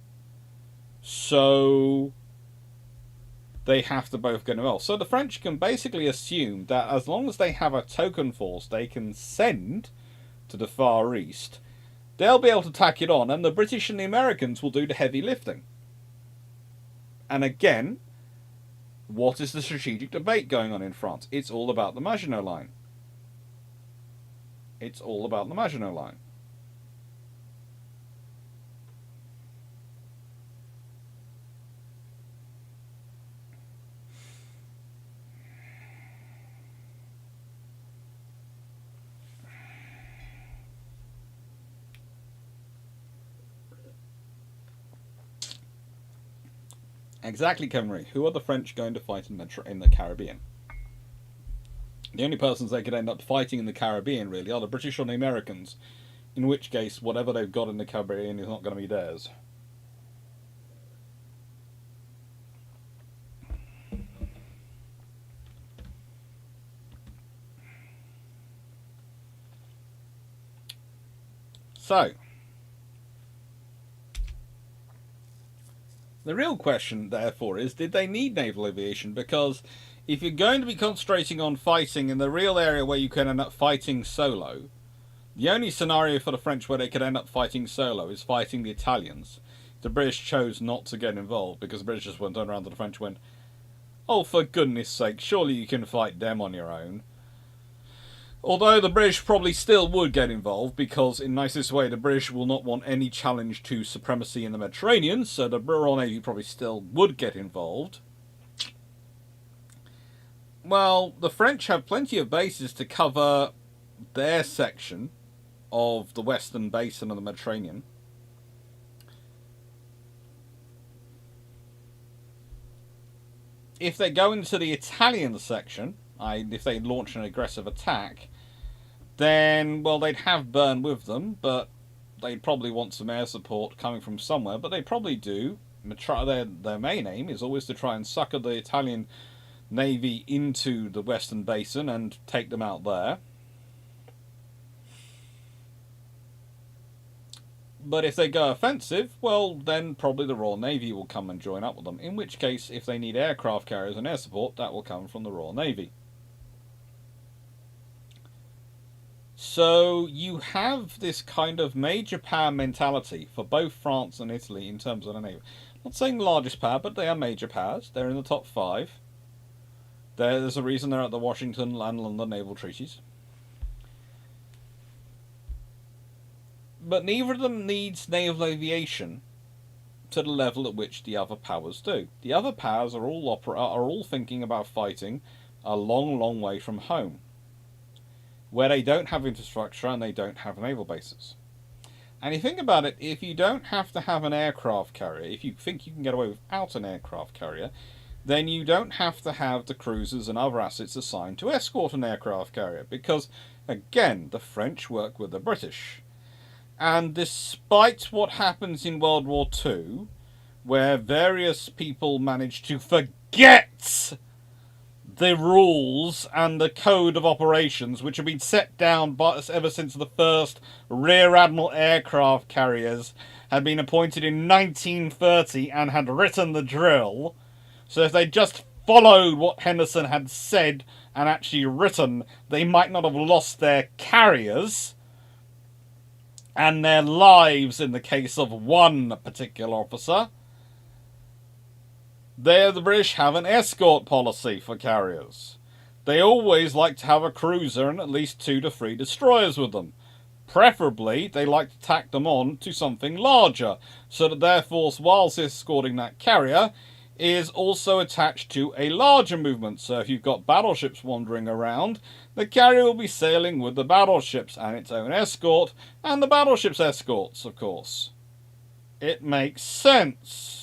So they have to both get involved. So the French can basically assume that as long as they have a token force they can send to the Far East, they'll be able to tack it on, and the British and the Americans will do the heavy lifting. And again, what is the strategic debate going on in France? It's all about the Maginot Line. It's all about the Maginot Line. Exactly, Cameron. Who are the French going to fight in the Caribbean? The only persons they could end up fighting in the Caribbean, really, are the British or the Americans, in which case, whatever they've got in the Caribbean is not going to be theirs. So, the real question, therefore, is did they need naval aviation? Because if you're going to be concentrating on fighting in the real area where you can end up fighting solo, the only scenario for the French where they could end up fighting solo is fighting the Italians. The British chose not to get involved because the British just went around to the French and went, oh, for goodness sake, surely you can fight them on your own. Although the British probably still would get involved, because in nicest way the British will not want any challenge to supremacy in the Mediterranean, so the Royal Navy probably still would get involved. Well, the French have plenty of bases to cover their section of the western basin of the Mediterranean. if they go into the Italian section, if they launch an aggressive attack, then, well, they'd have Bern with them, but they'd probably want some air support coming from somewhere, but they probably do. Their main aim is always to try and sucker the Italian Navy into the Western Basin and take them out there. But if they go offensive, well, then probably the Royal Navy will come and join up with them. In which case, if they need aircraft carriers and air support, that will come from the Royal Navy. So you have this kind of major power mentality for both France and Italy in terms of the Navy. I'm not saying the largest power, but they are major powers. They're in the top 5. There's a reason they're at the Washington and London naval treaties. But neither of them needs naval aviation to the level at which the other powers do. The other powers are all thinking about fighting a long, long way from home, where they don't have infrastructure and they don't have naval bases. And you think about it, if you don't have to have an aircraft carrier, if you think you can get away without an aircraft carrier, then you don't have to have the cruisers and other assets assigned to escort an aircraft carrier, because, again, the French work with the British. And despite what happens in World War II, where various people manage to forget the rules and the code of operations which have been set down ever since the first Rear Admiral aircraft carriers had been appointed in 1930 and had written the drill, so if they just followed what Henderson had said and actually written, they might not have lost their carriers and their lives in the case of one particular officer. The British have an escort policy for carriers. They always like to have a cruiser and at least 2 to 3 destroyers with them. Preferably, they like to tack them on to something larger, so that their force, whilst escorting that carrier, is also attached to a larger movement. So if you've got battleships wandering around, the carrier will be sailing with the battleships and its own escort, and the battleship's escorts, of course. It makes sense.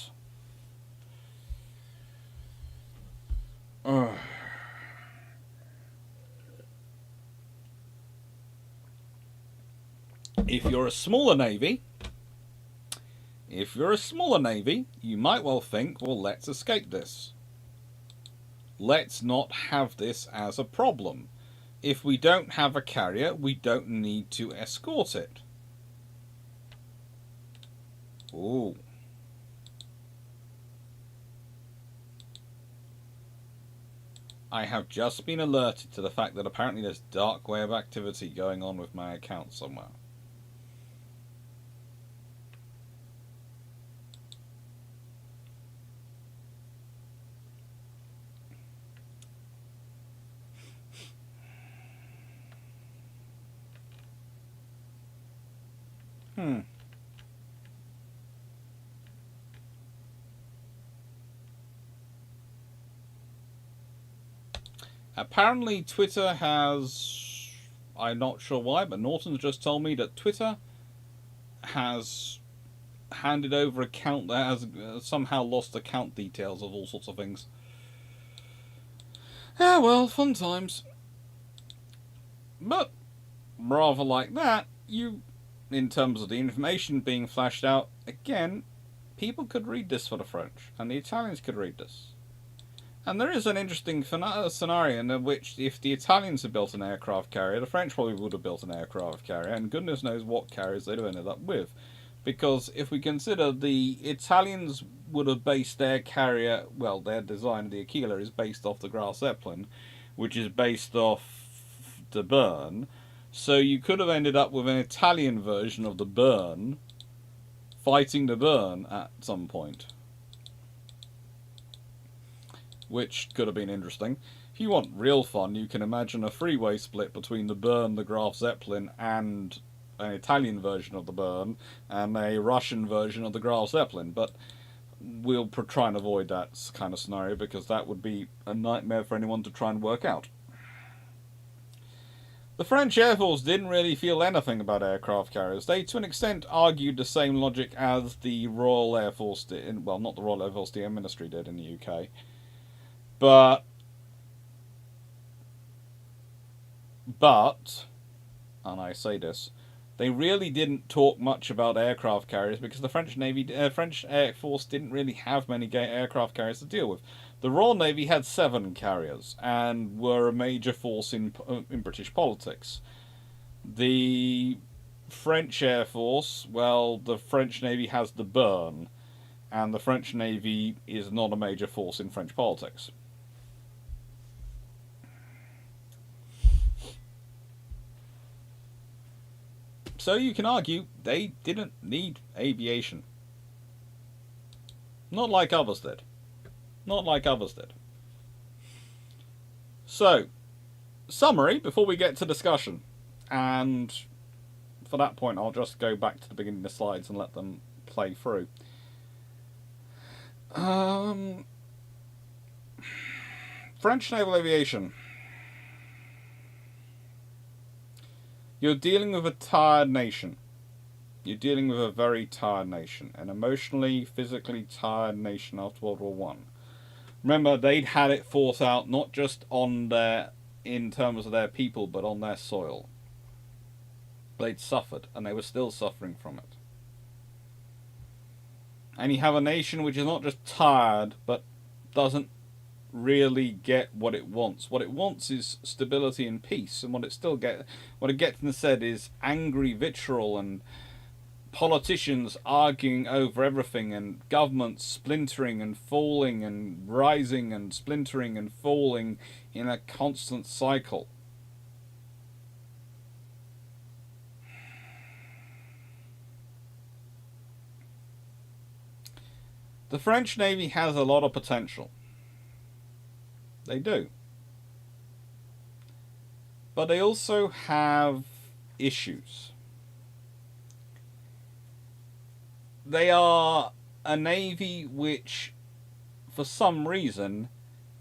If you're a smaller navy, you might well think, well, let's escape this. Let's not have this as a problem. If we don't have a carrier, we don't need to escort it. Ooh. I have just been alerted to the fact that apparently there's dark web activity going on with my account somewhere. Apparently Twitter has, I'm not sure why, but Norton's just told me that Twitter has handed over account that has somehow lost account details of all sorts of things. Yeah, well, fun times. But rather like that, in terms of the information being flashed out, again, people could read this for the French, and the Italians could read this. And there is an interesting scenario in which, if the Italians had built an aircraft carrier, the French probably would have built an aircraft carrier, and goodness knows what carriers they'd have ended up with. Because if we consider, the Italians would have based their carrier, well, their design of the Aquila is based off the Graf Zeppelin, which is based off the Bern. So you could have ended up with an Italian version of the Bern fighting the Bern at some point, which could have been interesting. If you want real fun, you can imagine a freeway split between the Bern, the Graf Zeppelin, and an Italian version of the Bern, and a Russian version of the Graf Zeppelin, but we'll try and avoid that kind of scenario, because that would be a nightmare for anyone to try and work out. The French Air Force didn't really feel anything about aircraft carriers. They, to an extent, argued the same logic as the Royal Air Force did, well, not the Royal Air Force, the Air Ministry did in the UK. But, and I say this, they really didn't talk much about aircraft carriers because the French Air Force didn't really have many aircraft carriers to deal with. The Royal Navy had 7 carriers and were a major force in British politics. The French Air Force, well, the French Navy has the Burn, and the French Navy is not a major force in French politics. So you can argue they didn't need aviation. Not like others did. Not like others did. So, summary before we get to discussion. And for that point, I'll just go back to the beginning of the slides and let them play through. French naval aviation. You're dealing with a tired nation. You're dealing with a very tired nation. An emotionally, physically tired nation after World War One. Remember, they'd had it fought out not just on in terms of their people, but on their soil. They'd suffered, and they were still suffering from it. And you have a nation which is not just tired, but doesn't really get what it wants. What it wants is stability and peace, and what it gets instead is angry vitriol and politicians arguing over everything, and governments splintering and falling and rising and splintering and falling in a constant cycle. The French Navy has a lot of potential. They do. But they also have issues. They are a navy which, for some reason,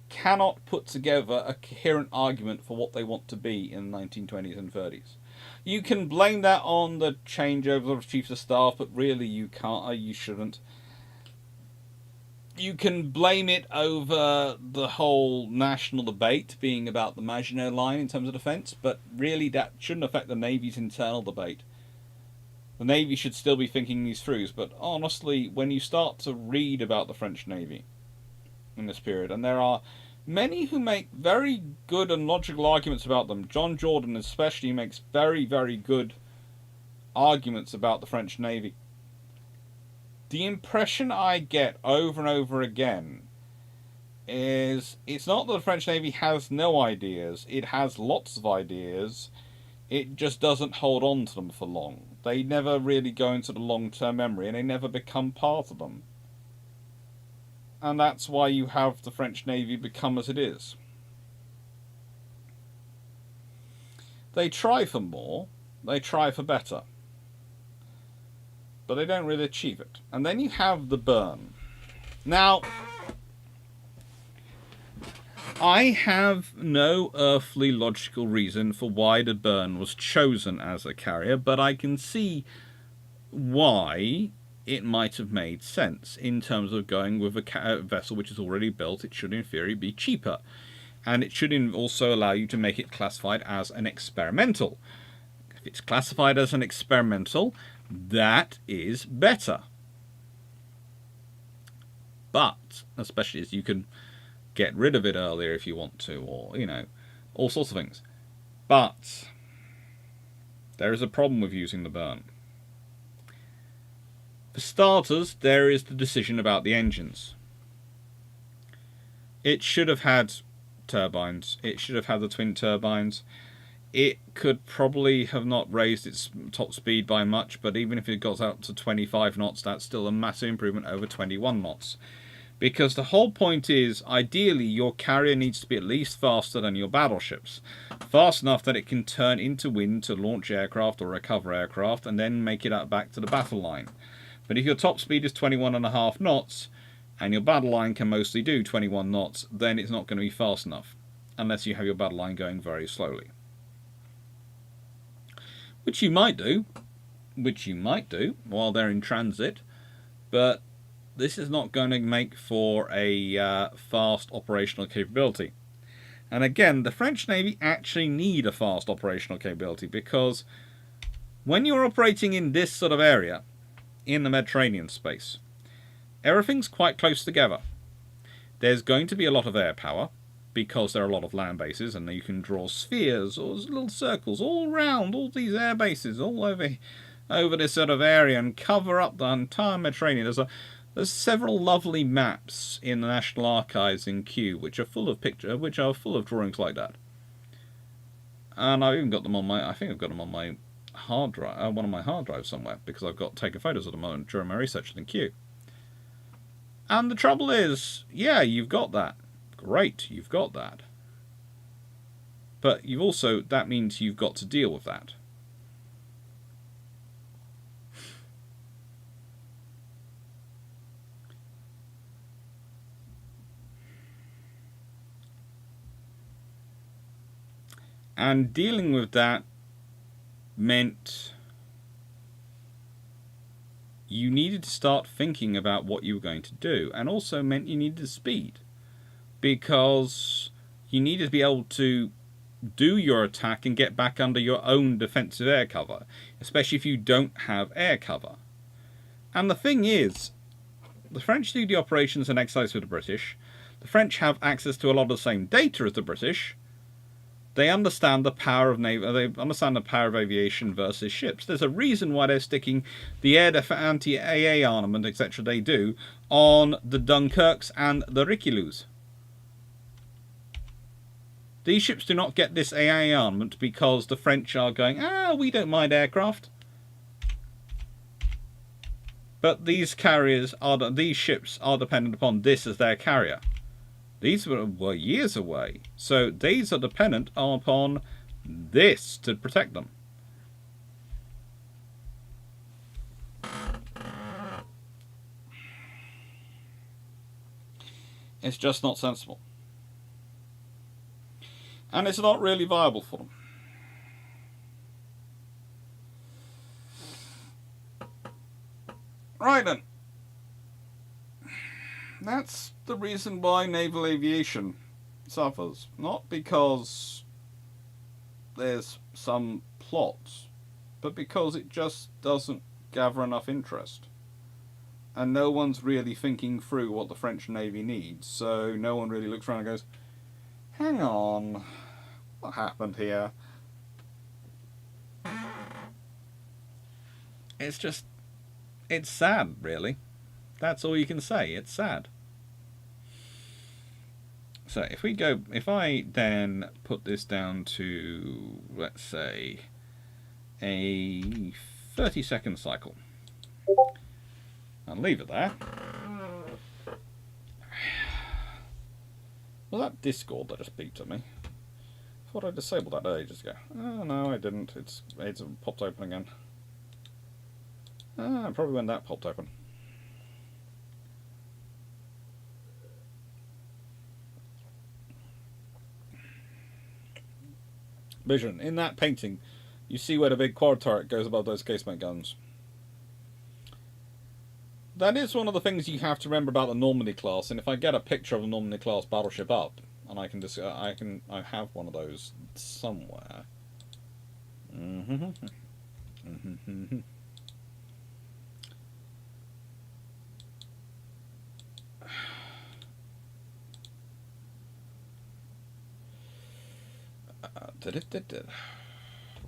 cannot put together a coherent argument for what they want to be in the 1920s and 30s. You can blame that on the changeover of chiefs of staff, but really you can't. You shouldn't. You can blame it over the whole national debate being about the Maginot Line in terms of defence, but really that shouldn't affect the Navy's internal debate. The Navy should still be thinking these through, but honestly, when you start to read about the French Navy in this period, and there are many who make very good and logical arguments about them, John Jordan especially makes very, very good arguments about the French Navy. The impression I get over and over again is it's not that the French Navy has no ideas, it has lots of ideas, it just doesn't hold on to them for long. They never really go into the long-term memory and they never become part of them. And that's why you have the French Navy become as it is. They try for more, they try for better, but they don't really achieve it. And then you have the burn. Now, I have no earthly logical reason for why the burn was chosen as a carrier, but I can see why it might have made sense in terms of going with a vessel which is already built. It should in theory be cheaper, and it should also allow you to make it classified as an experimental. If it's classified as an experimental, that is better. But especially as you can get rid of it earlier if you want to, or all sorts of things. But there is a problem with using the burn. For starters, there is the decision about the engines. It should have had turbines. It should have had the twin turbines. It could probably have not raised its top speed by much, but even if it got up to 25 knots, that's still a massive improvement over 21 knots. Because the whole point is, ideally, your carrier needs to be at least faster than your battleships. Fast enough that it can turn into wind to launch aircraft or recover aircraft and then make it up back to the battle line. But if your top speed is 21.5 knots, and your battle line can mostly do 21 knots, then it's not going to be fast enough, unless you have your battle line going very slowly. Which you might do while they're in transit, but this is not going to make for a fast operational capability. And again, the French Navy actually need a fast operational capability, because when you're operating in this sort of area, in the Mediterranean space, everything's quite close together. There's going to be a lot of air power, because there are a lot of land bases, and you can draw spheres or little circles all around all these air bases, all over this sort of area, and cover up the entire Mediterranean. There's several lovely maps in the National Archives in Kew, which are full of drawings like that. And I've even got them on my, I think I've got them on my hard drive, one of my hard drives somewhere, because I've got taken photos of them during my research in Kew. And the trouble is, yeah, you've got that. Great, you've got that. But you've also, that means you've got to deal with that. And dealing with that meant you needed to start thinking about what you were going to do, and also meant you needed speed, because you needed to be able to do your attack and get back under your own defensive air cover, especially if you don't have air cover. And the thing is, the French do the operations and exercise with the British. The French have access to a lot of the same data as the British. They understand the power of aviation versus ships. There's a reason why they're sticking the anti-AA armament, etc. they do on the Dunkirks and the Richelieus. These ships do not get this AA armament because the French are going, we don't mind aircraft. But these ships are dependent upon this as their carrier. These were years away, so these are dependent upon this to protect them. It's just not sensible. And it's not really viable for them. Right then. That's the reason why naval aviation suffers. Not because there's some plot, but because it just doesn't gather enough interest. And no one's really thinking through what the French Navy needs, so no one really looks around and goes, hang on, what happened here? It's sad, really. That's all you can say. It's sad. So if I then put this down to, let's say, a 30-second cycle, and leave it there. Was that Discord that just beeped at me? I thought I disabled that ages ago. Oh no, I didn't. It's popped open again. Probably when that popped open. Vision. In that painting, you see where the big quad turret goes above those casement guns. That is one of the things you have to remember about the Normandy class. And if I get a picture of a Normandy class battleship up, and I have one of those somewhere.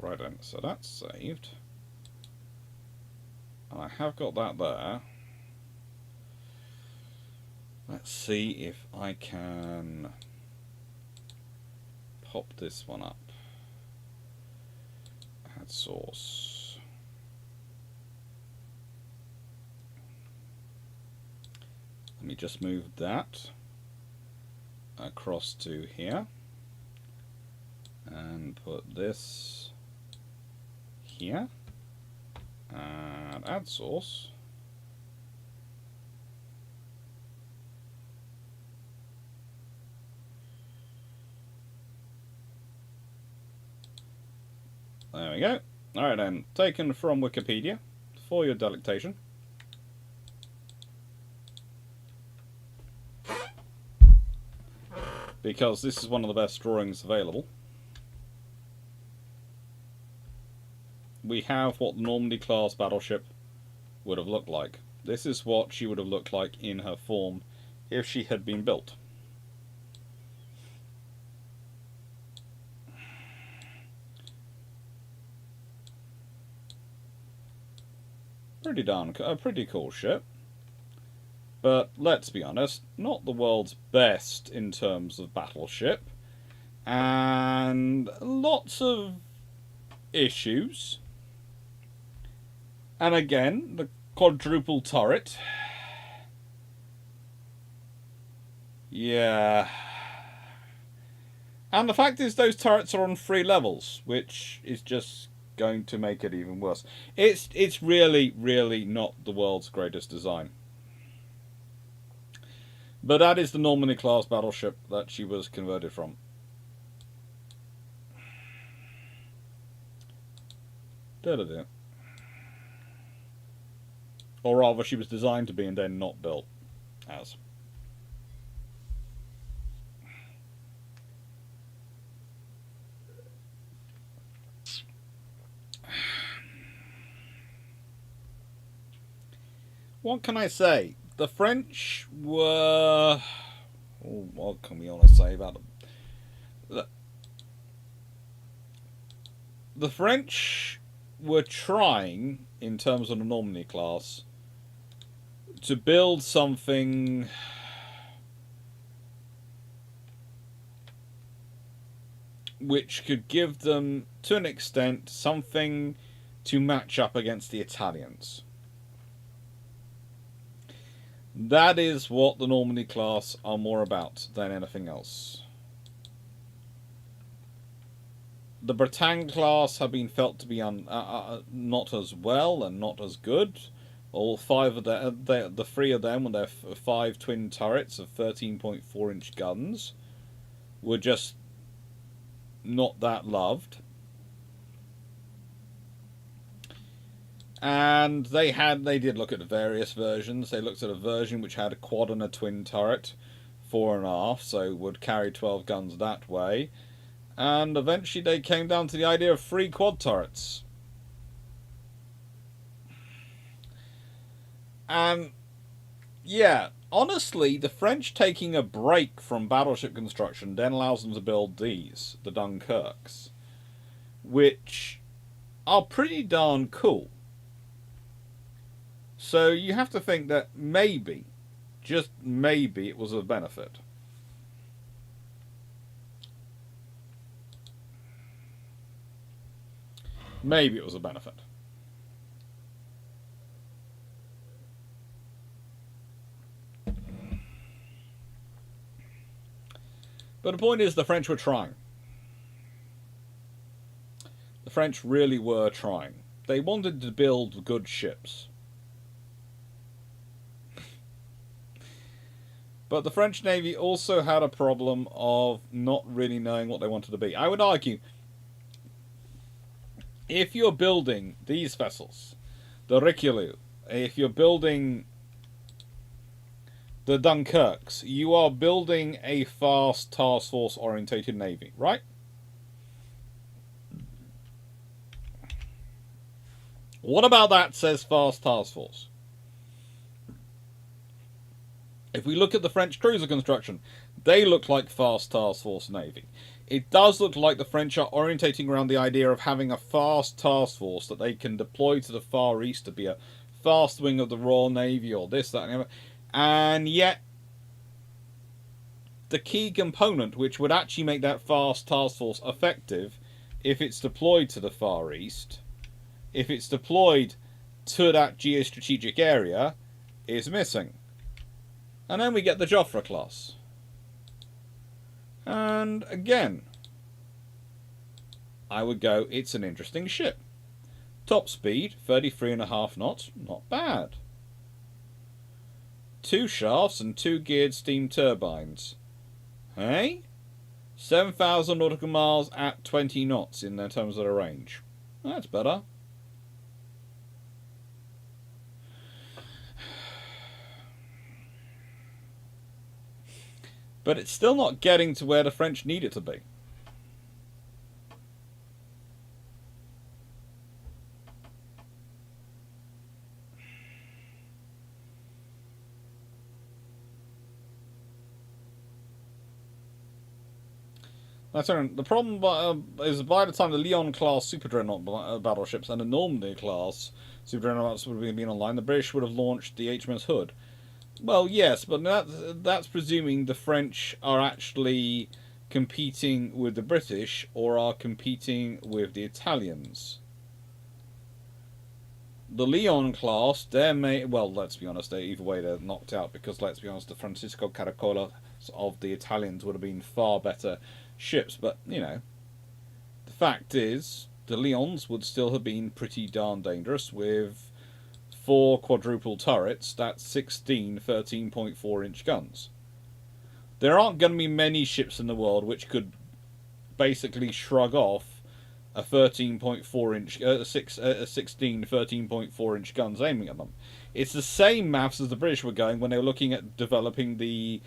Right then, so that's saved. And I have got that there. Let's see if I can pop this one up. Add source. Let me just move that across to here. And put this here, and add source. There we go. Alright then, taken from Wikipedia for your delectation. because this is one of the best drawings available. We have what the Normandy class battleship would have looked like. This is what she would have looked like in her form if she had been built. Pretty cool ship. But let's be honest, not the world's best in terms of battleship. And lots of issues. And again, the quadruple turret. Yeah. And the fact is those turrets are on 3 levels, which is just going to make it even worse. It's really, really not the world's greatest design. But that is the Normandy class battleship that she was converted from. Da-da-da. Or rather, she was designed to be and then not built as. What can I say? The French were... Oh, what can we honestly say about them? The French were trying, in terms of the Normandy class, to build something which could give them, to an extent, something to match up against the Italians. That is what the Normandy class are more about than anything else. The Bretagne class have been felt to be not as well and not as good. All 5 of the 3 of them, with their 5 twin turrets of 13.4-inch guns, were just not that loved. And they did look at various versions. They looked at a version which had a quad and a twin turret, 4.5, so would carry 12 guns that way. And eventually they came down to the idea of 3 quad turrets. And yeah, honestly, the French taking a break from battleship construction then allows them to build these, the Dunkirks, which are pretty darn cool. So you have to think that maybe, just maybe, it was a benefit. Maybe it was a benefit. But the point is, the French were trying. The French really were trying. They wanted to build good ships. But the French Navy also had a problem of not really knowing what they wanted to be. I would argue, if you're building these vessels, the Richelieu, if you're building the Dunkirks, you are building a fast task force orientated navy, right? What about that says fast task force? If we look at the French cruiser construction, they look like fast task force navy. It does look like the French are orientating around the idea of having a fast task force that they can deploy to the Far East to be a fast wing of the Royal Navy or this, that, and the other. And yet, the key component which would actually make that fast task force effective, if it's deployed to the Far East, if it's deployed to that geostrategic area, is missing. And then we get the Joffre class. And again, I would go, it's an interesting ship. Top speed, 33.5 knots, not bad. 2 shafts and 2 geared steam turbines. Hey? 7,000 nautical miles at 20 knots in terms of the range. That's better. but it's still not getting to where the French need it to be. The problem is by the time the Leon-class super dreadnought battleships and the Normandy-class super dreadnoughts would have been online, the British would have launched the HMS Hood. Well, yes, but that's presuming the French are actually competing with the British or are competing with the Italians. The Leon class, well, let's be honest, either way they're knocked out because, let's be honest, the Francisco Caracola of the Italians would have been far better ships, but, you know, the fact is, the Leons would still have been pretty darn dangerous with 4 quadruple turrets, that's 16 13.4 inch guns. There aren't going to be many ships in the world which could basically shrug off a 13.4 inch, 16 13.4 inch guns aiming at them. It's the same maths as the British were going when they were looking at developing the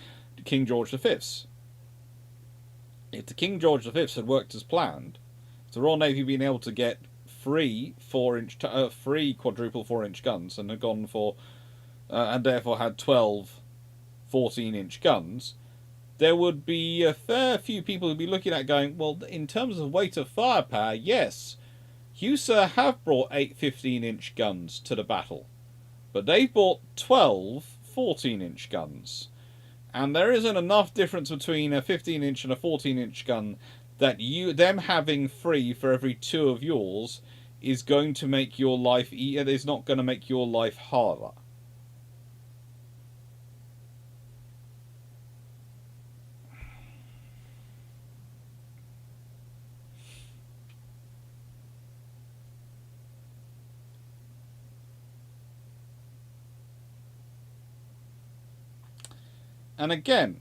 King George V's. If the King George V's had worked as planned, if the Royal Navy had been able to get free quadruple 4-inch guns and had gone for, and therefore had 12 14-inch guns, there would be a fair few people who'd be looking at going, well, in terms of weight of firepower, yes, you, sir, have brought 8 15-inch guns to the battle, but they've brought 12 14-inch guns. And there isn't enough difference between a 15-inch and a 14-inch gun that them having free for every 2 of yours is going to make your life is not going to make your life harder. And again,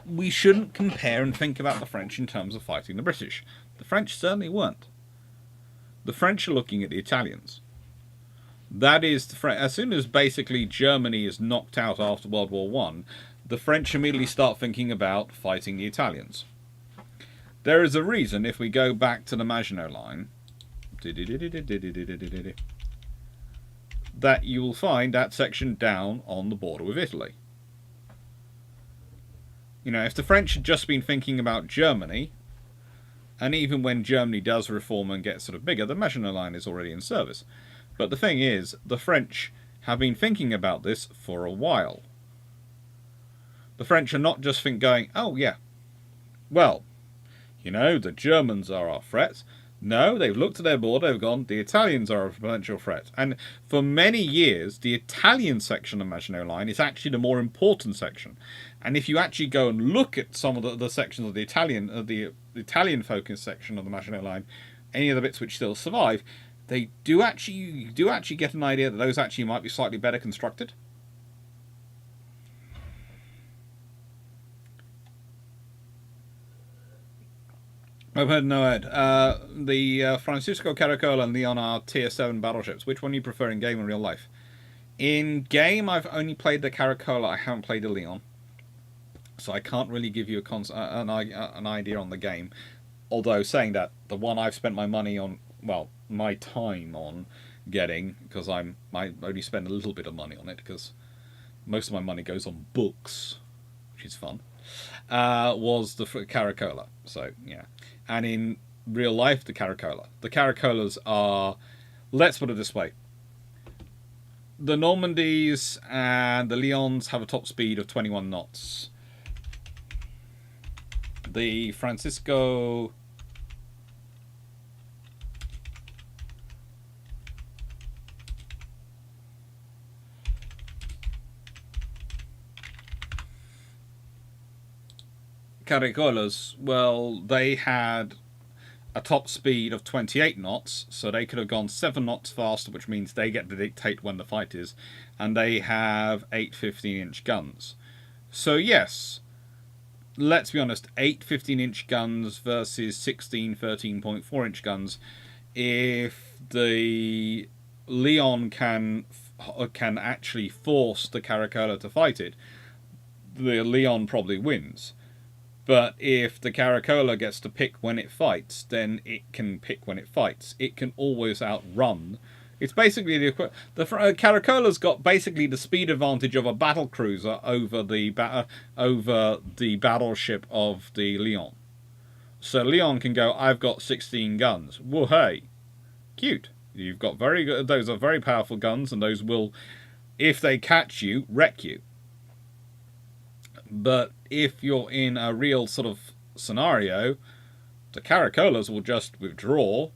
we shouldn't compare and think about the French in terms of fighting the British. The French certainly weren't. The French are looking at the Italians. That is, as soon as basically Germany is knocked out after World War I, the French immediately start thinking about fighting the Italians. There is a reason, if we go back to the Maginot Line, that you will find that section down on the border with Italy. You know, if the French had just been thinking about Germany, and even when Germany does reform and get sort of bigger, the Maginot Line is already in service. But the thing is, the French have been thinking about this for a while. The French are not just going, oh yeah, well, you know, the Germans are our threat. No, they've looked at their border, they've gone, the Italians are a potential threat. And for many years, the Italian section of Maginot Line is actually the more important section. And if you actually go and look at some of the sections of the Italian focus section of the Maginot Line, any of the bits which still survive, you do actually get an idea that those actually might be slightly better constructed. I've heard no Ed. The Francisco Caracola and Leon are tier 7 battleships. Which one do you prefer in game and real life? In game, I've only played the Caracola. I haven't played the Leon. So I can't really give you an idea on the game. Although, saying that, the one I've spent my money on, well, my time on getting, because I only spend a little bit of money on it, because most of my money goes on books, which is fun, was the Caracola. So, yeah. And in real life, the Caracola. The Caracolas are, let's put it this way, the Normandies and the Leons have a top speed of 21 knots. The Francisco Caracolas, well, they had a top speed of 28 knots, so they could have gone 7 knots faster, which means they get to dictate when the fight is, and they have 8 15-inch guns. So yes, let's be honest, 8 15-inch guns versus 16 13.4-inch guns. If the Leon can actually force the Caracola to fight it, the Leon probably wins. But if the Caracola gets to pick when it fights, then it can pick when it fights. It can always outrun. It's basically the Caracola's got basically the speed advantage of a battle cruiser over the battleship of the Leon. So Leon can go, I've got 16 guns. Well, hey, cute. You've got very good. Those are very powerful guns, and those will, if they catch you, wreck you. But if you're in a real sort of scenario, the Caracolas will just withdraw,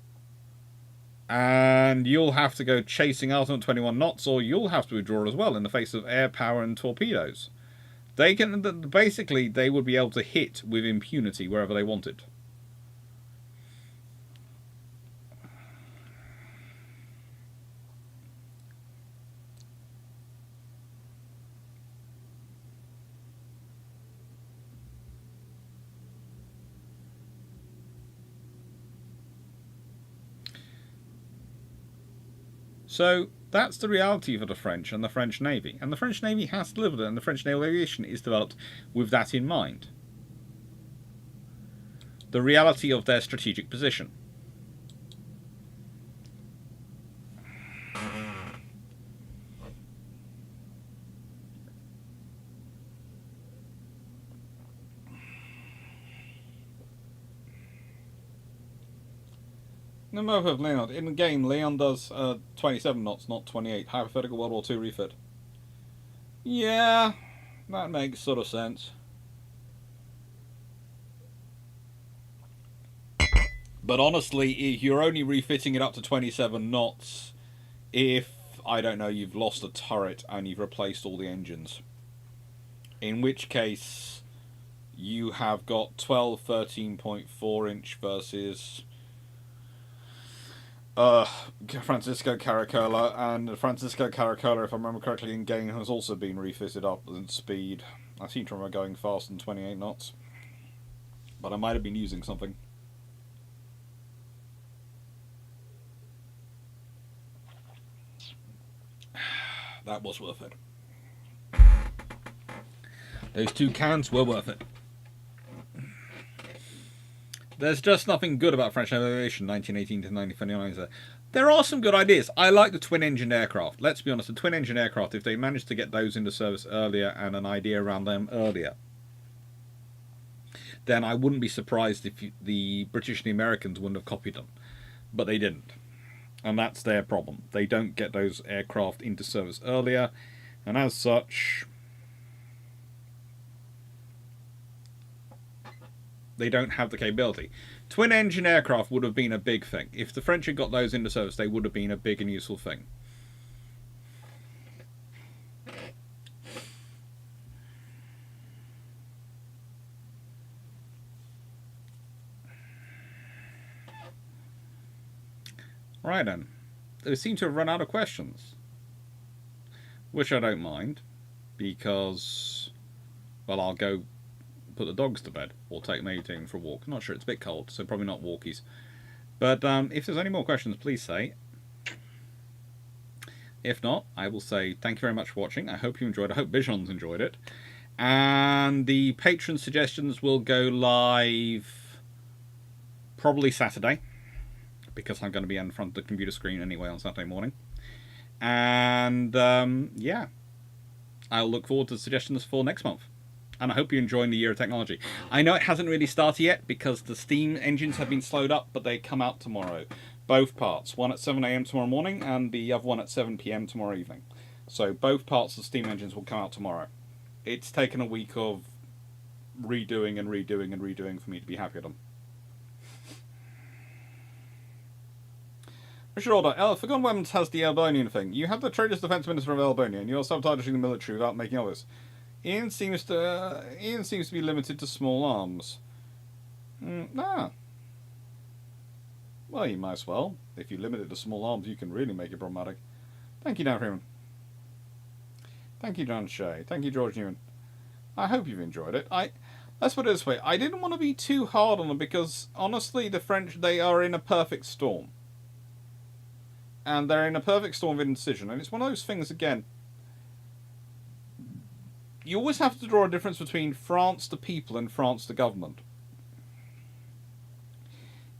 and you'll have to go chasing after them at 21 knots, or you'll have to withdraw as well in the face of air power and torpedoes. They can basically they would be able to hit with impunity wherever they wanted. So that's the reality for the French and the French Navy. And the French Navy has delivered it, and the French naval aviation is developed with that in mind. The reality of their strategic position. The move of Leon. In the game, Leon does 27 knots, not 28. Hypothetical World War II refit. Yeah, that makes sort of sense. But honestly, you're only refitting it up to 27 knots if, I don't know, you've lost a turret and you've replaced all the engines. In which case, you have got 12, 13.4 inch versus Francisco Caracola, and Francisco Caracola, if I remember correctly, in game has also been refitted up in speed. I seem to remember going faster than 28 knots, but I might have been using something. That was worth it. Those 2 cans were worth it. There's just nothing good about French naval aviation 1918 to 1929. There are some good ideas. I like the twin-engine aircraft. Let's be honest, the twin-engine aircraft, if they managed to get those into service earlier and an idea around them earlier, then I wouldn't be surprised if the British and the Americans wouldn't have copied them. But they didn't. And that's their problem. They don't get those aircraft into service earlier, and as such, they don't have the capability. Twin-engine aircraft would have been a big thing. If the French had got those into service, they would have been a big and useful thing. Right then. They seem to have run out of questions. Which I don't mind, because, well, I'll go put the dogs to bed, or maybe take them for a walk. I'm not sure, it's a bit cold, so probably not walkies. But if there's any more questions, please say. If not, I will say thank you very much for watching. I hope you enjoyed it. I hope Bijon's enjoyed it. And the patron suggestions will go live probably Saturday, because I'm going to be in front of the computer screen anyway on Saturday morning. And yeah, I'll look forward to suggestions for next month. And I hope you're enjoying the Year of Technology. I know it hasn't really started yet because the steam engines have been slowed up, but they come out tomorrow. Both parts. One at 7 AM tomorrow morning and the other one at 7 PM tomorrow evening. So both parts of the steam engines will come out tomorrow. It's taken a week of redoing and redoing and redoing for me to be happy with them. Richard Order, Forgotten Weapons has the Albanian thing. You have the traitorous defense minister of Albania and you're sabotaging the military without making obvious. Ian seems to be limited to small arms. Well, you might as well. If you limit it to small arms, you can really make it problematic. Thank you, Dan Freeman. Thank you, John Shea. Thank you, George Newman. I hope you've enjoyed it. Let's put it this way. I didn't want to be too hard on them because, honestly, the French, they are in a perfect storm. And they're in a perfect storm of indecision. And it's one of those things, again, you always have to draw a difference between France the people and France the government.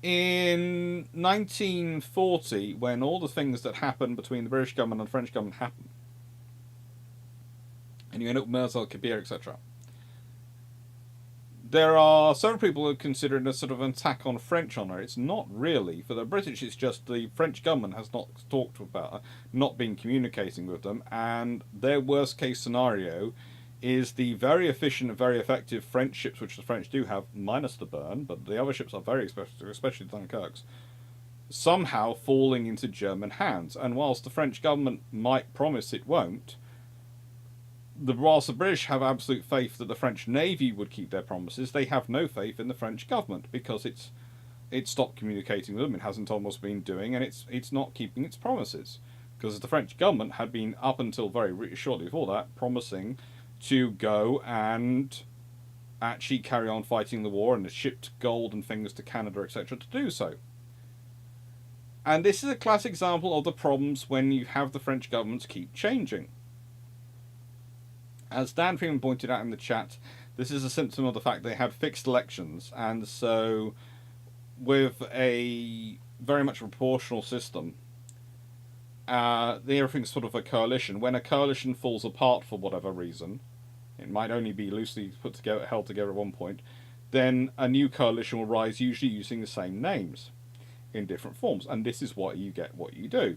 In 1940, when all the things that happened between the British government and the French government happened, and you end up with Mersal, Kabir, etc., there are several people who consider it a sort of an attack on French honour. It's not really. For the British, it's just the French government has not talked about, not been communicating with them, and their worst case scenario is the very efficient and very effective French ships, which the French do have, minus the Burn, but the other ships are very expensive, especially the Dunkirks, somehow falling into German hands. And whilst the French government might promise it won't, whilst the British have absolute faith that the French Navy would keep their promises, they have no faith in the French government because it's stopped communicating with them, it hasn't told them what's been doing, and it's not keeping its promises. Because the French government had been, up until very shortly before that, promising to go and actually carry on fighting the war and shipped gold and things to Canada, etc., to do so. And this is a classic example of the problems when you have the French governments keep changing. As Dan Freeman pointed out in the chat, this is a symptom of the fact they had fixed elections, and so with a very much proportional system, everything's sort of a coalition. When a coalition falls apart for whatever reason, it might only be loosely put together, held together at one point, then a new coalition will rise, usually using the same names in different forms, and this is what you get, what you do.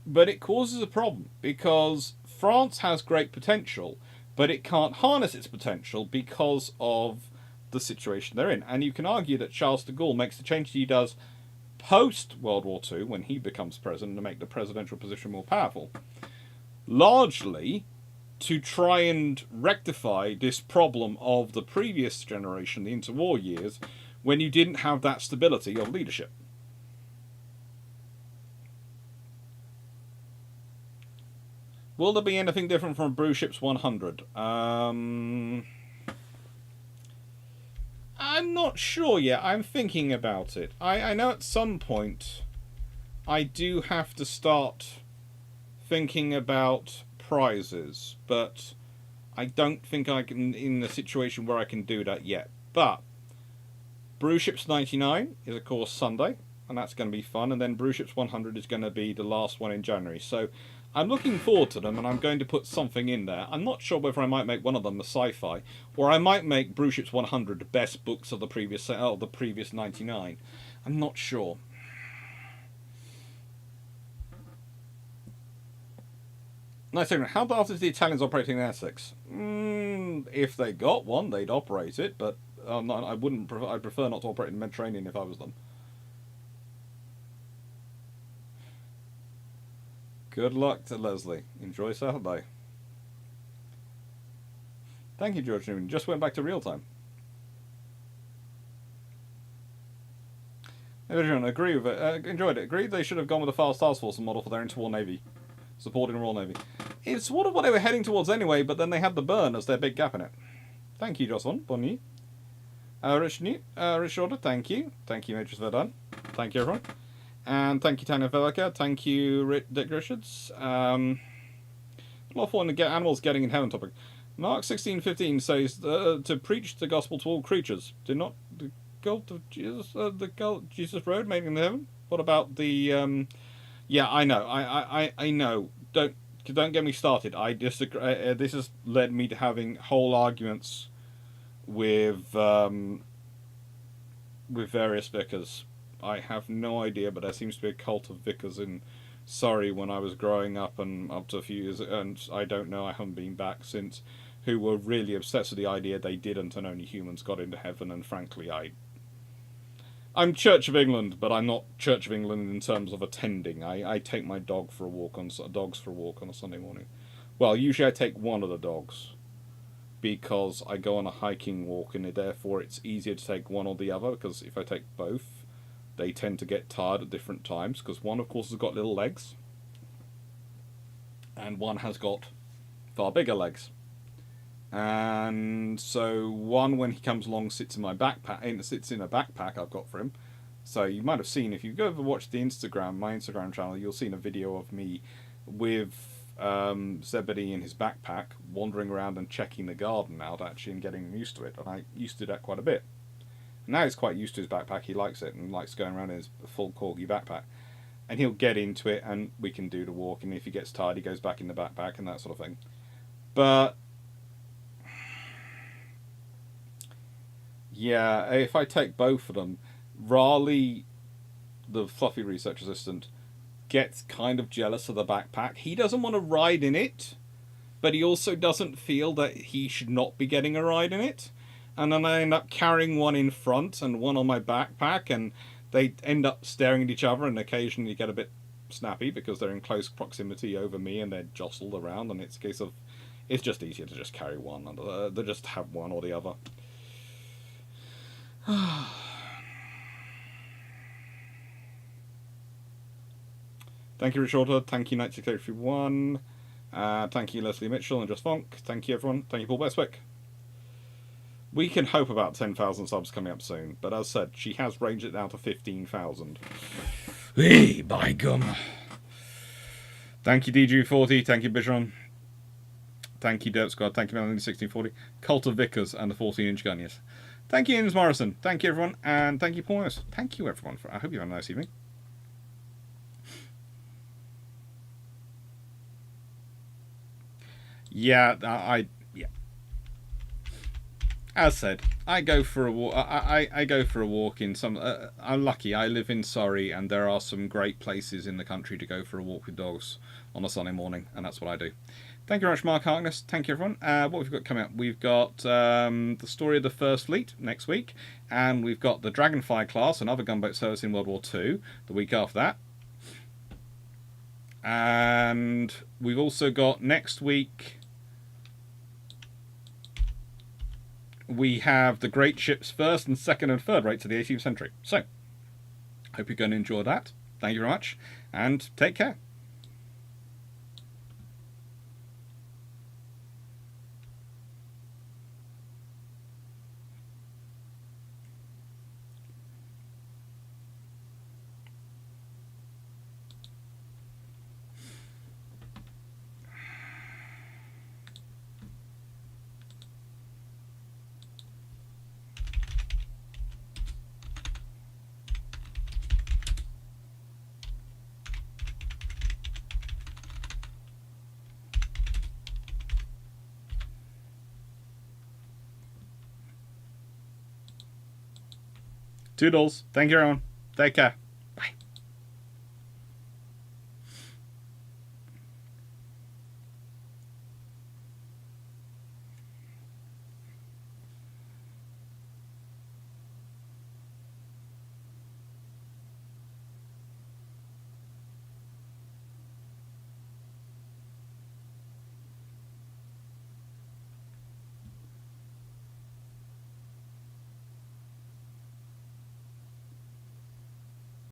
But it causes a problem because France has great potential, but it can't harness its potential because of the situation they're in. And you can argue that Charles de Gaulle makes the change he does post World War II, when he becomes president, to make the presidential position more powerful, largely to try and rectify this problem of the previous generation, the interwar years, when you didn't have that stability of leadership. Will there be anything different from Brew Ships 100? I'm not sure yet. I'm thinking about it. I know at some point I do have to start thinking about prizes, but I don't think I can in the situation where I can do that yet. But Brew Ships 99 is of course Sunday, and that's going to be fun, and then Brew Ships 100 is going to be the last one in January. So I'm looking forward to them, and I'm going to put something in there. I'm not sure whether I might make one of them a sci-fi, or I might make Brew Ships 100 the best books of the previous 99. I'm not sure. Nice segment. How daft is the Italians operating their Essex? If they got one, they'd operate it, but I wouldn't. I'd prefer not to operate in the Mediterranean if I was them. Good luck to Leslie. Enjoy Saturday. Thank you, George Newman. Just went back to real time. Agree with it. Enjoyed it. Agreed they should have gone with a fast task force model for their interwar navy, supporting the Royal Navy. It's sort of what they were heading towards anyway, but then they had the Burn as their big gap in it. Thank you, Jocelyn. Bonnie. Rich Order, thank you. Thank you, Major Verdun. Thank you, everyone. And thank you, Tanya Velica. Thank you, Dick Richards. Lawful and animals getting in heaven topic. Mark 16:15 says to preach the gospel to all creatures. Did not the gold of Jesus, Jesus road made in heaven? What about the? Yeah, I know. I know. Don't get me started. I disagree. This has led me to having whole arguments with various vicars. I have no idea, but there seems to be a cult of vicars in Surrey when I was growing up and up to a few years, and I don't know, I haven't been back since, who were really obsessed with the idea they didn't and only humans got into heaven, and frankly, I'm Church of England, but I'm not Church of England in terms of attending. I take my dogs for a walk on a Sunday morning. Well, usually I take one of the dogs, because I go on a hiking walk, and therefore it's easier to take one or the other, because if I take both, they tend to get tired at different times, because one, of course, has got little legs, and one has got far bigger legs. And so one, when he comes along, sits in my backpack. Sits in a backpack I've got for him. So you might have seen, if you go over watch my Instagram channel, you'll see a video of me with Zebedee in his backpack, wandering around and checking the garden out actually and getting used to it. And I used to do that quite a bit. Now he's quite used to his backpack. He likes it and likes going around in his full corgi backpack. And he'll get into it and we can do the walk. And if he gets tired, he goes back in the backpack and that sort of thing. But yeah, if I take both of them, Raleigh, the fluffy research assistant, gets kind of jealous of the backpack. He doesn't want to ride in it, but he also doesn't feel that he should not be getting a ride in it. And then I end up carrying one in front and one on my backpack, and they end up staring at each other and occasionally get a bit snappy because they're in close proximity over me and they're jostled around, and it's a case of it's just easier to just carry one and they just have one or the other. Thank you, Richard. Thank you, 9681. Thank you, Leslie Mitchell and Just Fonk. Thank you, everyone. Thank you, Paul Bestwick. We can hope about 10,000 subs coming up soon, but as said, she has ranged it down to 15,000. Hey, by gum. Thank you, DG40. Thank you, Bichon. Thank you, Dirt Squad. Thank you, Melanie1640. Cult of Vickers and the 14-inch gun, yes. Thank you, Ines Morrison. Thank you, everyone. And thank you, Paul Mouse. Thank you, everyone. I hope you have a nice evening. Yeah. As said, I go for a walk. I go for a walk in some. I'm lucky. I live in Surrey, and there are some great places in the country to go for a walk with dogs on a Sunday morning, and that's what I do. Thank you very much, Mark Harkness. Thank you, everyone. What have we got coming up? We've got the story of the First Fleet next week, and we've got the Dragonfly class, another gunboat service in World War II, the week after that. And we've also got next week. We have the great ships first and second and third rates of the 18th century. So, hope you're going to enjoy that. Thank you very much, and take care. Toodles. Thank you, everyone. Take care.